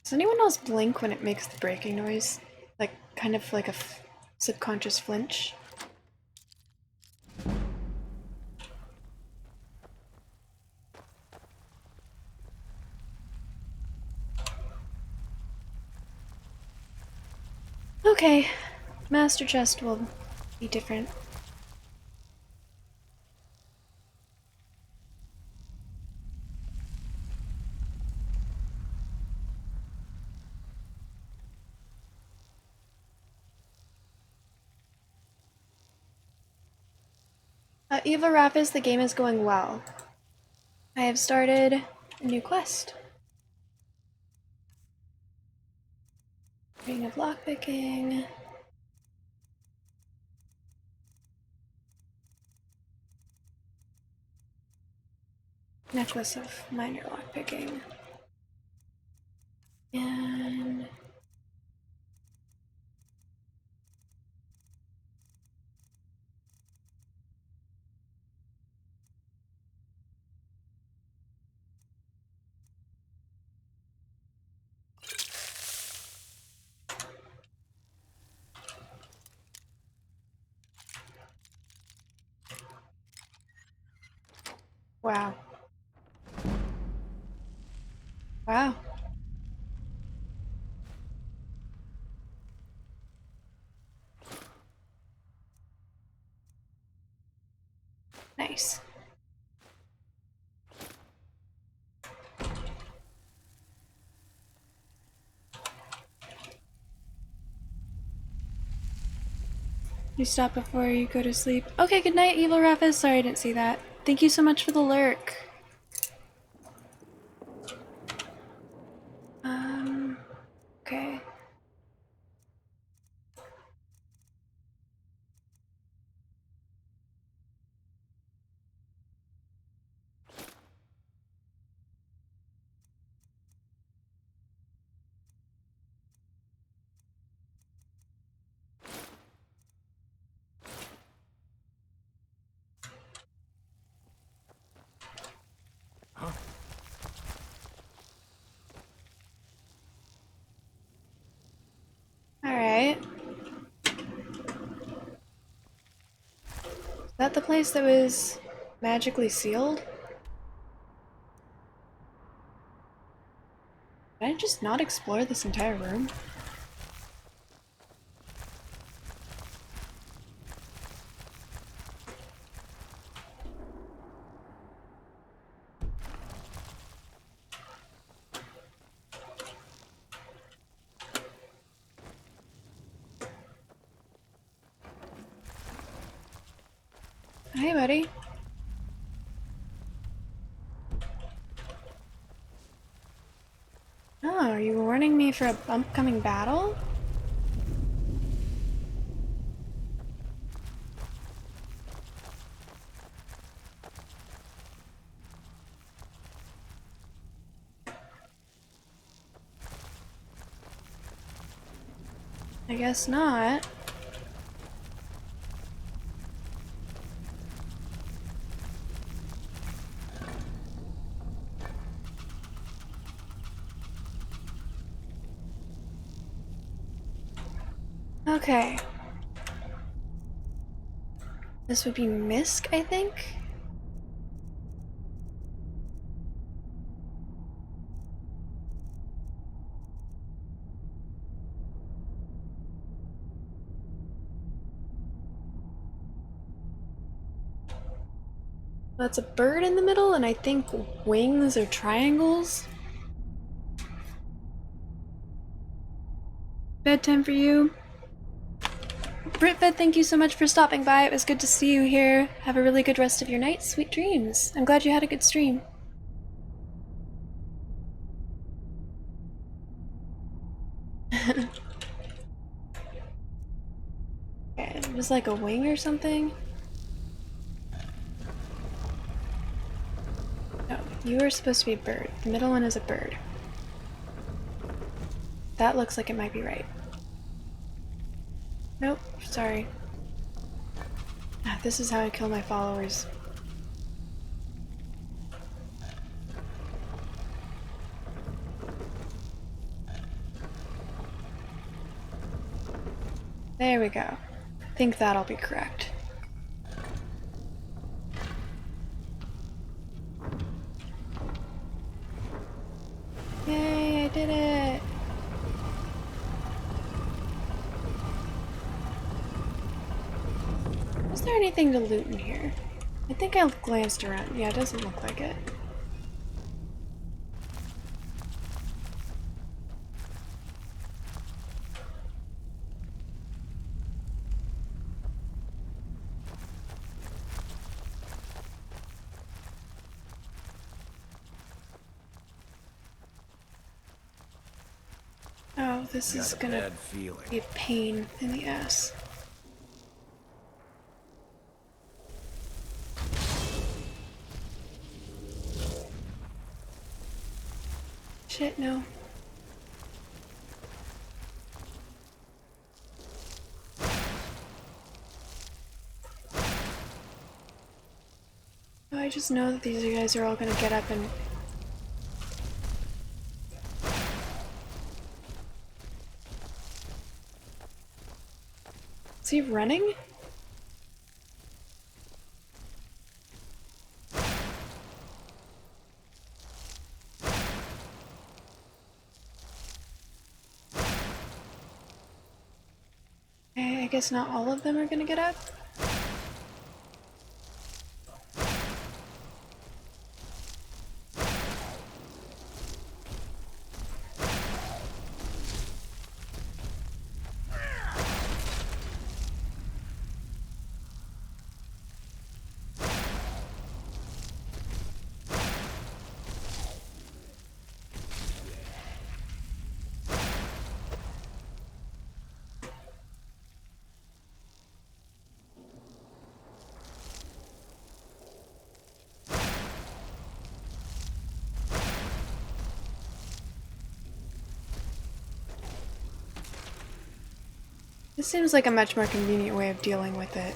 Does anyone else blink when it makes the breaking noise? Like, kind of like a subconscious flinch? Okay, Master Chest will be different. Eva Rapis, the game is going well. I have started a new quest. Ring of lockpicking. Necklace of minor lockpicking. And wow. Wow. Nice. You stop before you go to sleep. Okay, good night, Evil Rapis. Sorry I didn't see that. Thank you so much for the lurk. Okay. that the place that was magically sealed? Did I just not explore this entire room? Hey, buddy. Oh, are you warning me for a upcoming battle? I guess not. Okay. This would be Misk, I think? That's a bird in the middle, and I think wings are triangles. Bedtime for you. Britbed, thank you so much for stopping by. It was good to see you here. Have a really good rest of your night. Sweet dreams. I'm glad you had a good stream. Okay, it was like a wing or something. No, you were supposed to be a bird. The middle one is a bird. That looks like it might be right. Nope, sorry. This is how I kill my followers. There we go. I think that'll be correct. Yay, I did it! Is there anything to loot in here? I think I glanced around. Yeah, it doesn't look like it. Oh, this is gonna be a pain in the ass. Shit, no. Oh, I just know that these guys are all gonna get up and... Is he running? I guess not all of them are gonna get up. This seems like a much more convenient way of dealing with it.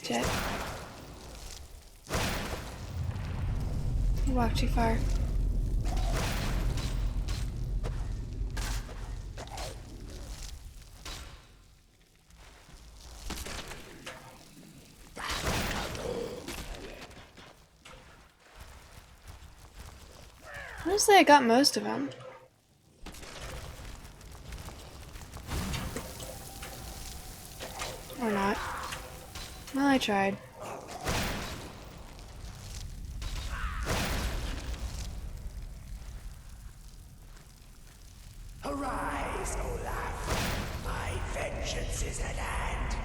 Shit. You walked too far. Honestly, I got most of them. Or not. Well, I tried. Arise, Olaf. My vengeance is at hand.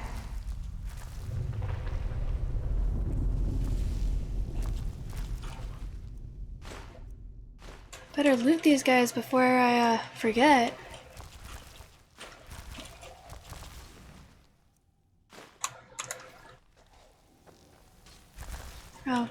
Better loot these guys before I forget. Oh.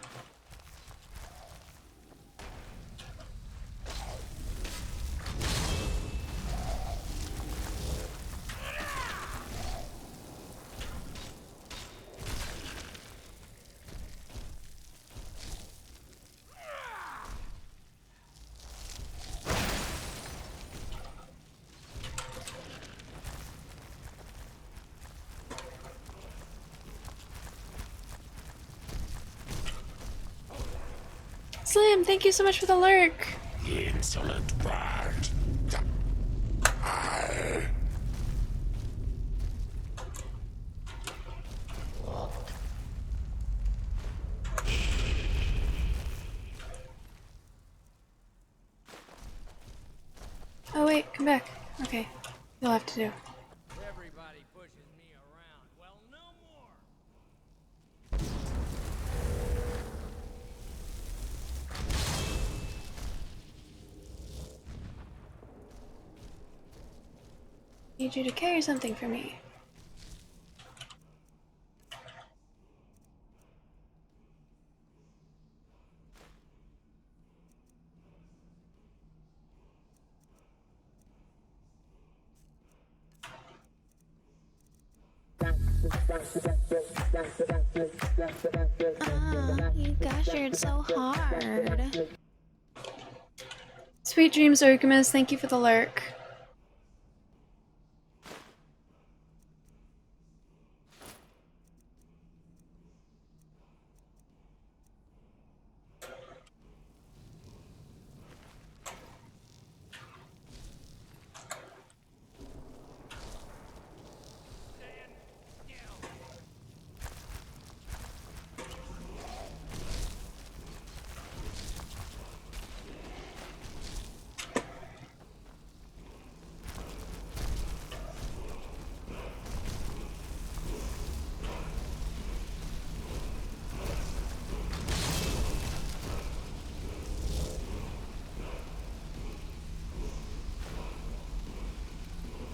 Slim, thank you so much for the lurk. Insolent bird. Oh wait, come back. Okay, you'll have to do. Everybody pushes me around. Well, no more. Need you to carry something for me. You gashered so hard. Sweet dreams, Orgamus. Thank you for the lurk.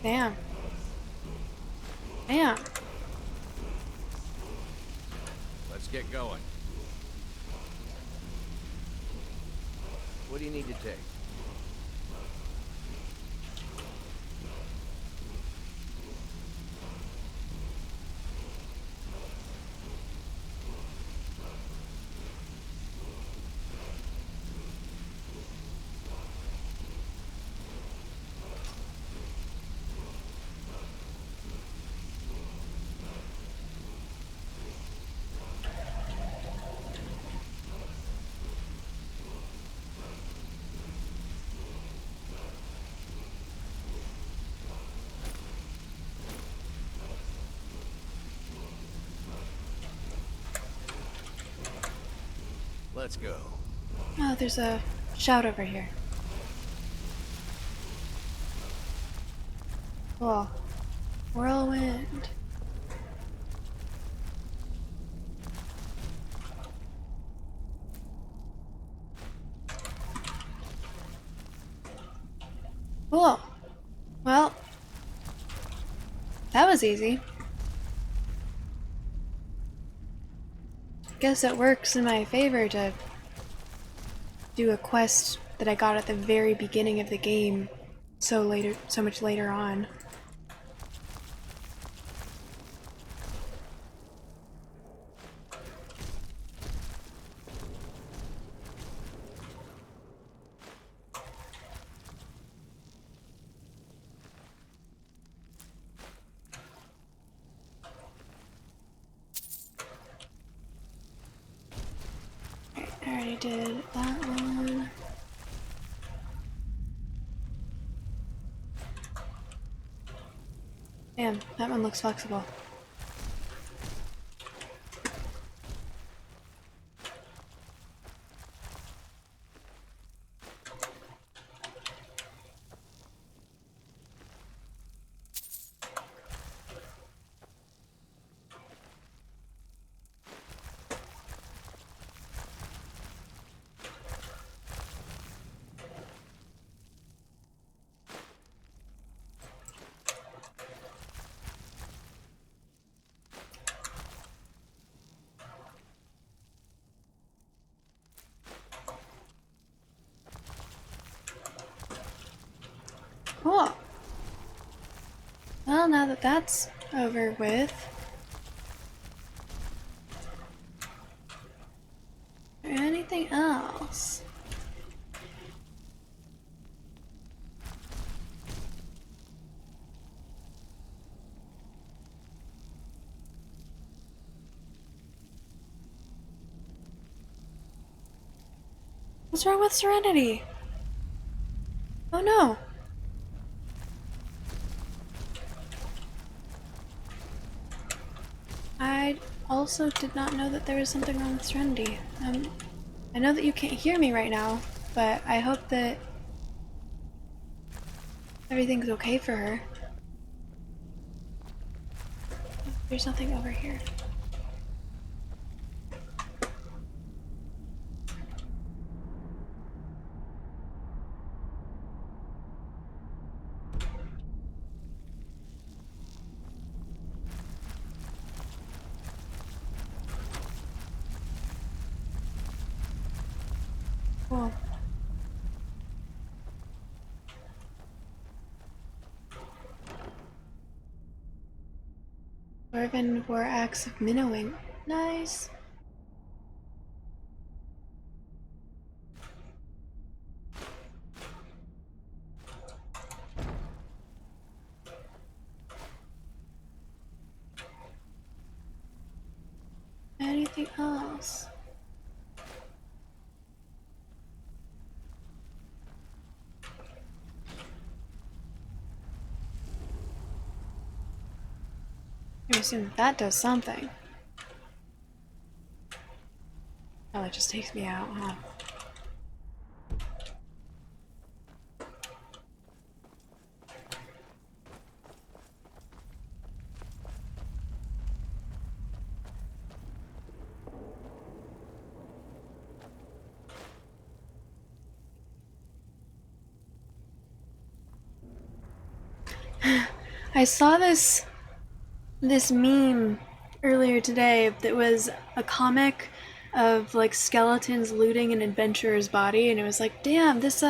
Damn. Damn. Let's get going. What do you need to take? Let's go. Oh, there's a shout over here. Cool. Whirlwind. Cool. Well, that was easy. Guess it works in my favor to do a quest that I got at the very beginning of the game so much later on. already did that one. Damn, that one looks flexible. Cool. Well, now that that's over with, is there anything else? What's wrong with Serenity? Oh no. I also did not know that there was something wrong with Serenity. I know that you can't hear me right now, but I hope that everything's okay for her. There's nothing over here. Cool. Dwarven wore acts of minnowing. Nice. Anything else? I assume that does something. Oh, it just takes me out, huh? I saw this meme earlier today that was a comic of like skeletons looting an adventurer's body, and it was like, damn, this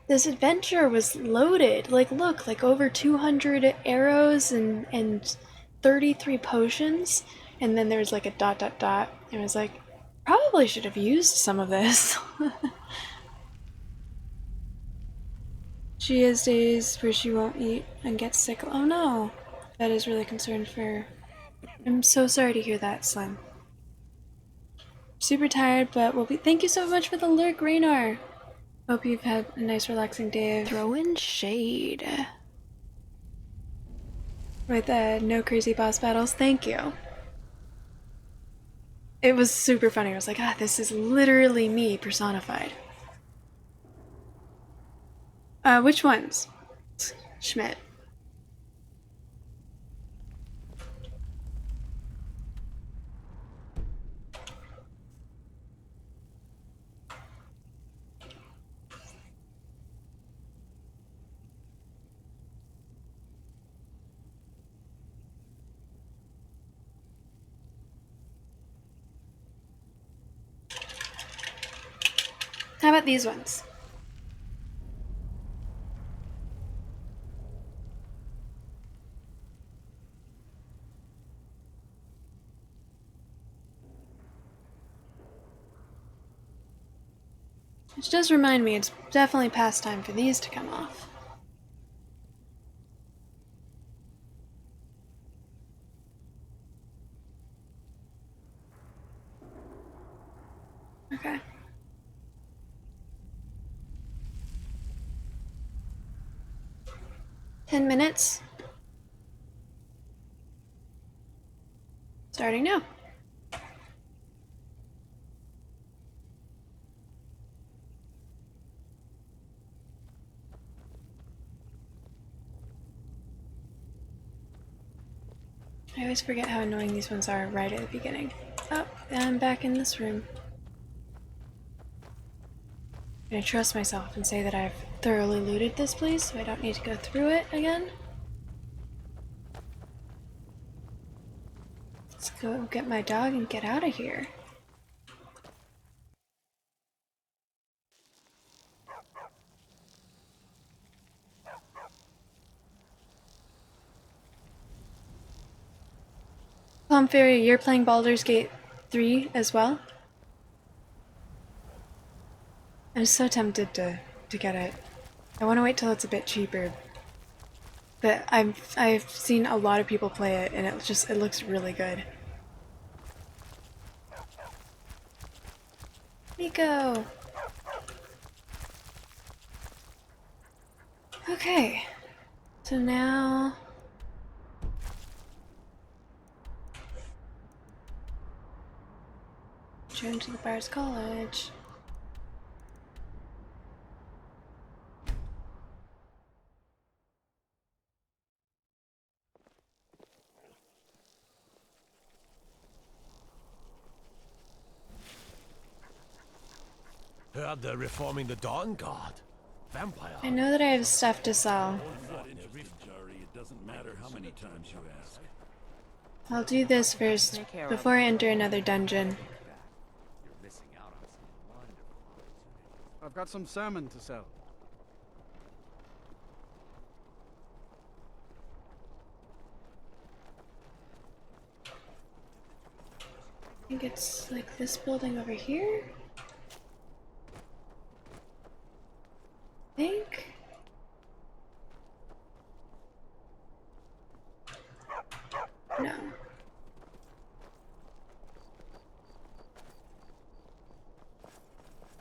adventure was loaded. Like, look, like over 200 arrows and 33 potions, and then there was like a dot dot dot, and it was like, probably should have used some of this. She has days where she won't eat and gets sick. Oh no, that is really concerned for her. I'm so sorry to hear that, Slim. Super tired, but we'll be. Thank you so much for the lurk, Raynar. Hope you've had a nice, relaxing day of throwing shade. With no crazy boss battles. Thank you. It was super funny. I was like, this is literally me personified. Which ones? Schmidt. How about these ones? Which does remind me, it's definitely past time for these to come off. Okay. "10 minutes. Starting now." I always forget how annoying these ones are right at the beginning. Oh, and I'm back in this room. I'm gonna trust myself and say that I've thoroughly looted this place, so I don't need to go through it again. Let's go get my dog and get out of here. Plum Fairy, you're playing Baldur's Gate 3 as well? I'm so tempted to get it. I want to wait till it's a bit cheaper. But I've seen a lot of people play it and it looks really good. Nico! Okay. So now return to the Bard's College. Heard they're reforming the Dawn Guard. Vampire. I know that I have stuff to sell. It doesn't matter how many times you ask. I'll do this first before I enter another dungeon. I've got some salmon to sell. I think it's like this building over here. I think. No.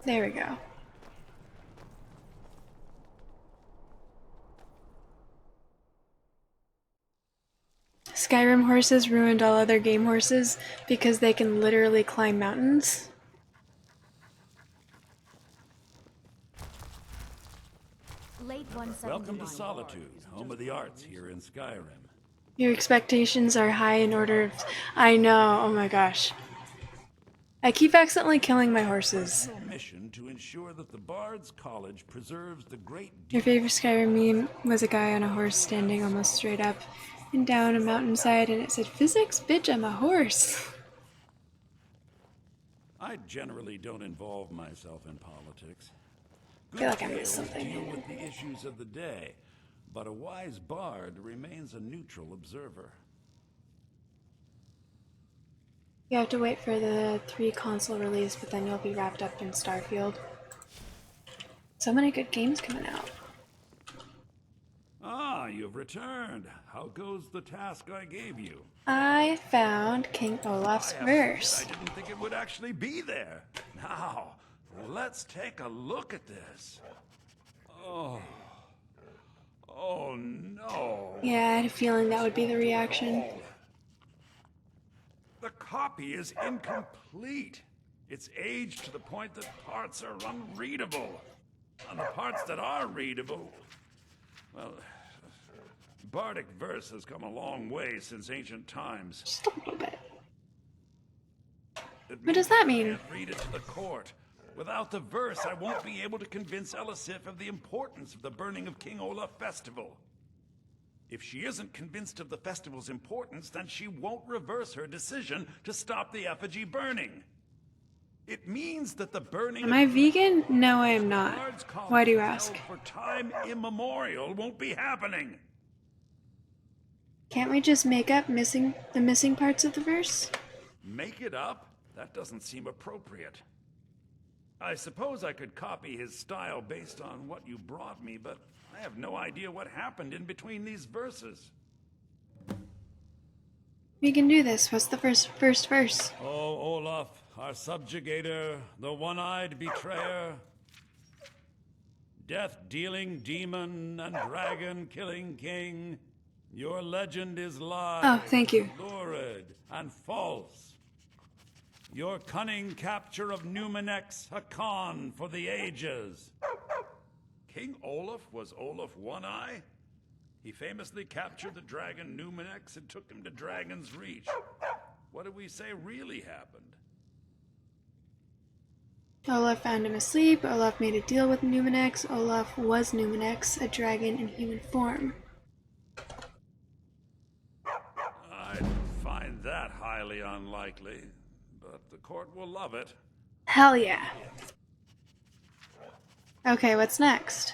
There we go. Skyrim horses ruined all other game horses because they can literally climb mountains. Welcome to Solitude, home of the arts here in Skyrim. Your expectations are high in order of... I know, oh my gosh. I keep accidentally killing my horses. Mission to ensure that the Bard's College preserves the great... Your favorite Skyrim meme was a guy on a horse standing almost straight up and down a mountainside, and it said, "Physics? Bitch, I'm a horse." I generally don't involve myself in politics. I feel like I Good missed tales something. deal with the issues of the day, but a wise bard remains a neutral observer. You have to wait for the 3 console release, but then you'll be wrapped up in Starfield. So many good games coming out. Ah, you've returned. How goes the task I gave you? I found King Olaf's verse. I didn't think it would actually be there. Now, let's take a look at this. Oh. Oh no. Yeah, I had a feeling that would be the reaction. The copy is incomplete. It's aged to the point that parts are unreadable. And the parts that are readable, well, Bardic verse has come a long way since ancient times. Just a little bit. What does that mean? I can't read it to the court. Without the verse, I won't be able to convince Elisif of the importance of the burning of King Olaf festival. If she isn't convinced of the festival's importance, then she won't reverse her decision to stop the effigy burning. It means that the burning... Am I vegan? No, I am not. Why do you ask? ...for time immemorial won't be happening. Can't we just make up the missing parts of the verse? Make it up? That doesn't seem appropriate. I suppose I could copy his style based on what you brought me, but I have no idea what happened in between these verses. We can do this. What's the first verse? Oh, Olaf, our subjugator, the one-eyed betrayer, death-dealing demon and dragon-killing king, your legend is lies, Oh, thank you. lurid, and false. Your cunning capture of Numenex, a con for the ages. King Olaf was Olaf One-Eye? He famously captured the dragon Numenex and took him to Dragon's Reach. What do we say really happened? Olaf found him asleep. Olaf made a deal with Numenex. Olaf was Numenex, a dragon in human form. I find that highly unlikely, but the court will love it. Hell yeah. Okay, what's next?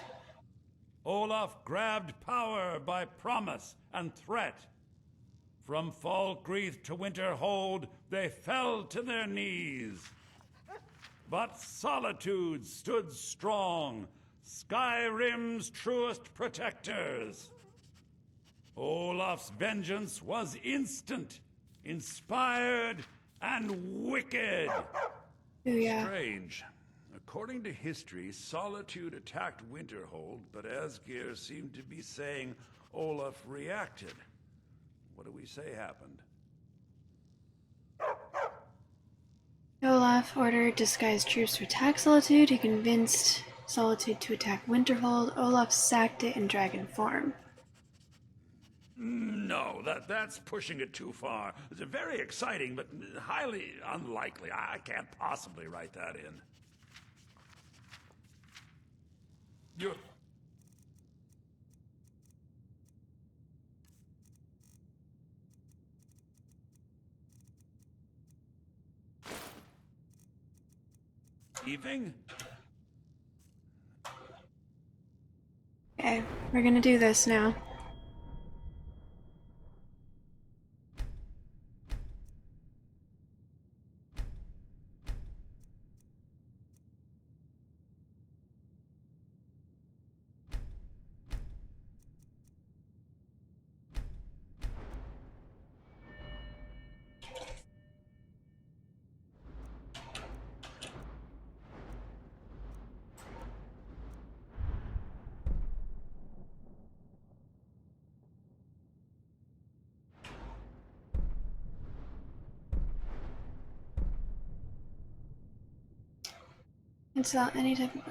Olaf grabbed power by promise and threat. From Falkreath to Winterhold, they fell to their knees. But Solitude stood strong, Skyrim's truest protectors. Olaf's vengeance was instant, inspired, and wicked. Yeah. Strange. According to history, Solitude attacked Winterhold, but Asgeir seemed to be saying Olaf reacted. What do we say happened? Olaf ordered disguised troops to attack Solitude. He convinced Solitude to attack Winterhold. Olaf sacked it in dragon form. No, that's pushing it too far. It's very exciting, but highly unlikely. I can't possibly write that in. You're... Leaving? Okay, we're gonna do this now. Install any type of...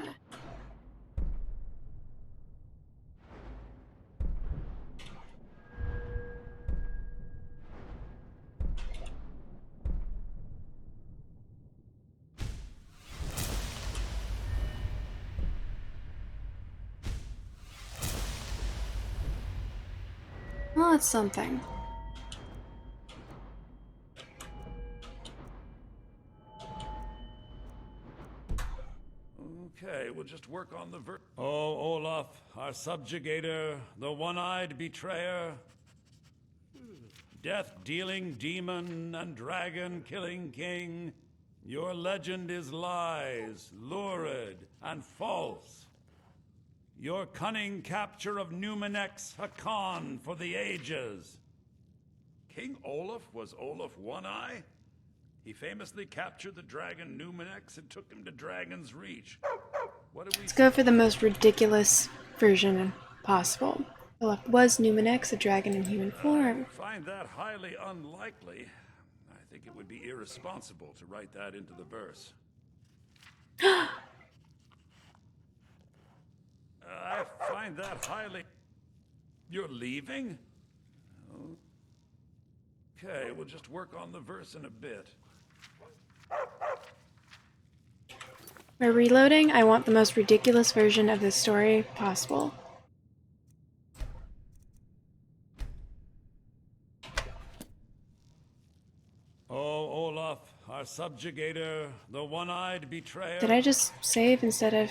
Well, it's something. Okay, we'll just work on the Oh, Olaf, our subjugator, the one-eyed betrayer, death-dealing demon and dragon-killing king, your legend is lies, lurid, and false. Your cunning capture of Numenex, a con for the ages. King Olaf was Olaf One-Eye? He famously captured the dragon Numenex and took him to Dragon's Reach. What do we... Let's go for the most ridiculous version possible. Olaf was Numenex, a dragon in human form. I find that highly unlikely. I think it would be irresponsible to write that into the verse. I find that highly... You're leaving? Okay, we'll just work on the verse in a bit. We're reloading. I want the most ridiculous version of this story possible. Oh, Olaf, our subjugator, the one-eyed betrayer... Did I just save instead of...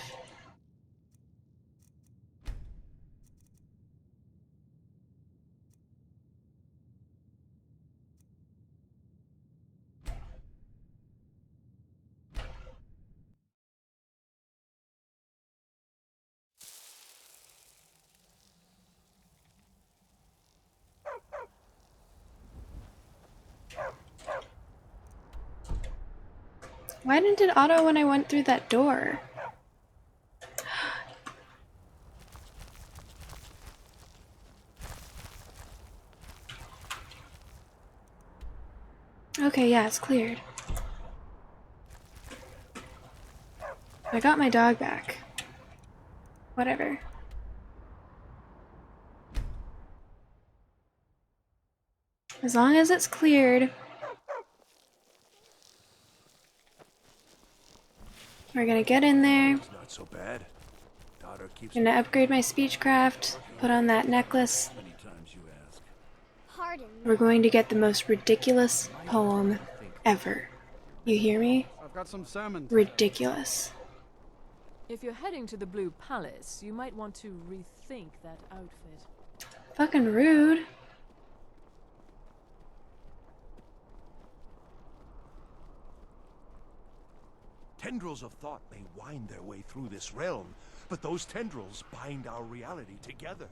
Why didn't it auto when I went through that door? Okay, yeah, it's cleared. I got my dog back. Whatever. As long as it's cleared. We're gonna get in there. It's not so bad. Daughter keeps Gonna upgrade my speechcraft, put on that necklace. Many times you ask. Pardon. We're going to get the most ridiculous poem ever. You hear me? I've got some salmon. Ridiculous. If you're heading to the Blue Palace, you might want to rethink that outfit. Fucking rude. Tendrils of thought may wind their way through this realm, but those tendrils bind our reality together.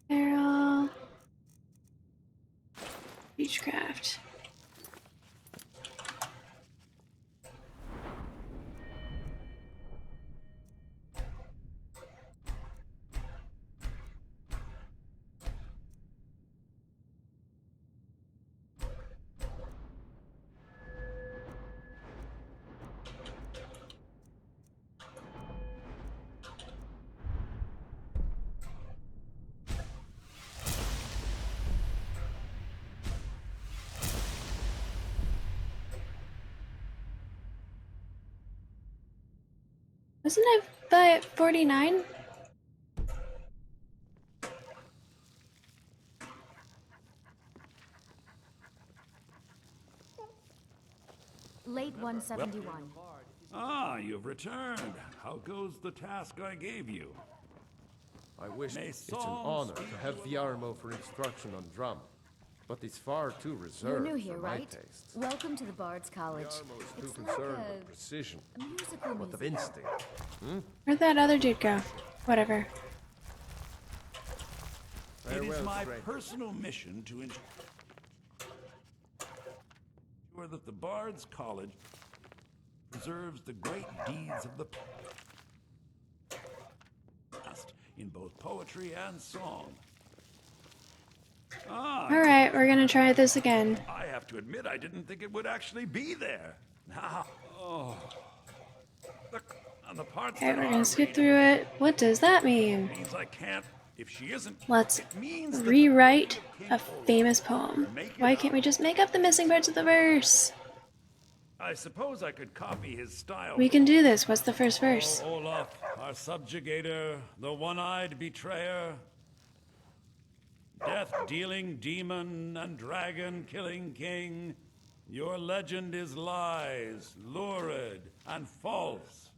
Arrow. Beechcraft. Wasn't I by 49? Late 171. Ah, you've returned. How goes the task I gave you? I wish May it's an songs honor be to have Viarmo for instruction on drum, but it's far too reserved You're new here, for my right? taste. Welcome to the Bard's College. Viarmo's too It's concerned like with precision, a musical what of museum. instinct. Where'd that other dude go? Whatever. It is Farewell, my stranger. personal mission to ensure that the Bard's College preserves the great deeds of the past in both poetry and song. Alright, we're gonna try this again. I have to admit, I didn't think it would actually be there. Now, on the parts Okay, that we're are gonna skip reading, through it. What does that mean? means I can't. If she isn't, Let's it means that the rewrite King a Olaf- famous poem. Make it Why up. can't we just make up the missing parts of the verse? I suppose I could copy his style. We can do this. What's the first verse? O Olaf, our subjugator, the one-eyed betrayer, death-dealing demon and dragon-killing king, your legend is lies, lurid and false.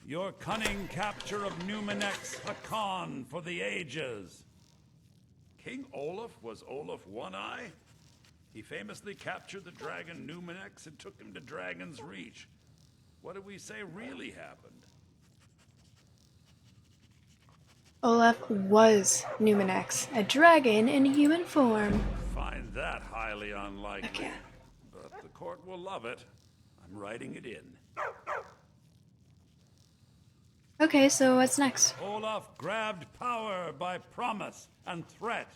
Your cunning capture of Numenex, a con for the ages. King Olaf was Olaf One-Eye? He famously captured the dragon Numenex and took him to Dragon's Reach. What did we say really happened? Olaf was Numenex, a dragon in human form. Find that highly unlikely. But the court will love it. I'm writing it in. Okay, so what's next? Olaf grabbed power by promise and threat.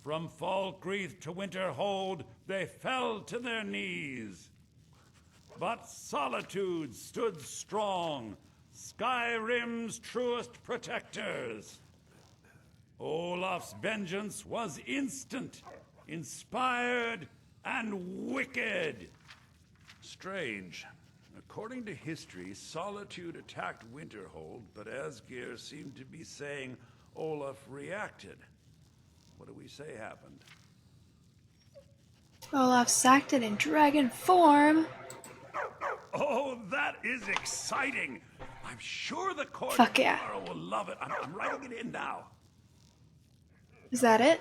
From Falkreath to Winterhold, they fell to their knees. But solitude stood strong, Skyrim's truest protectors. Olaf's vengeance was instant, inspired, and wicked. Strange. According to history, Solitude attacked Winterhold, but Asgeir seemed to be saying Olaf reacted. What do we say happened? Olaf sacked it in dragon form. Oh, that is exciting! I'm sure the court Fuck yeah. tomorrow will love it. I'm writing it in now. Is that it?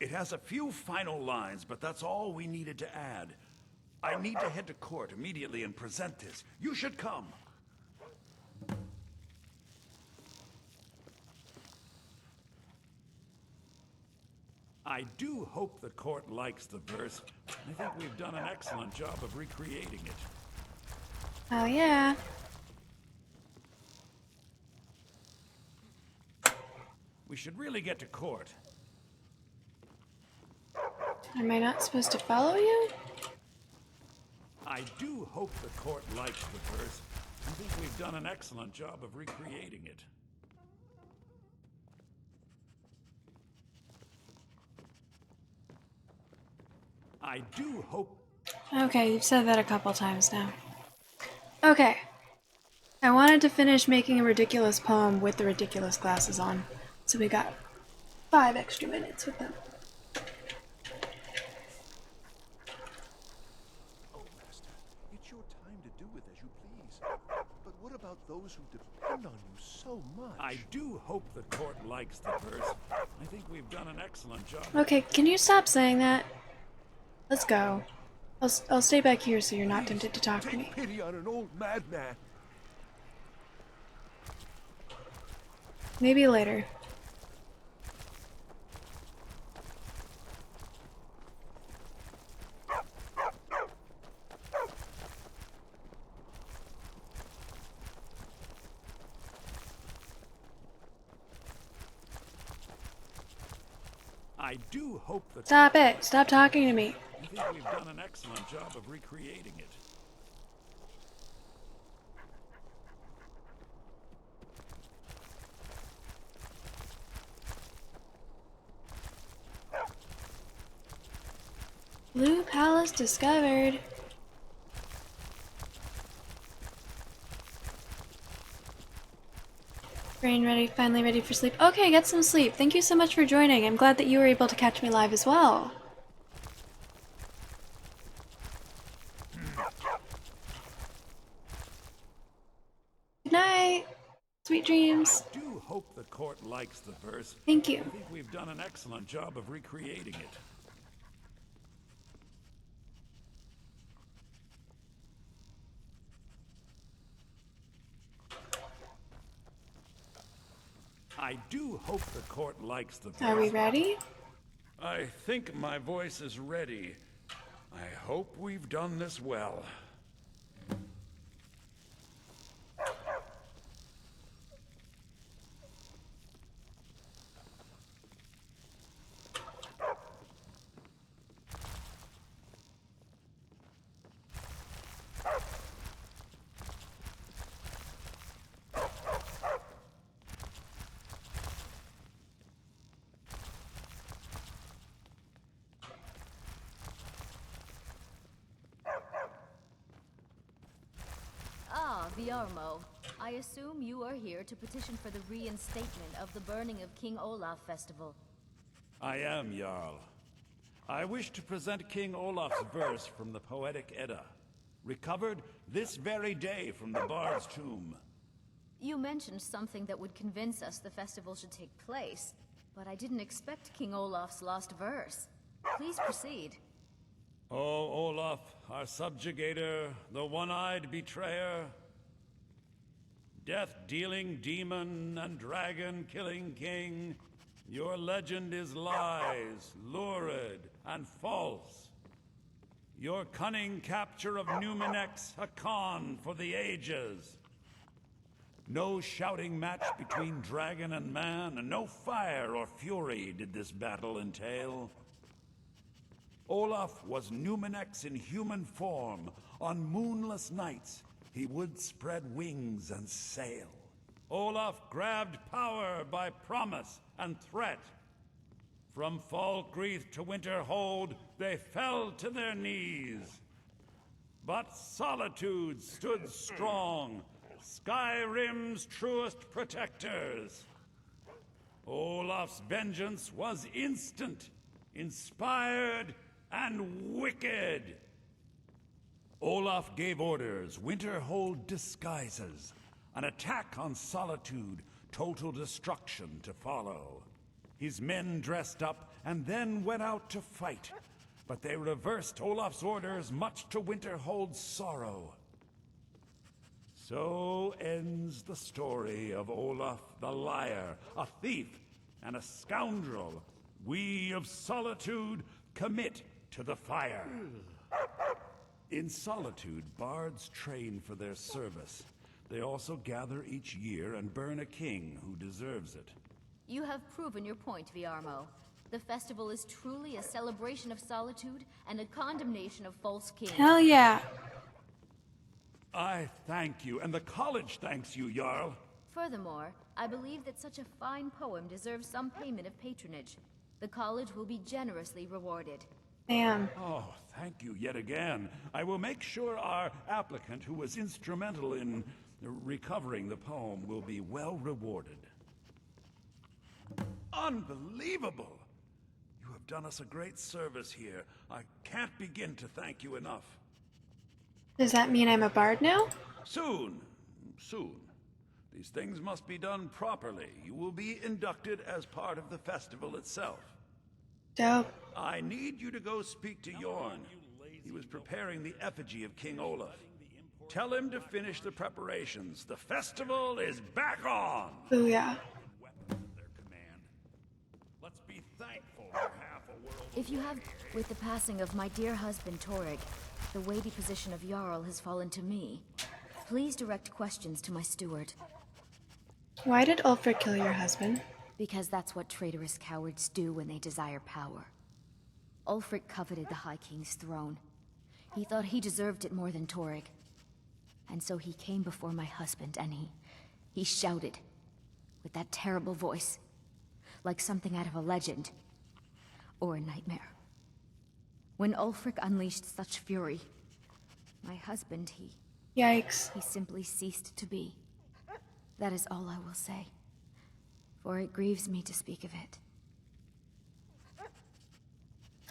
It has a few final lines, but that's all we needed to add. I need to head to court immediately and present this. You should come. I do hope the court likes the verse. I think we've done an excellent job of recreating it. Oh yeah. We should really get to court. Am I not supposed to follow you? I do hope the court likes the verse. I think we've done an excellent job of recreating it. I do hope... Okay, you've said that a couple times now. Okay. I wanted to finish making a ridiculous poem with the ridiculous glasses on, so we got 5 extra minutes with them. Oh, Master, it's your time to do with as you please. But what about those who depend on you so much? I do hope the court likes the verse. I think we've done an excellent job. Okay, can you stop saying that? Let's go. I'll stay back here so you're not tempted to talk to me. Take pity on an old madman. Maybe later. I do hope that... Stop it! Stop talking to me. I think we've done an excellent job of recreating it. Blue Palace discovered. Brain ready, finally ready for sleep. Okay, get some sleep. Thank you so much for joining. I'm glad that you were able to catch me live as well. Good night. Sweet dreams. I do hope the court likes the verse. Thank you. I think we've done an excellent job of recreating it. I do hope the court likes the verse. Are we ready? I think my voice is ready. I hope we've done this well. Viarmo, I assume you are here to petition for the reinstatement of the burning of King Olaf Festival. I am, Jarl. I wish to present King Olaf's verse from the Poetic Edda, recovered this very day from the Bard's tomb. You mentioned something that would convince us the festival should take place, but I didn't expect King Olaf's lost verse. Please proceed. O Olaf, our subjugator, the one-eyed betrayer, death-dealing demon and dragon-killing king, your legend is lies, lurid, and false. Your cunning capture of Numenex, a con for the ages. No shouting match between dragon and man, and no fire or fury did this battle entail. Olaf was Numenex in human form. On moonless nights, he would spread wings and sail. Olaf grabbed power by promise and threat. From Falkreath to Winterhold, they fell to their knees. But Solitude stood strong, Skyrim's truest protectors. Olaf's vengeance was instant, inspired, and wicked. Olaf gave orders, Winterhold disguises, an attack on Solitude, total destruction to follow. His men dressed up and then went out to fight. but they reversed Olaf's orders, much to Winterhold's sorrow. So ends the story of Olaf the Liar, a thief and a scoundrel. We of Solitude commit to the fire. In Solitude, bards train for their service. They also gather each year and burn a king who deserves it. You have proven your point, Viarmo. The festival is truly a celebration of solitude and a condemnation of false kings. Hell yeah. I thank you, and the college thanks you, Jarl. Furthermore, I believe that such a fine poem deserves some payment of patronage. The college will be generously rewarded. Damn. Oh, thank you yet again. I will make sure our applicant, who was instrumental in recovering the poem, will be well rewarded. Unbelievable! You have done us a great service here. I can't begin to thank you enough. Does that mean I'm a bard now? Soon. Soon. These things must be done properly. You will be inducted as part of the festival itself. Dope. I need you to go speak to Yorn. He was preparing the effigy of King Olaf. Tell him to finish the preparations. The festival is back on! Booyah. Let's be thankful for half a world. If you have... With the passing of my dear husband, Torrig, the weighty position of Jarl has fallen to me. Please direct questions to my steward. Why did Ulfric kill your husband? Because that's what traitorous cowards do when they desire power. Ulfric coveted the High King's throne. He thought he deserved it more than Torrig. And so he came before my husband and he shouted with that terrible voice, like something out of a legend or a nightmare. When Ulfric unleashed such fury, my husband, Yikes. He simply ceased to be. That is all I will say, for it grieves me to speak of it.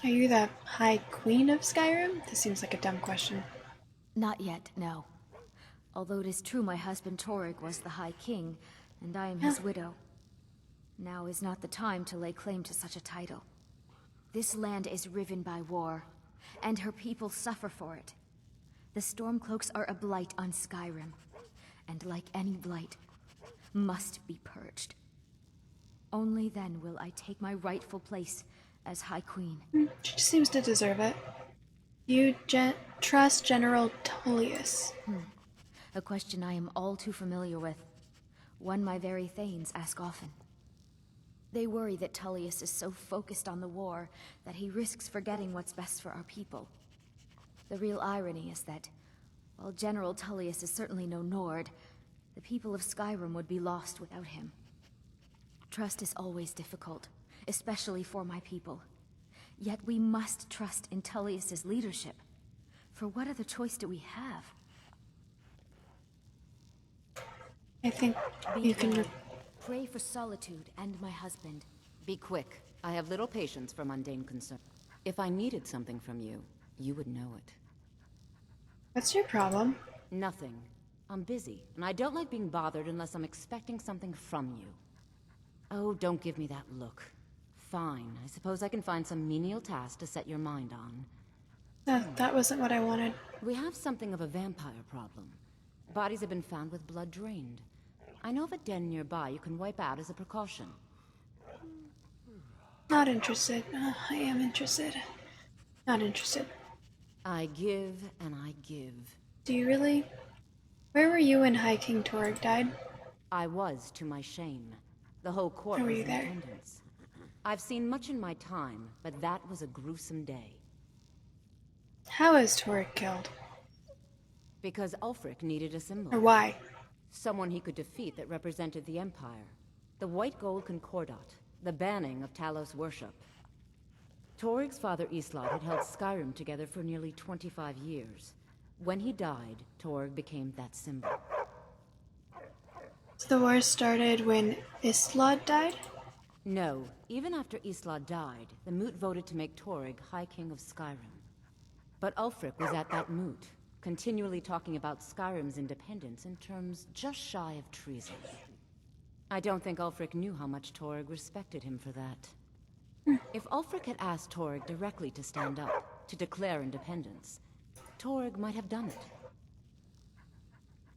Are you the High Queen of Skyrim? This seems like a dumb question. Not yet, no. Although it is true my husband Torrig was the High King, and I am his widow. Now is not the time to lay claim to such a title. This land is riven by war, and her people suffer for it. The Stormcloaks are a blight on Skyrim, and like any blight, must be purged. Only then will I take my rightful place as High Queen. She just seems to deserve it. You trust General Tullius? A question I am all too familiar with. One my very Thanes ask often. They worry that Tullius is so focused on the war that he risks forgetting what's best for our people. The real irony is that, while General Tullius is certainly no Nord, the people of Skyrim would be lost without him. Trust is always difficult, especially for my people. Yet we must trust in Tullius's leadership. For what other choice do we have? I think you can... Pray for Solitude and my husband. Be quick. I have little patience for mundane concern. If I needed something from you, you would know it. What's your problem? Nothing. I'm busy, and I don't like being bothered unless I'm expecting something from you. Oh, don't give me that look. Fine, I suppose I can find some menial task to set your mind on. That wasn't what I wanted. We have something of a vampire problem. Bodies have been found with blood drained. I know of a den nearby you can wipe out as a precaution. Not interested. I am interested. Not interested. I give and I give. Do you really? Where were you when High King Torrig died? I was, to my shame. The whole court How were was you in there? attendance. I've seen much in my time, but that was a gruesome day. How was Torrig killed? Because Ulfric needed a symbol. Or why? Someone he could defeat that represented the Empire. The White Gold Concordat, the banning of Talos worship. Torrig's father Islad had held Skyrim together for nearly 25 years. When he died, Torrig became that symbol. So the war started when Islad died? No, even after Islad died, the Moot voted to make Torrig High King of Skyrim. But Ulfric was at that Moot, continually talking about Skyrim's independence in terms just shy of treason. I don't think Ulfric knew how much Torrig respected him for that. If Ulfric had asked Torg directly to stand up, to declare independence, Torg might have done it.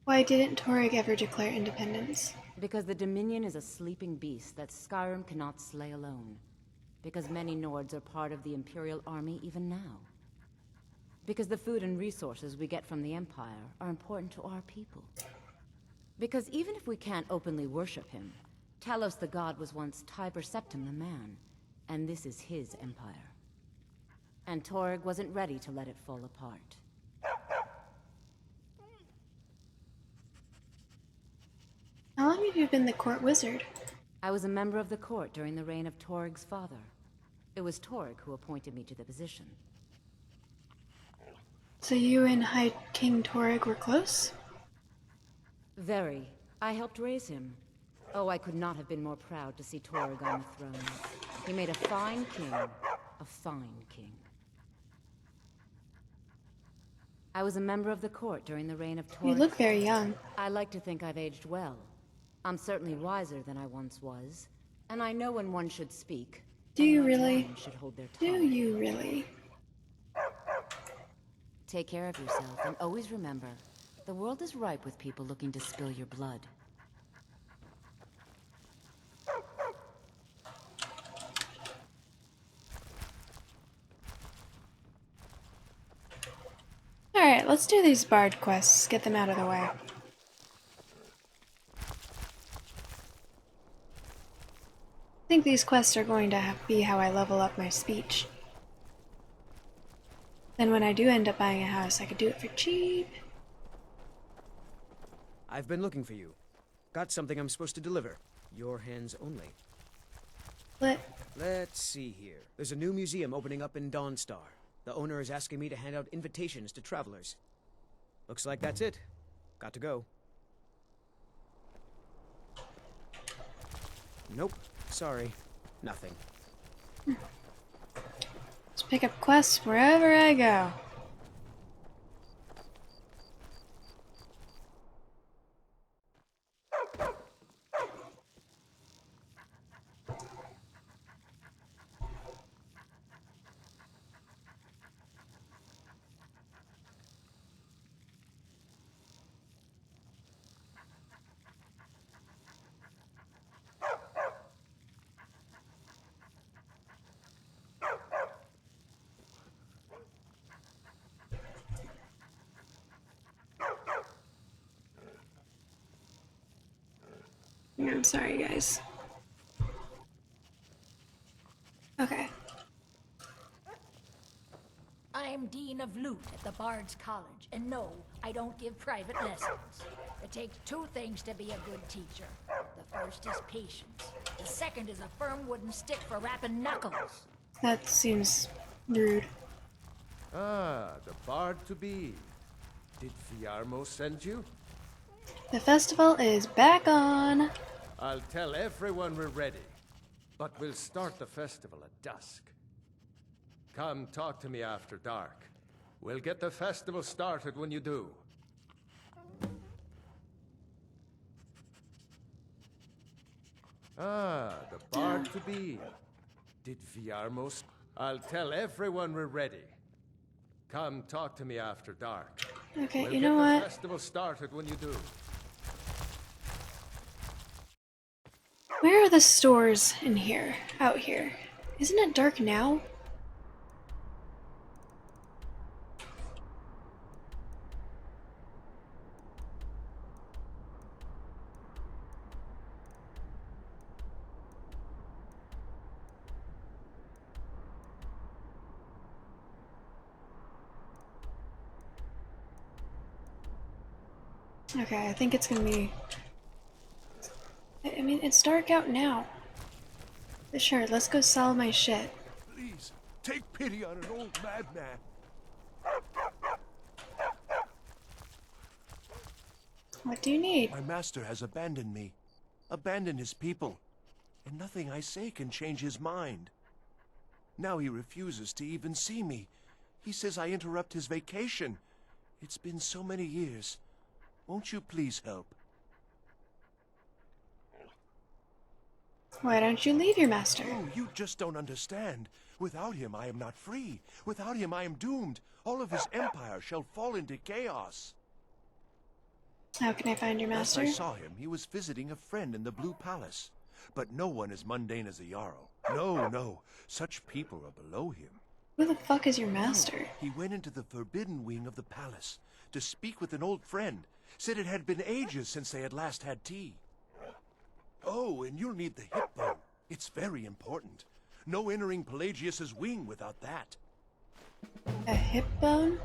Why didn't Torg ever declare independence? Because the Dominion is a sleeping beast that Skyrim cannot slay alone. Because many Nords are part of the Imperial Army even now. Because the food and resources we get from the Empire are important to our people. Because even if we can't openly worship him, Talos the God was once Tiber Septim the man, and this is his empire. And Torg wasn't ready to let it fall apart. How long have you been the court wizard? I was a member of the court during the reign of Torg's father. It was Torg who appointed me to the position. So you and High King Torg were close? Very. I helped raise him. Oh, I could not have been more proud to see Torg on the throne. He made a fine king. A fine king. I was a member of the court during the reign of Torg. You look very young. I like to think I've aged well. I'm certainly wiser than I once was. And I know when one should speak. Do you and when really? one should hold their tongue. Do you really? Take care of yourself, and always remember, the world is ripe with people looking to spill your blood. Alright, let's do these bard quests. Get them out of the way. I think these quests are going to be how I level up my speech. Then when I do end up buying a house, I could do it for cheap. I've been looking for you. Got something I'm supposed to deliver. Your hands only. What? Let's see here. There's a new museum opening up in Dawnstar. The owner is asking me to hand out invitations to travelers. Looks like that's it. Got to go. Nope. Sorry. Nothing. Just pick up quests wherever I go. I'm sorry, guys. Okay. I'm Dean of Lute at the Bard's College, and no, I don't give private lessons. It takes two things to be a good teacher. The first is patience. The second is a firm wooden stick for rapping knuckles. That seems rude. Ah, the bard to be. Did Viarmo send you? The festival is back on. I'll tell everyone we're ready, but we'll start the festival at dusk. Come talk to me after dark. We'll get the festival started when you do. Ah, the bard to be. Did Viarmo... I'll tell everyone we're ready. Come talk to me after dark. Okay, we'll you know get the what? festival started when you do. Where are the stores in here? Out here. Isn't it dark now? Okay, I think it's gonna be... I mean, it's dark out now. But sure, let's go sell my shit. Please, take pity on an old madman. What do you need? My master has abandoned me. Abandoned his people. And nothing I say can change his mind. Now he refuses to even see me. He says I interrupt his vacation. It's been so many years. Won't you please help? Why don't you leave your master? Oh, you just don't understand. Without him, I am not free. Without him, I am doomed. All of his empire shall fall into chaos. How can I find your Last master? I saw him, he was visiting a friend in the Blue Palace. But no one as mundane as a Jarl. No, no. Such people are below him. Who the fuck is your master? He went into the forbidden wing of the palace to speak with an old friend. Said it had been ages since they had last had tea. Oh, and you'll need the hip bone. It's very important. No entering Pelagius's wing without that. A hip bone?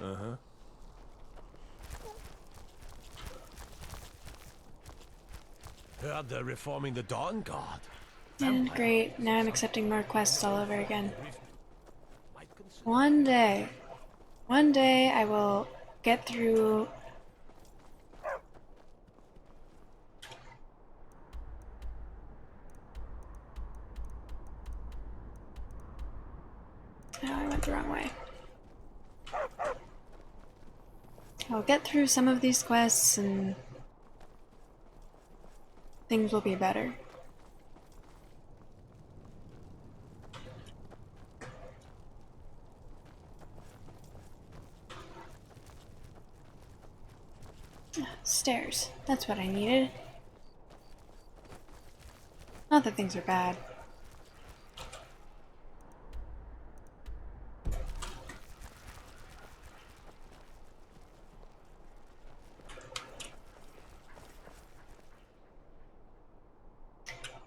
Uh-huh. Heard they're reforming the Dawn Guard. And great, now I'm accepting more quests all over again. One day I will get through... Oh, I went the wrong way. I'll get through some of these quests and things will be better. Stairs. That's what I needed. Not that things are bad.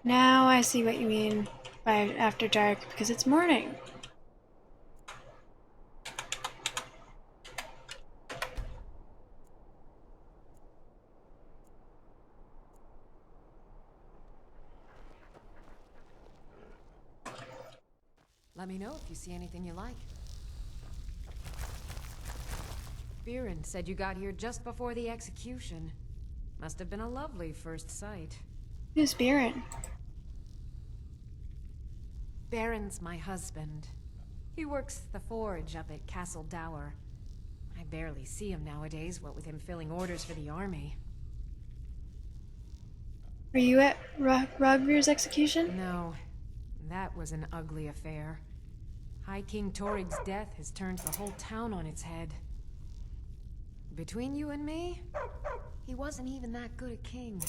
Now I see what you mean by after dark, because it's morning. Let me know if you see anything you like. Biren said you got here just before the execution. Must have been a lovely first sight. Who's Biren? Baron's my husband. He works the forge up at Castle Dower. I barely see him nowadays, what with him filling orders for the army. Were you at Rogvir's execution? No, that was an ugly affair. High King Torig's death has turned the whole town on its head. Between you and me, he wasn't even that good a king.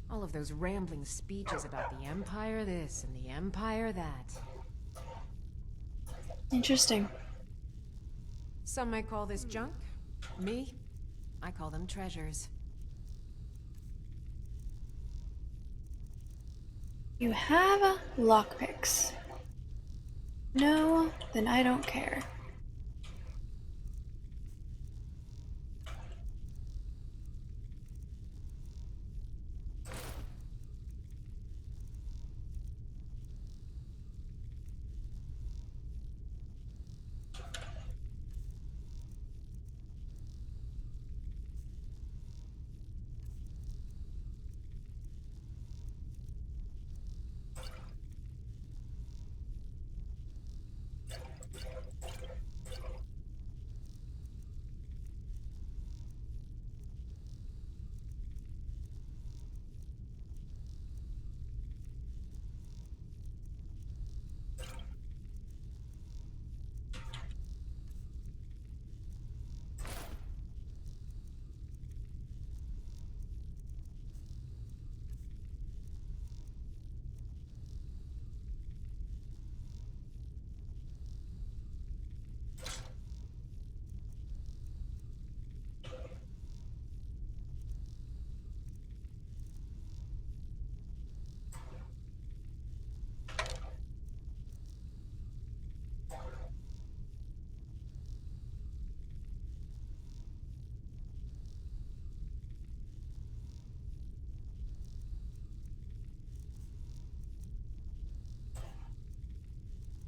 All of those rambling speeches about the Empire this and the Empire that. Interesting. Some might call this junk. Me, I call them treasures. You have lockpicks. No, then I don't care.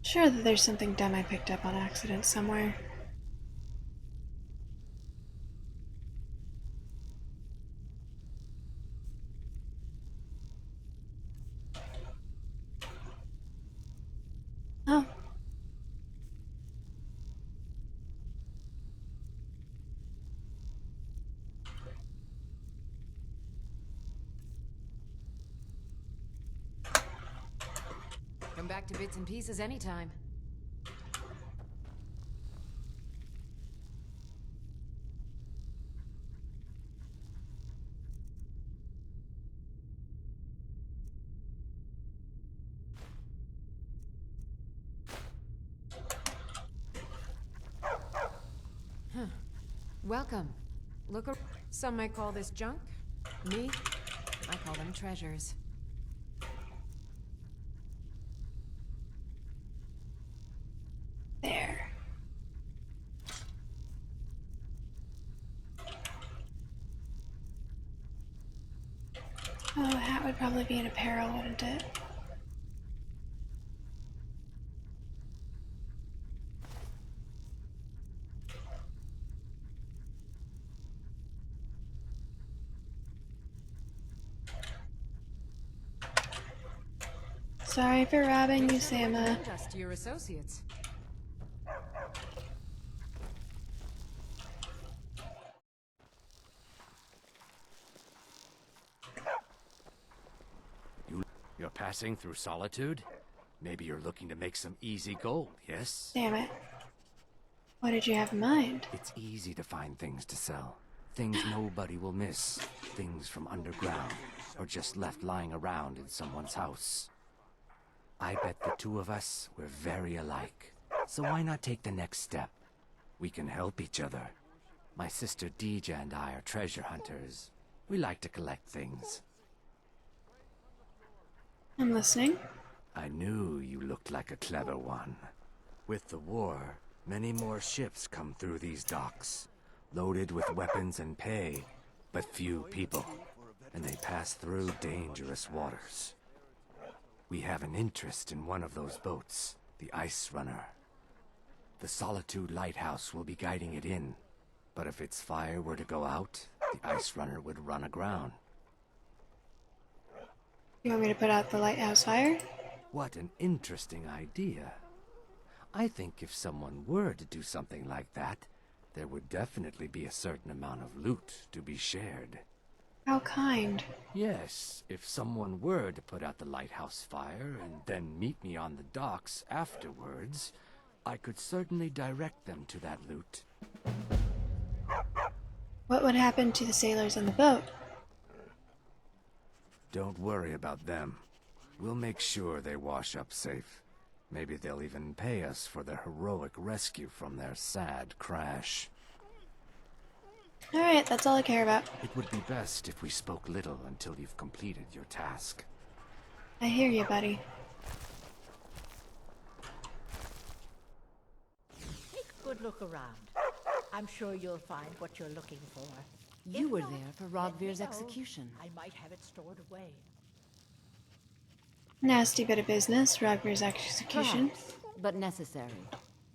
Sure that there's something dumb I picked up on accident somewhere. Oh. Come back to bits and pieces anytime. Huh. Welcome. Some might call this junk. Me, I call them treasures. There. Oh, a hat would probably be an apparel, wouldn't it? Sorry for robbing you, Sama. Just your associates. You're passing through Solitude? Maybe you're looking to make some easy gold, yes? Damn it. What did you have in mind? It's easy to find things to sell. Things nobody will miss. Things from underground, or just left lying around in someone's house. I bet the two of us, we're very alike. So why not take the next step? We can help each other. My sister Dija and I are treasure hunters. We like to collect things. I'm listening. I knew you looked like a clever one. With the war, many more ships come through these docks, loaded with weapons and pay, but few people, and they pass through dangerous waters. We have an interest in one of those boats, the Ice Runner. The Solitude Lighthouse will be guiding it in, but if its fire were to go out, the Ice Runner would run aground. You want me to put out the lighthouse fire? What an interesting idea. I think if someone were to do something like that, there would definitely be a certain amount of loot to be shared. How kind. Yes, if someone were to put out the lighthouse fire and then meet me on the docks afterwards, I could certainly direct them to that loot. What would happen to the sailors on the boat? Don't worry about them. We'll make sure they wash up safe. Maybe they'll even pay us for their heroic rescue from their sad crash. Alright, that's all I care about. It would be best if we spoke little until you've completed your task. I hear you, buddy. Take a good look around. I'm sure you'll find what you're looking for. You If were not, there for let me Rodvir's know. execution. I might have it stored away. Nasty bit of business, Ragvir's execution. Perhaps, but necessary.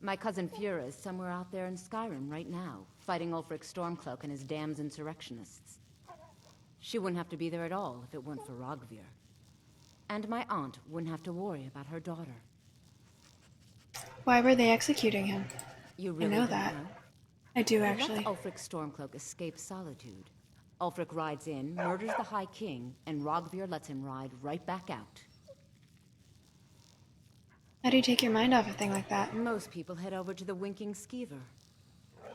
My cousin Fura is somewhere out there in Skyrim right now, fighting Ulfric Stormcloak and his damned insurrectionists. She wouldn't have to be there at all if it weren't for Ragvir. And my aunt wouldn't have to worry about her daughter. Why were they executing him? You really I know don't that. know? I do, They actually. let Ulfric Stormcloak escape Solitude. Ulfric rides in, murders the High King, and Ragvir lets him ride right back out. How do you take your mind off a thing like that? Most people head over to the Winking Skeever.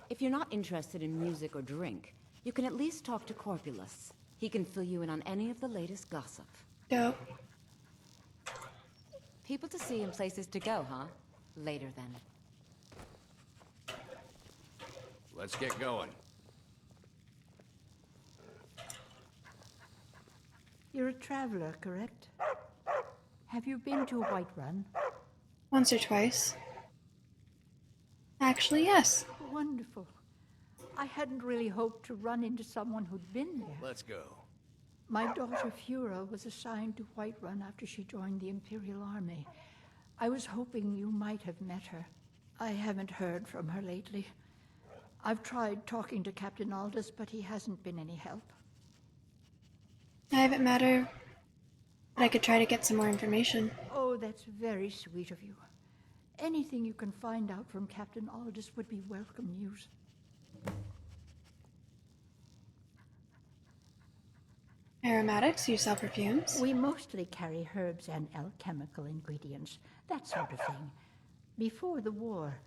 If you're not interested in music or drink, you can at least talk to Corpulus. He can fill you in on any of the latest gossip. Dope. People to see and places to go, huh? Later then. Let's get going. You're a traveler, correct? Have you been to Whiterun? Once or twice. Actually, yes. Wonderful. I hadn't really hoped to run into someone who'd been there. Let's go. My daughter Fura was assigned to Whiterun after she joined the Imperial Army. I was hoping you might have met her. I haven't heard from her lately. I've tried talking to Captain Aldous, but he hasn't been any help. I haven't met her, but I could try to get some more information. Oh, that's very sweet of you. Anything you can find out from Captain Aldous would be welcome news. Aromatics, you sell perfumes? We mostly carry herbs and alchemical ingredients, that sort of thing. Before the war,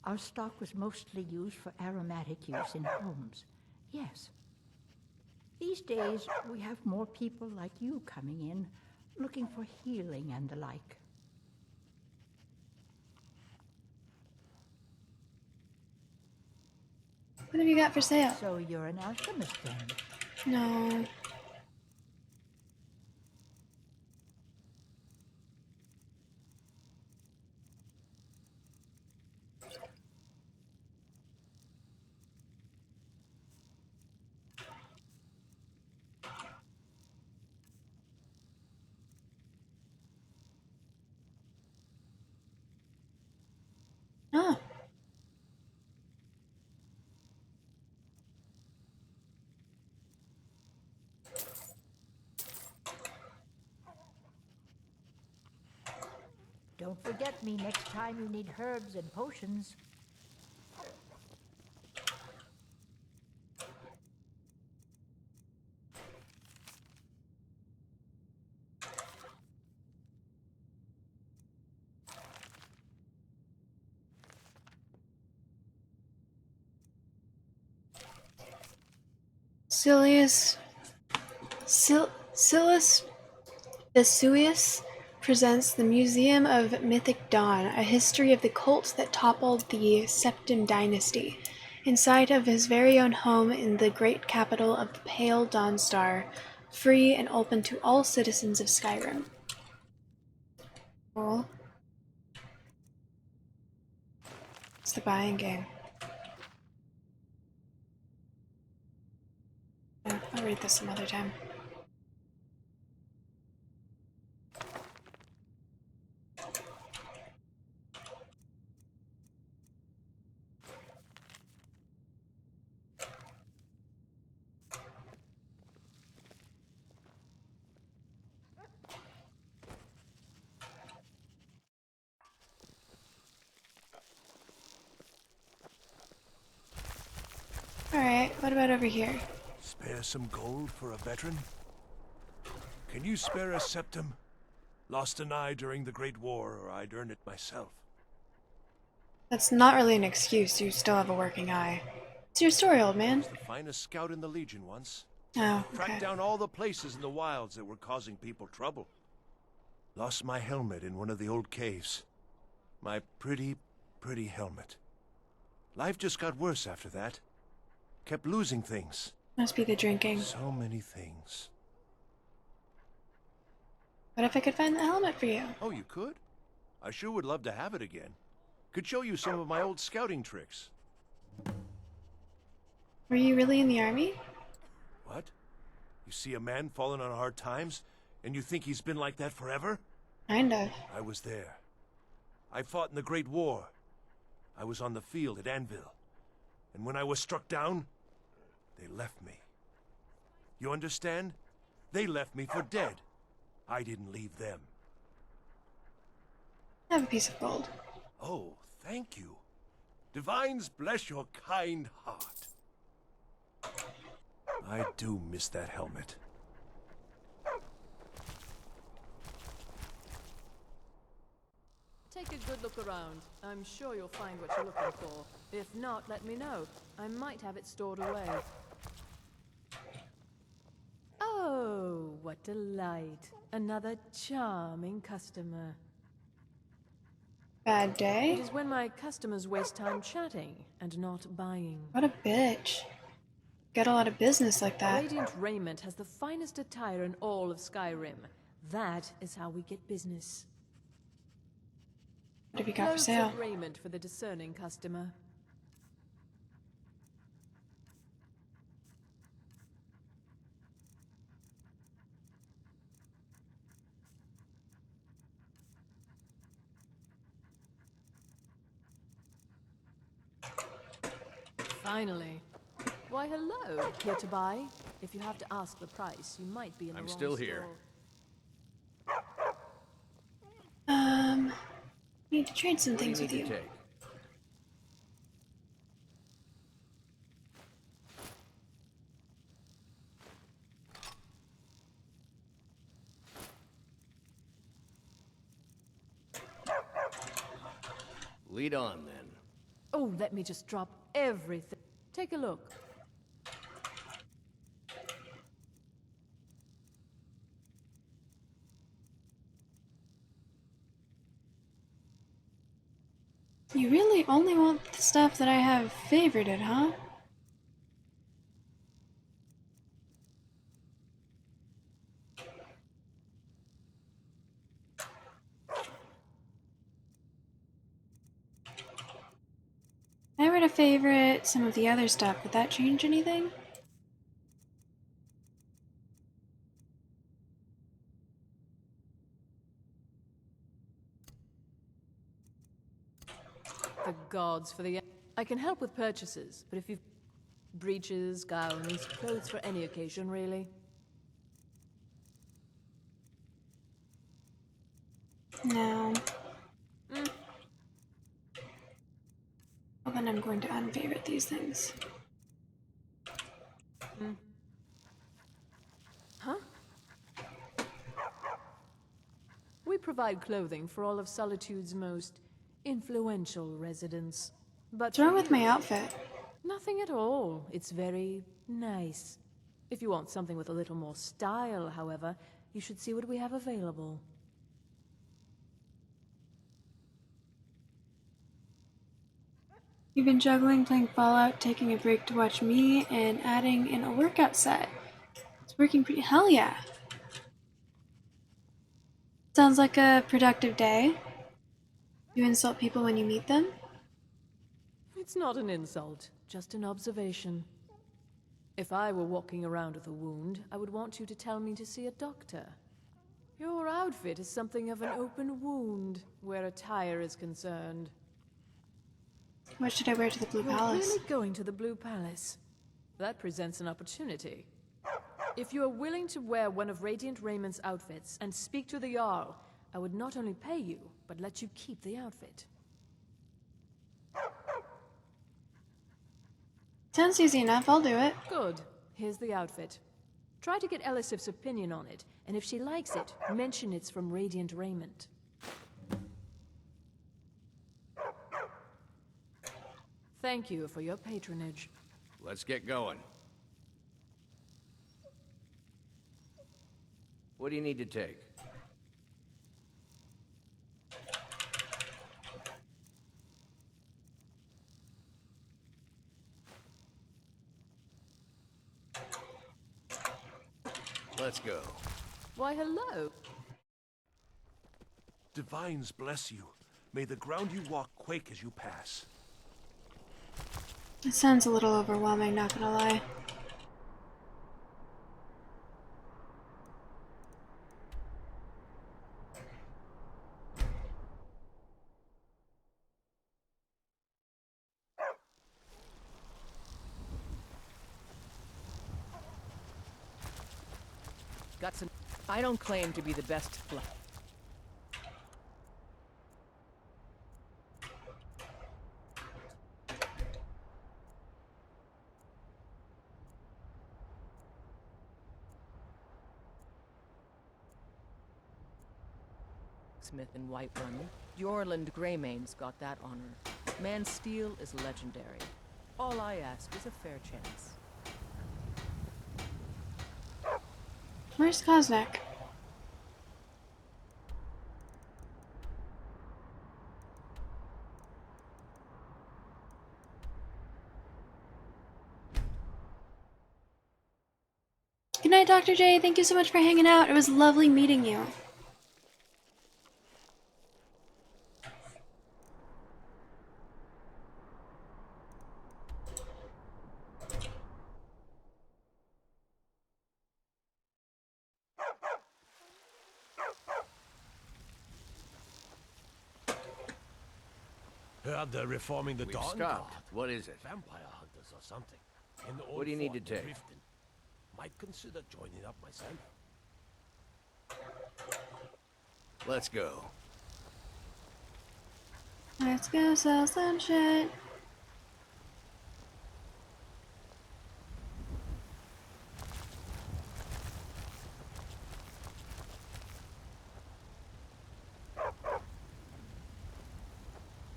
our stock was mostly used for aromatic use in homes. Yes. These days, we have more people like you coming in, looking for healing and the like. What have you got for sale? So you're an alchemist then? No. Oh. Don't forget me next time you need herbs and potions. Silas Vesuvius presents the Museum of Mythic Dawn, a history of the cult that toppled the Septim dynasty, inside of his very own home in the great capital of the Pale Dawnstar, free and open to all citizens of Skyrim. Cool. It's the buying game. Yeah, I'll read this some other time. Alright, what about over here? Spare some gold for a veteran? Can you spare a septum? Lost an eye during the Great War, or I'd earn it myself. That's not really an excuse, you still have a working eye. It's your story, old man. I was the finest scout in the Legion once. Oh, Tracked okay. down all the places in the wilds that were causing people trouble. Lost my helmet in one of the old caves. My pretty, pretty helmet. Life just got worse after that. Kept losing things. Must be the drinking. So many things. What if I could find the helmet for you? Oh, you could? I sure would love to have it again. Could show you some of my old scouting tricks. Were you really in the army? What? You see a man falling on hard times, and you think he's been like that forever? Kind of. I was there. I fought in the Great War. I was on the field at Anvil. And when I was struck down, they left me. You understand? They left me for dead. I didn't leave them. I have a piece of gold. Oh, thank you. Divines bless your kind heart. I do miss that helmet. Take a good look around. I'm sure you'll find what you're looking for. If not, let me know. I might have it stored away. Oh, what delight. Another charming customer. Bad day? It is when my customers waste time chatting and not buying. What a bitch. Get a lot of business like that. Radiant Raiment has the finest attire in all of Skyrim. That is how we get business. What have you got for Clothes sale? and raiment for the discerning customer. Finally. Why, hello. Here to buy? If you have to ask the price, you might be in the I'm wrong still here. Need to trade some What do you things need with to you. take? Lead on, then. Oh, let me just drop everything. Take a look. You really only want the stuff that I have favorited, huh? If I were to favorite some of the other stuff, would that change anything? The gods for the... I can help with purchases, but if you've... breeches, gowns, clothes for any occasion, really. No. Well, then I'm going to unfavorite these things. Huh? We provide clothing for all of Solitude's most influential residents. But What's wrong with my outfit? nothing at all. It's very nice. If you want something with a little more style, however, you should see what we have available. You've been juggling, playing Fallout, taking a break to watch me, and adding in a workout set. It's working pretty... Hell yeah! Sounds like a productive day. You insult people when you meet them? It's not an insult, just an observation. If I were walking around with a wound, I would want you to tell me to see a doctor. Your outfit is something of an open wound, where attire is concerned. What should I wear to the Blue Palace? You're really going to the Blue Palace? That presents an opportunity. If you are willing to wear one of Radiant Raymond's outfits and speak to the Jarl, I would not only pay you, but let you keep the outfit. Sounds easy enough, I'll do it. Good. Here's the outfit. Try to get Elisif's opinion on it, and if she likes it, mention it's from Radiant Raymond. Thank you for your patronage. Let's get going. What do you need to take? Let's go. Why, hello. Divines bless you. May the ground you walk quake as you pass. It sounds a little overwhelming, not gonna lie. Got some... I don't claim to be the best... Smith and Whiterun. Jorland Greymane's got that honor. Man Steel is legendary. All I ask is a fair chance. Where's Koznak? Good night, Dr. J. Thank you so much for hanging out. It was lovely meeting you. Heard they're reforming the We've Dawn stopped. Guard. What is it? Vampire hunters or something. In the old What do you need to fort in take? Riften. Might consider joining up myself. Let's go. Let's go sell some shit.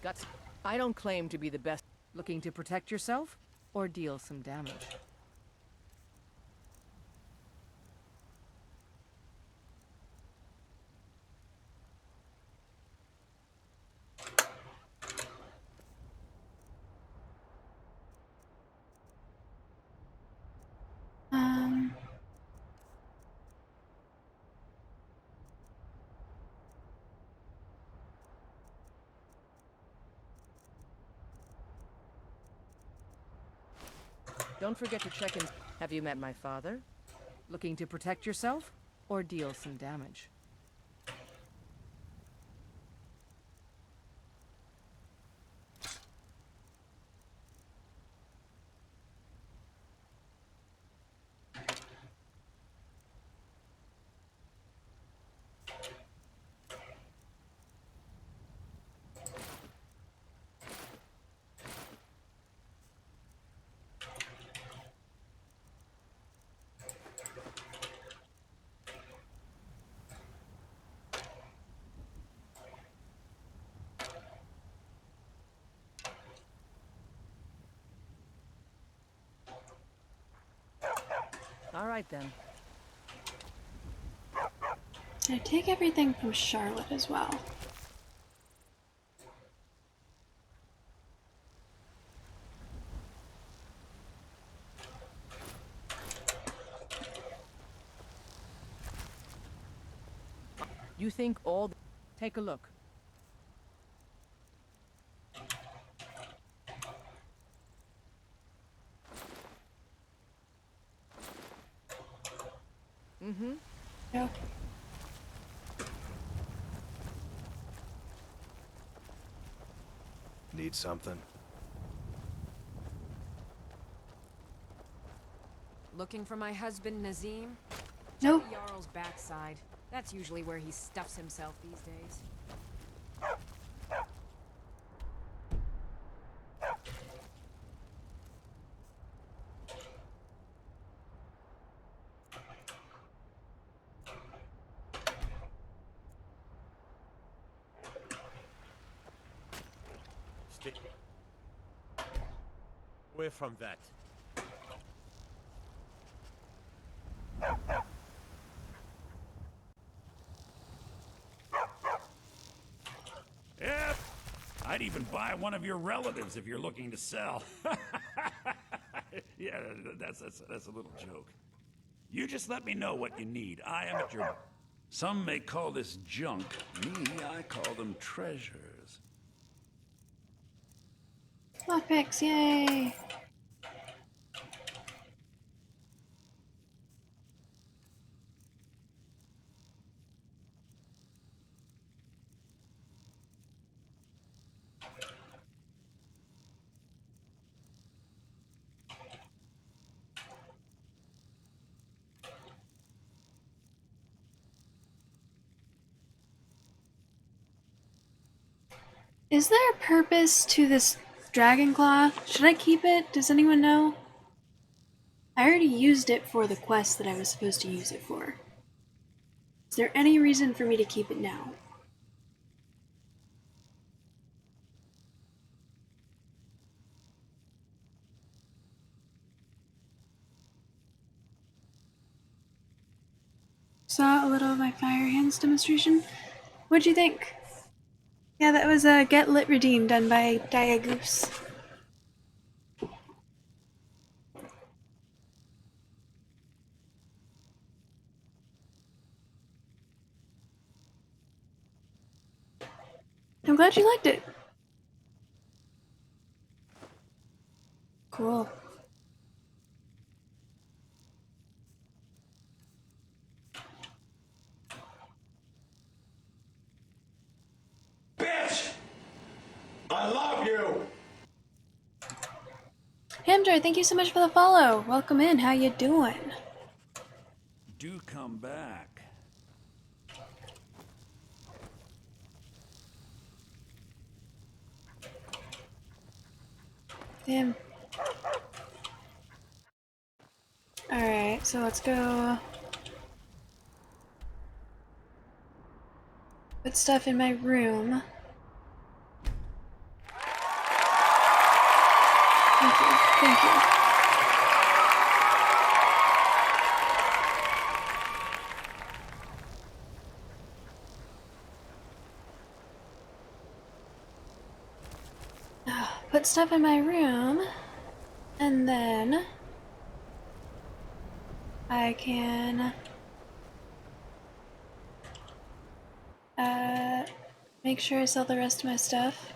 Got some... I don't claim to be the best. Looking to protect yourself or deal some damage? Um... Don't forget to check in. Have you met my father? Looking to protect yourself or deal some damage? All right then. Did I take everything from Charlotte as well? You think all... Take a look. Mm-hmm. Yeah. Need something? Looking for my husband, Nazim? Nope. Check the Jarl's backside. That's usually where he stuffs himself these days. Stay away from that. Yep. I'd even buy one of your relatives if you're looking to sell. Yeah, that's a little joke. You just let me know what you need. I am at your... Some may call this junk. Me, I call them treasures. Lockpicks, yay! Is there a purpose to this dragon claw? Should I keep it? Does anyone know? I already used it for the quest that I was supposed to use it for. Is there any reason for me to keep it now? Saw a little of my fire hands demonstration. What'd you think? Yeah, that was a Get Lit Redeem done by Diagoose. I'm glad you liked it. Cool. Bitch! I love you! Hamdra, thank you so much for the follow. Welcome in. How you doing? Do come back. Damn. Alright, so let's go put stuff in my room. Thank you. Put stuff in my room, and then I can make sure I sell the rest of my stuff.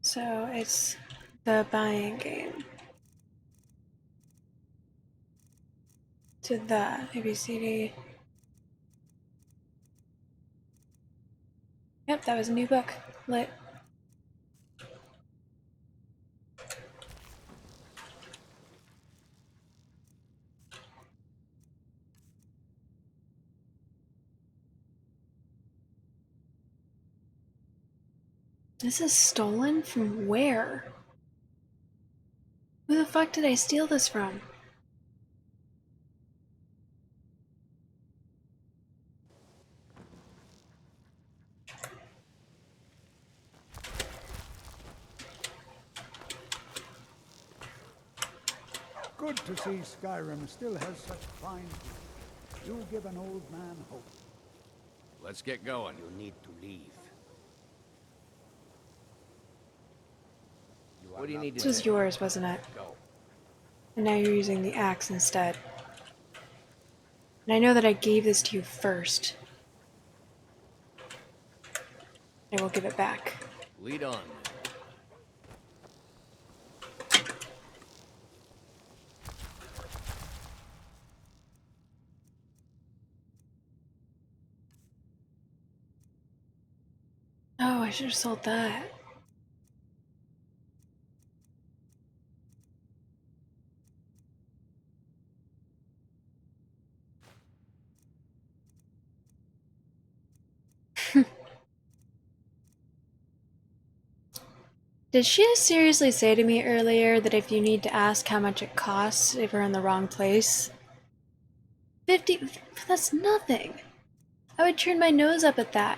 So it's the buying game. To the ABCD. Yep, that was a new book. Lit. This is stolen from where? Who the fuck did I steal this from? Good to see Skyrim still has such fine people. You give an old man hope. Let's get going. You need to leave. What do you need to This do? was yours, wasn't it? Go. And now you're using the axe instead. And I know that I gave this to you first. I will give it back. Lead on. Oh, I should have sold that. Did she seriously say to me earlier that if you need to ask how much it costs if we're in the wrong place? 50, that's nothing. I would turn my nose up at that.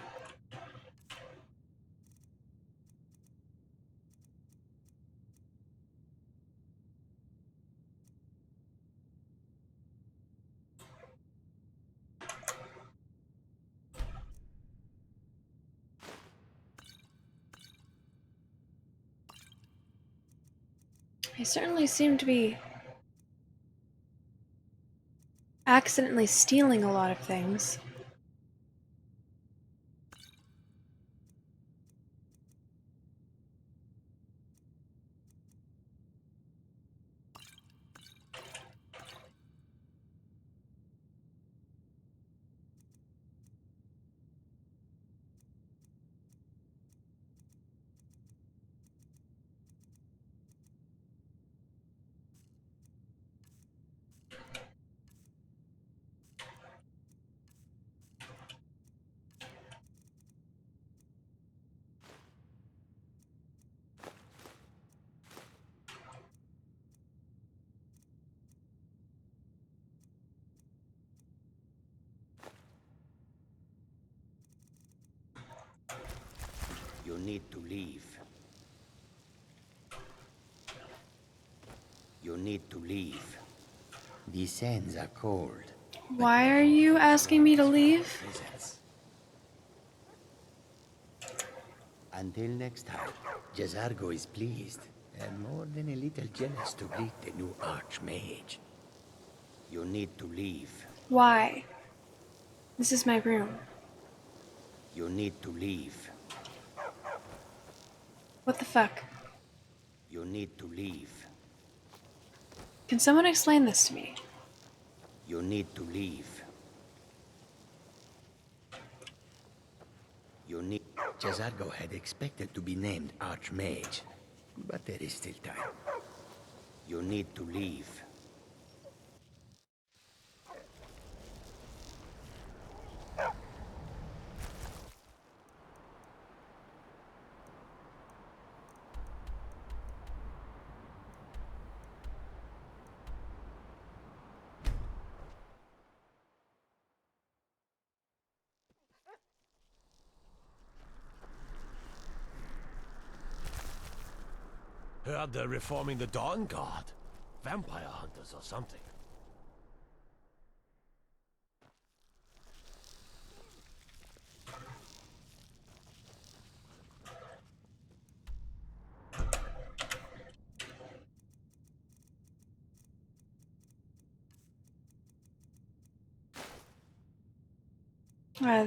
I certainly seem to be accidentally stealing a lot of things. You need to leave. You need to leave. These sands are cold. Why are you asking me to leave? Presence. Until next time, Jazargo is pleased and more than a little jealous to greet the new Archmage. You need to leave. Why? This is my room. You need to leave. What the fuck? You need to leave. Can someone explain this to me? You need to leave. You You need... Jazargo had expected to be named Archmage, but there is still time. You need to leave. Heard they're reforming the Dawn Guard. Vampire hunters or something.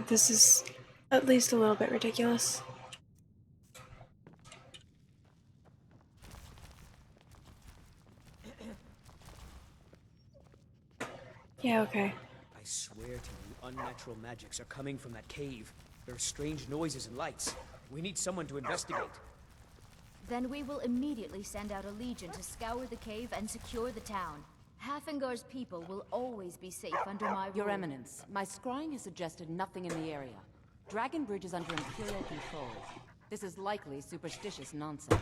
This is at least a little bit ridiculous. Yeah, okay. I swear to you, unnatural magics are coming from that cave. There are strange noises and lights. We need someone to investigate. Then we will immediately send out a legion to scour the cave and secure the town. Halfingar's people will always be safe under my rule. Your Eminence, my scrying has suggested nothing in the area. Dragonbridge is under Imperial control. This is likely superstitious nonsense.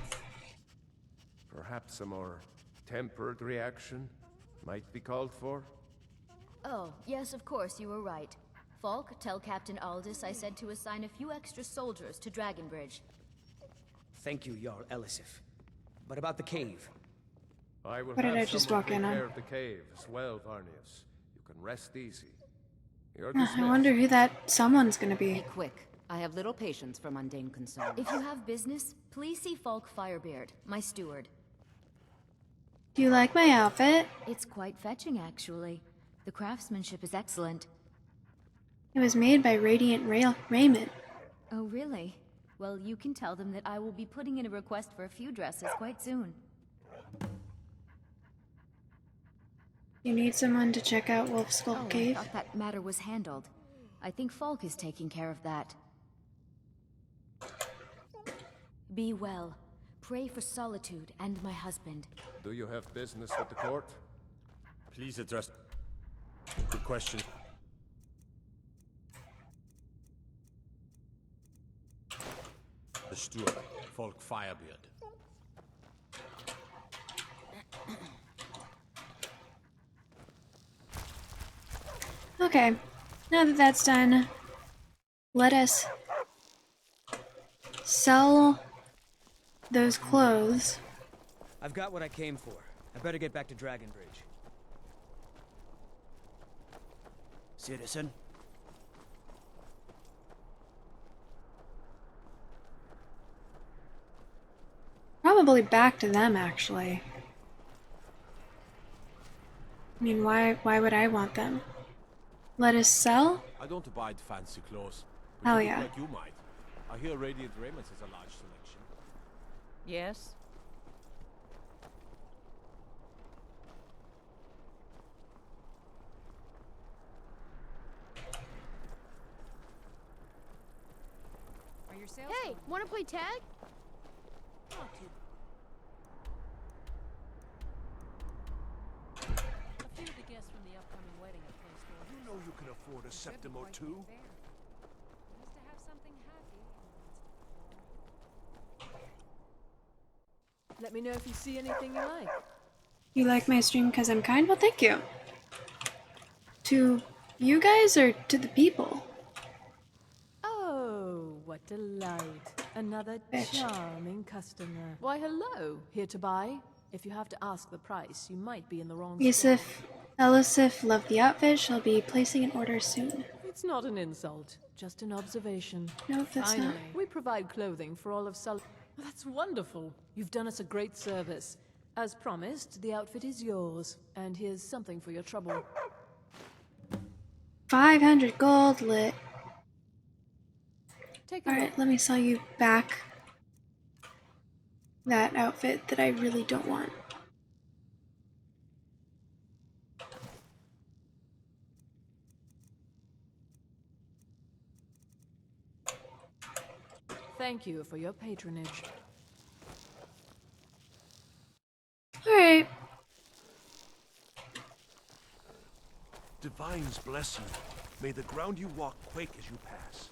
Perhaps a more tempered reaction might be called for? Oh, yes, of course, you were right. Falk, tell Captain Aldous I said to assign a few extra soldiers to Dragonbridge. Thank you, Jarl Elisif. But about the cave. I will What did have I just someone walk in on? prepare the cave as well, Varnius. You can rest easy. You're I dismissed. wonder who that someone's gonna be. Be quick. I have little patience for mundane concerns. If you have business, please see Falk Firebeard, my steward. Do you like my outfit? It's quite fetching, actually. The craftsmanship is excellent. It was made by Radiant Raiment. Oh, really? Well, you can tell them that I will be putting in a request for a few dresses quite soon. You need someone to check out Wolf Skull Oh, Cave? I thought that matter was handled. I think Falk is taking care of that. Be well. Pray for Solitude and my husband. Do you have business with the court? Please address the question. The steward, Falk Firebeard. Okay, now that that's done, let us sell those clothes. I've got what I came for. I better get back to Dragonbridge. Citizen? Probably back to them, actually. I mean, why would I want them? Let us sell? I don't abide fancy clothes. But Hell you look yeah. like you might. I hear Radiant Raiment has a large selection. Yes? Are your sales Hey, wanna play tag? A few of the guests from the upcoming wedding have placed orders. You know you can afford a septim or two. Just to have something happy. Let me know if you see anything you like. You like my stream because I'm kind? Well, thank you. To you guys or to the people? Oh, what delight. Another Bitch. charming customer. Why, hello. Here to buy? If you have to ask the price, you might be in the wrong Yes, store. if Elisif loved the outfit, she'll be placing an order soon. It's not an insult, just an observation. No, that's Finally, not. we provide clothing for all of That's wonderful. You've done us a great service. As promised, the outfit is yours. And here's something for your trouble. 500 gold lit. Take a Alright, let me sell you back that outfit that I really don't want. Thank you for your patronage. Alright. Divines bless you. May the ground you walk quake as you pass.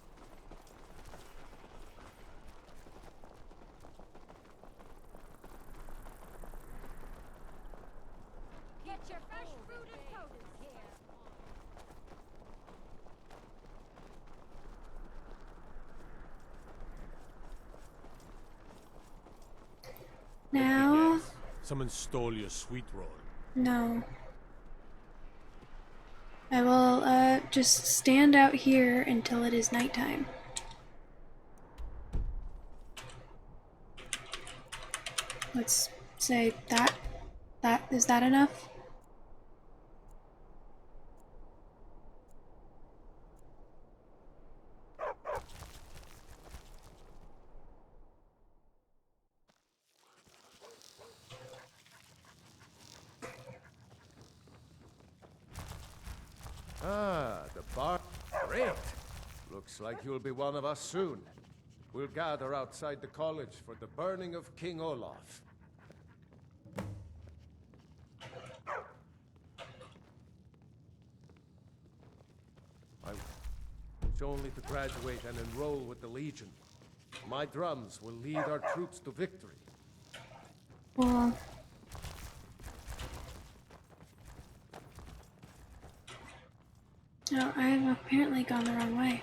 Get your fresh fruit and produce here. Now... Someone stole your sweet roll. No. I will, just stand out here until it is nighttime. Let's say that. Is that enough? Ah, the bar. Great. Looks like you'll be one of us soon. We'll gather outside the college for the burning of King Olaf. I wish only to graduate and enroll with the Legion. My drums will lead our troops to victory. Well... No, I have apparently gone the wrong way.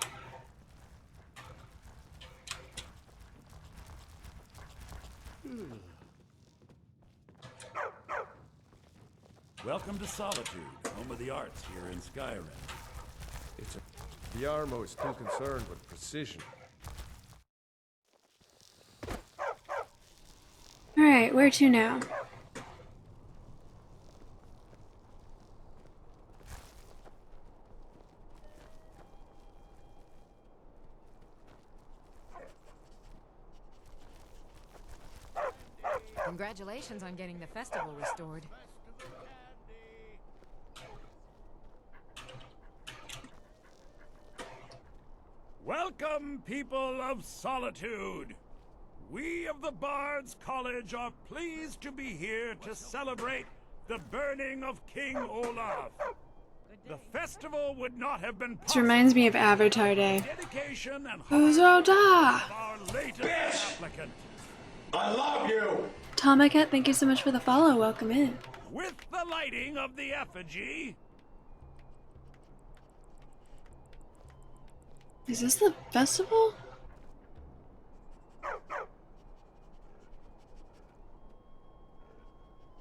Welcome to Solitude, home of the arts here in Skyrim. The Armo is too concerned with precision. Alright, where to now? Congratulations on getting the festival restored. Welcome, people of Solitude! We of the Bard's College are pleased to be here to celebrate the burning of King Olaf. The festival would not have been This possible reminds me of Avatar Day. dedication and Uzoda! our latest applicant. I love you! Tomaket, thank you so much for the follow. Welcome in. With the lighting of the effigy, Is this the festival?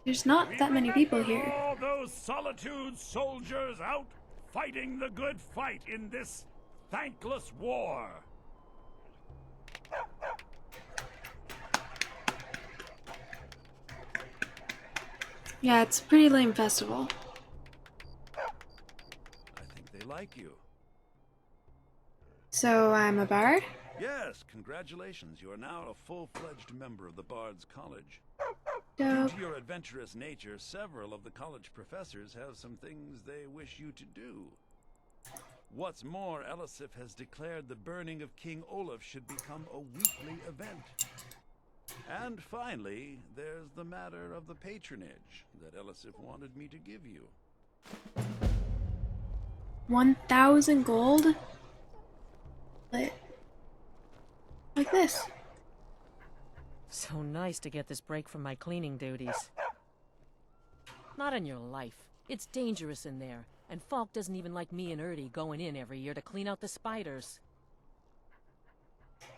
There's not that many people here. all those Solitude soldiers out fighting the good fight in this thankless war. Yeah, it's a pretty lame festival. I think they like you. So I'm a bard? Yes, congratulations. You are now a full-fledged member of the Bard's College. Dope. Due to your adventurous nature, several of the college professors have some things they wish you to do. What's more, Elisif has declared the burning of King Olaf should become a weekly event. And finally, there's the matter of the patronage that Elisif wanted me to give you. 1,000 gold? But like this. So nice to get this break from my cleaning duties. Not in your life. It's dangerous in there, and Falk doesn't even like me and Erdy going in every year to clean out the spiders.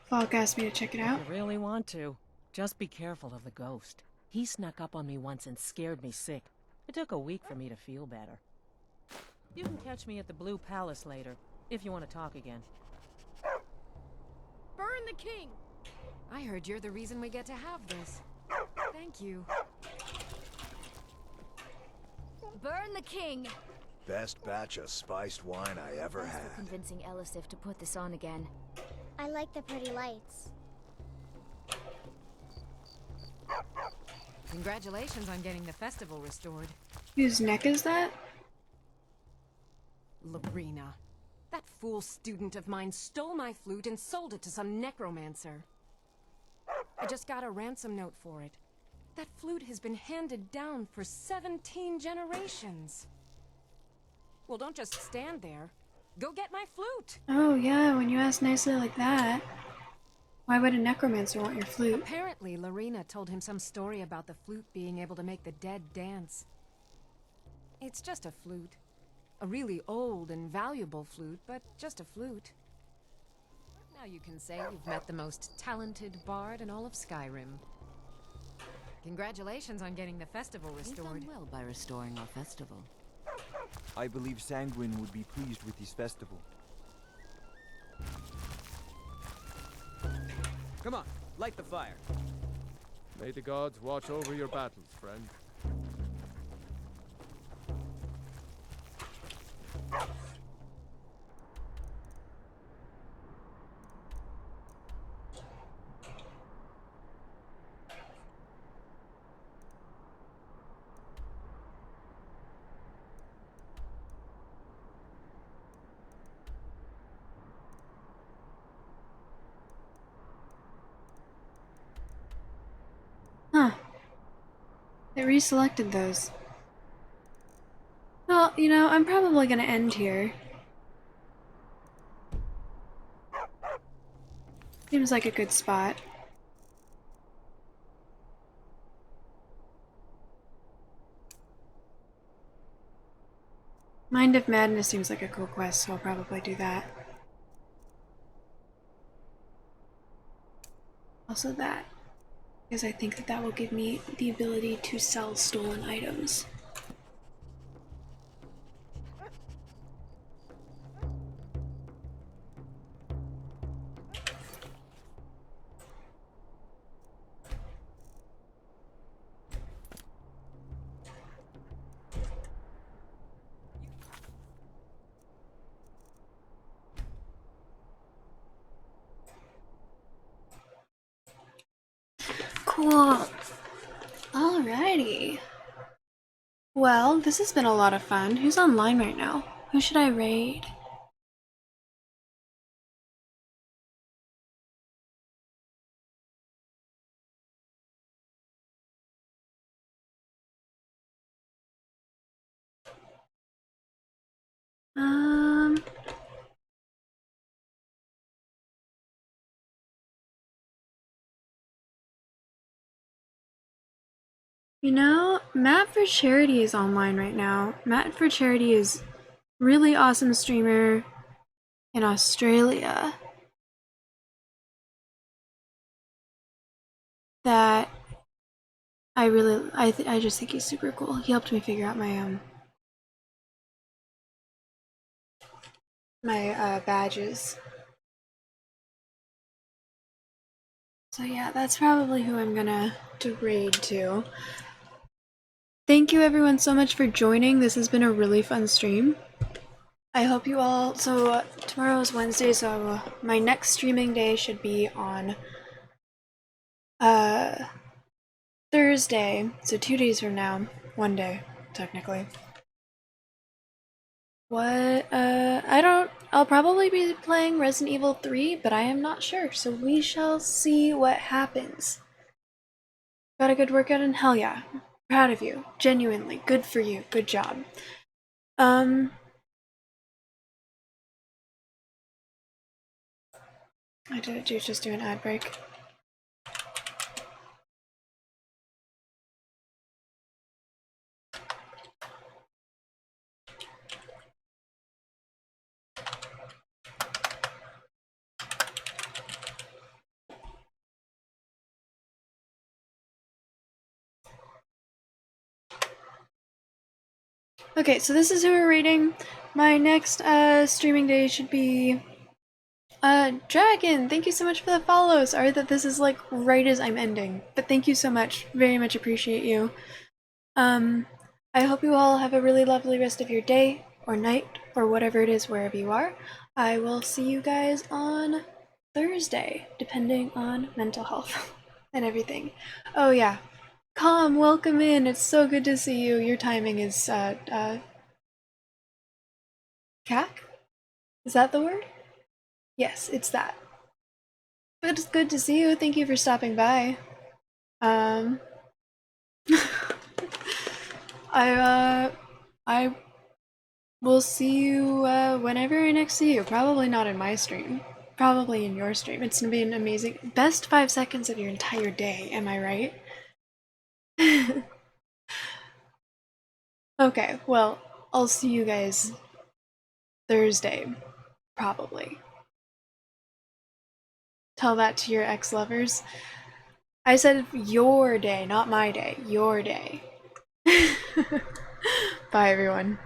Falk asked me to check it out. If you really want to, just be careful of the ghost. He snuck up on me once and scared me sick. It took a week for me to feel better. You can catch me at the Blue Palace later, if you want to talk again. Burn the king! I heard you're the reason we get to have this. Thank you. Burn the king! Best batch of spiced wine I ever Thanks had. for convincing Elisif to put this on again. I like the pretty lights. Congratulations on getting the festival restored. Whose neck is that? Lorena. That fool student of mine stole my flute and sold it to some necromancer. I just got a ransom note for it. That flute has been handed down for 17 generations. Well, don't just stand there. Go get my flute! Oh yeah, when you ask nicely like that. Why would a necromancer want your flute? Apparently, Lorena told him some story about the flute being able to make the dead dance. It's just a flute. A really old and valuable flute, but just a flute. Now you can say you've met the most talented bard in all of Skyrim. Congratulations on getting the festival restored. We've done well by restoring our festival. I believe Sanguine would be pleased with this festival. Come on, light the fire. May the gods watch over your battles, friend. Huh. It reselected those. Well, you know, I'm probably gonna end here. Seems like a good spot. Mind of Madness seems like a cool quest, so I'll probably do that. Also that, because I think that that will give me the ability to sell stolen items. Cool. Alrighty. Well, this has been a lot of fun. Who's online right now? Who should I raid? You know, Matt for Charity is online right now. Matt for Charity is really awesome streamer in Australia that I just think he's super cool. He helped me figure out my badges. So yeah, that's probably who I'm gonna raid to. Thank you everyone so much for joining. This has been a really fun stream. I hope you all, tomorrow is Wednesday, so my next streaming day should be on Thursday, so 2 days from now. 1 day, technically. I'll probably be playing Resident Evil 3, but I am not sure, so we shall see what happens. Got a good workout and hell yeah. Proud of you. Genuinely. Good for you. Good job. I did just do an ad break. Okay, so this is who we're rating. My next streaming day should be Dragon, thank you so much for the follow. Sorry that this is like right as I'm ending, but thank you so much. Very much appreciate you. I hope you all have a really lovely rest of your day or night or whatever it is wherever you are. I will see you guys on Thursday, depending on mental health and everything. Oh yeah. Calm, welcome in. It's so good to see you. Your timing is CAC? Is that the word? Yes, it's that. But it's good to see you. Thank you for stopping by. I will see you whenever I next see you. Probably not in my stream. Probably in your stream. It's gonna be an amazing best 5 seconds of your entire day. Am I right? Okay, well, I'll see you guys Thursday, probably. Tell that to your ex-lovers. I said your day, not my day. Your day. Bye, everyone.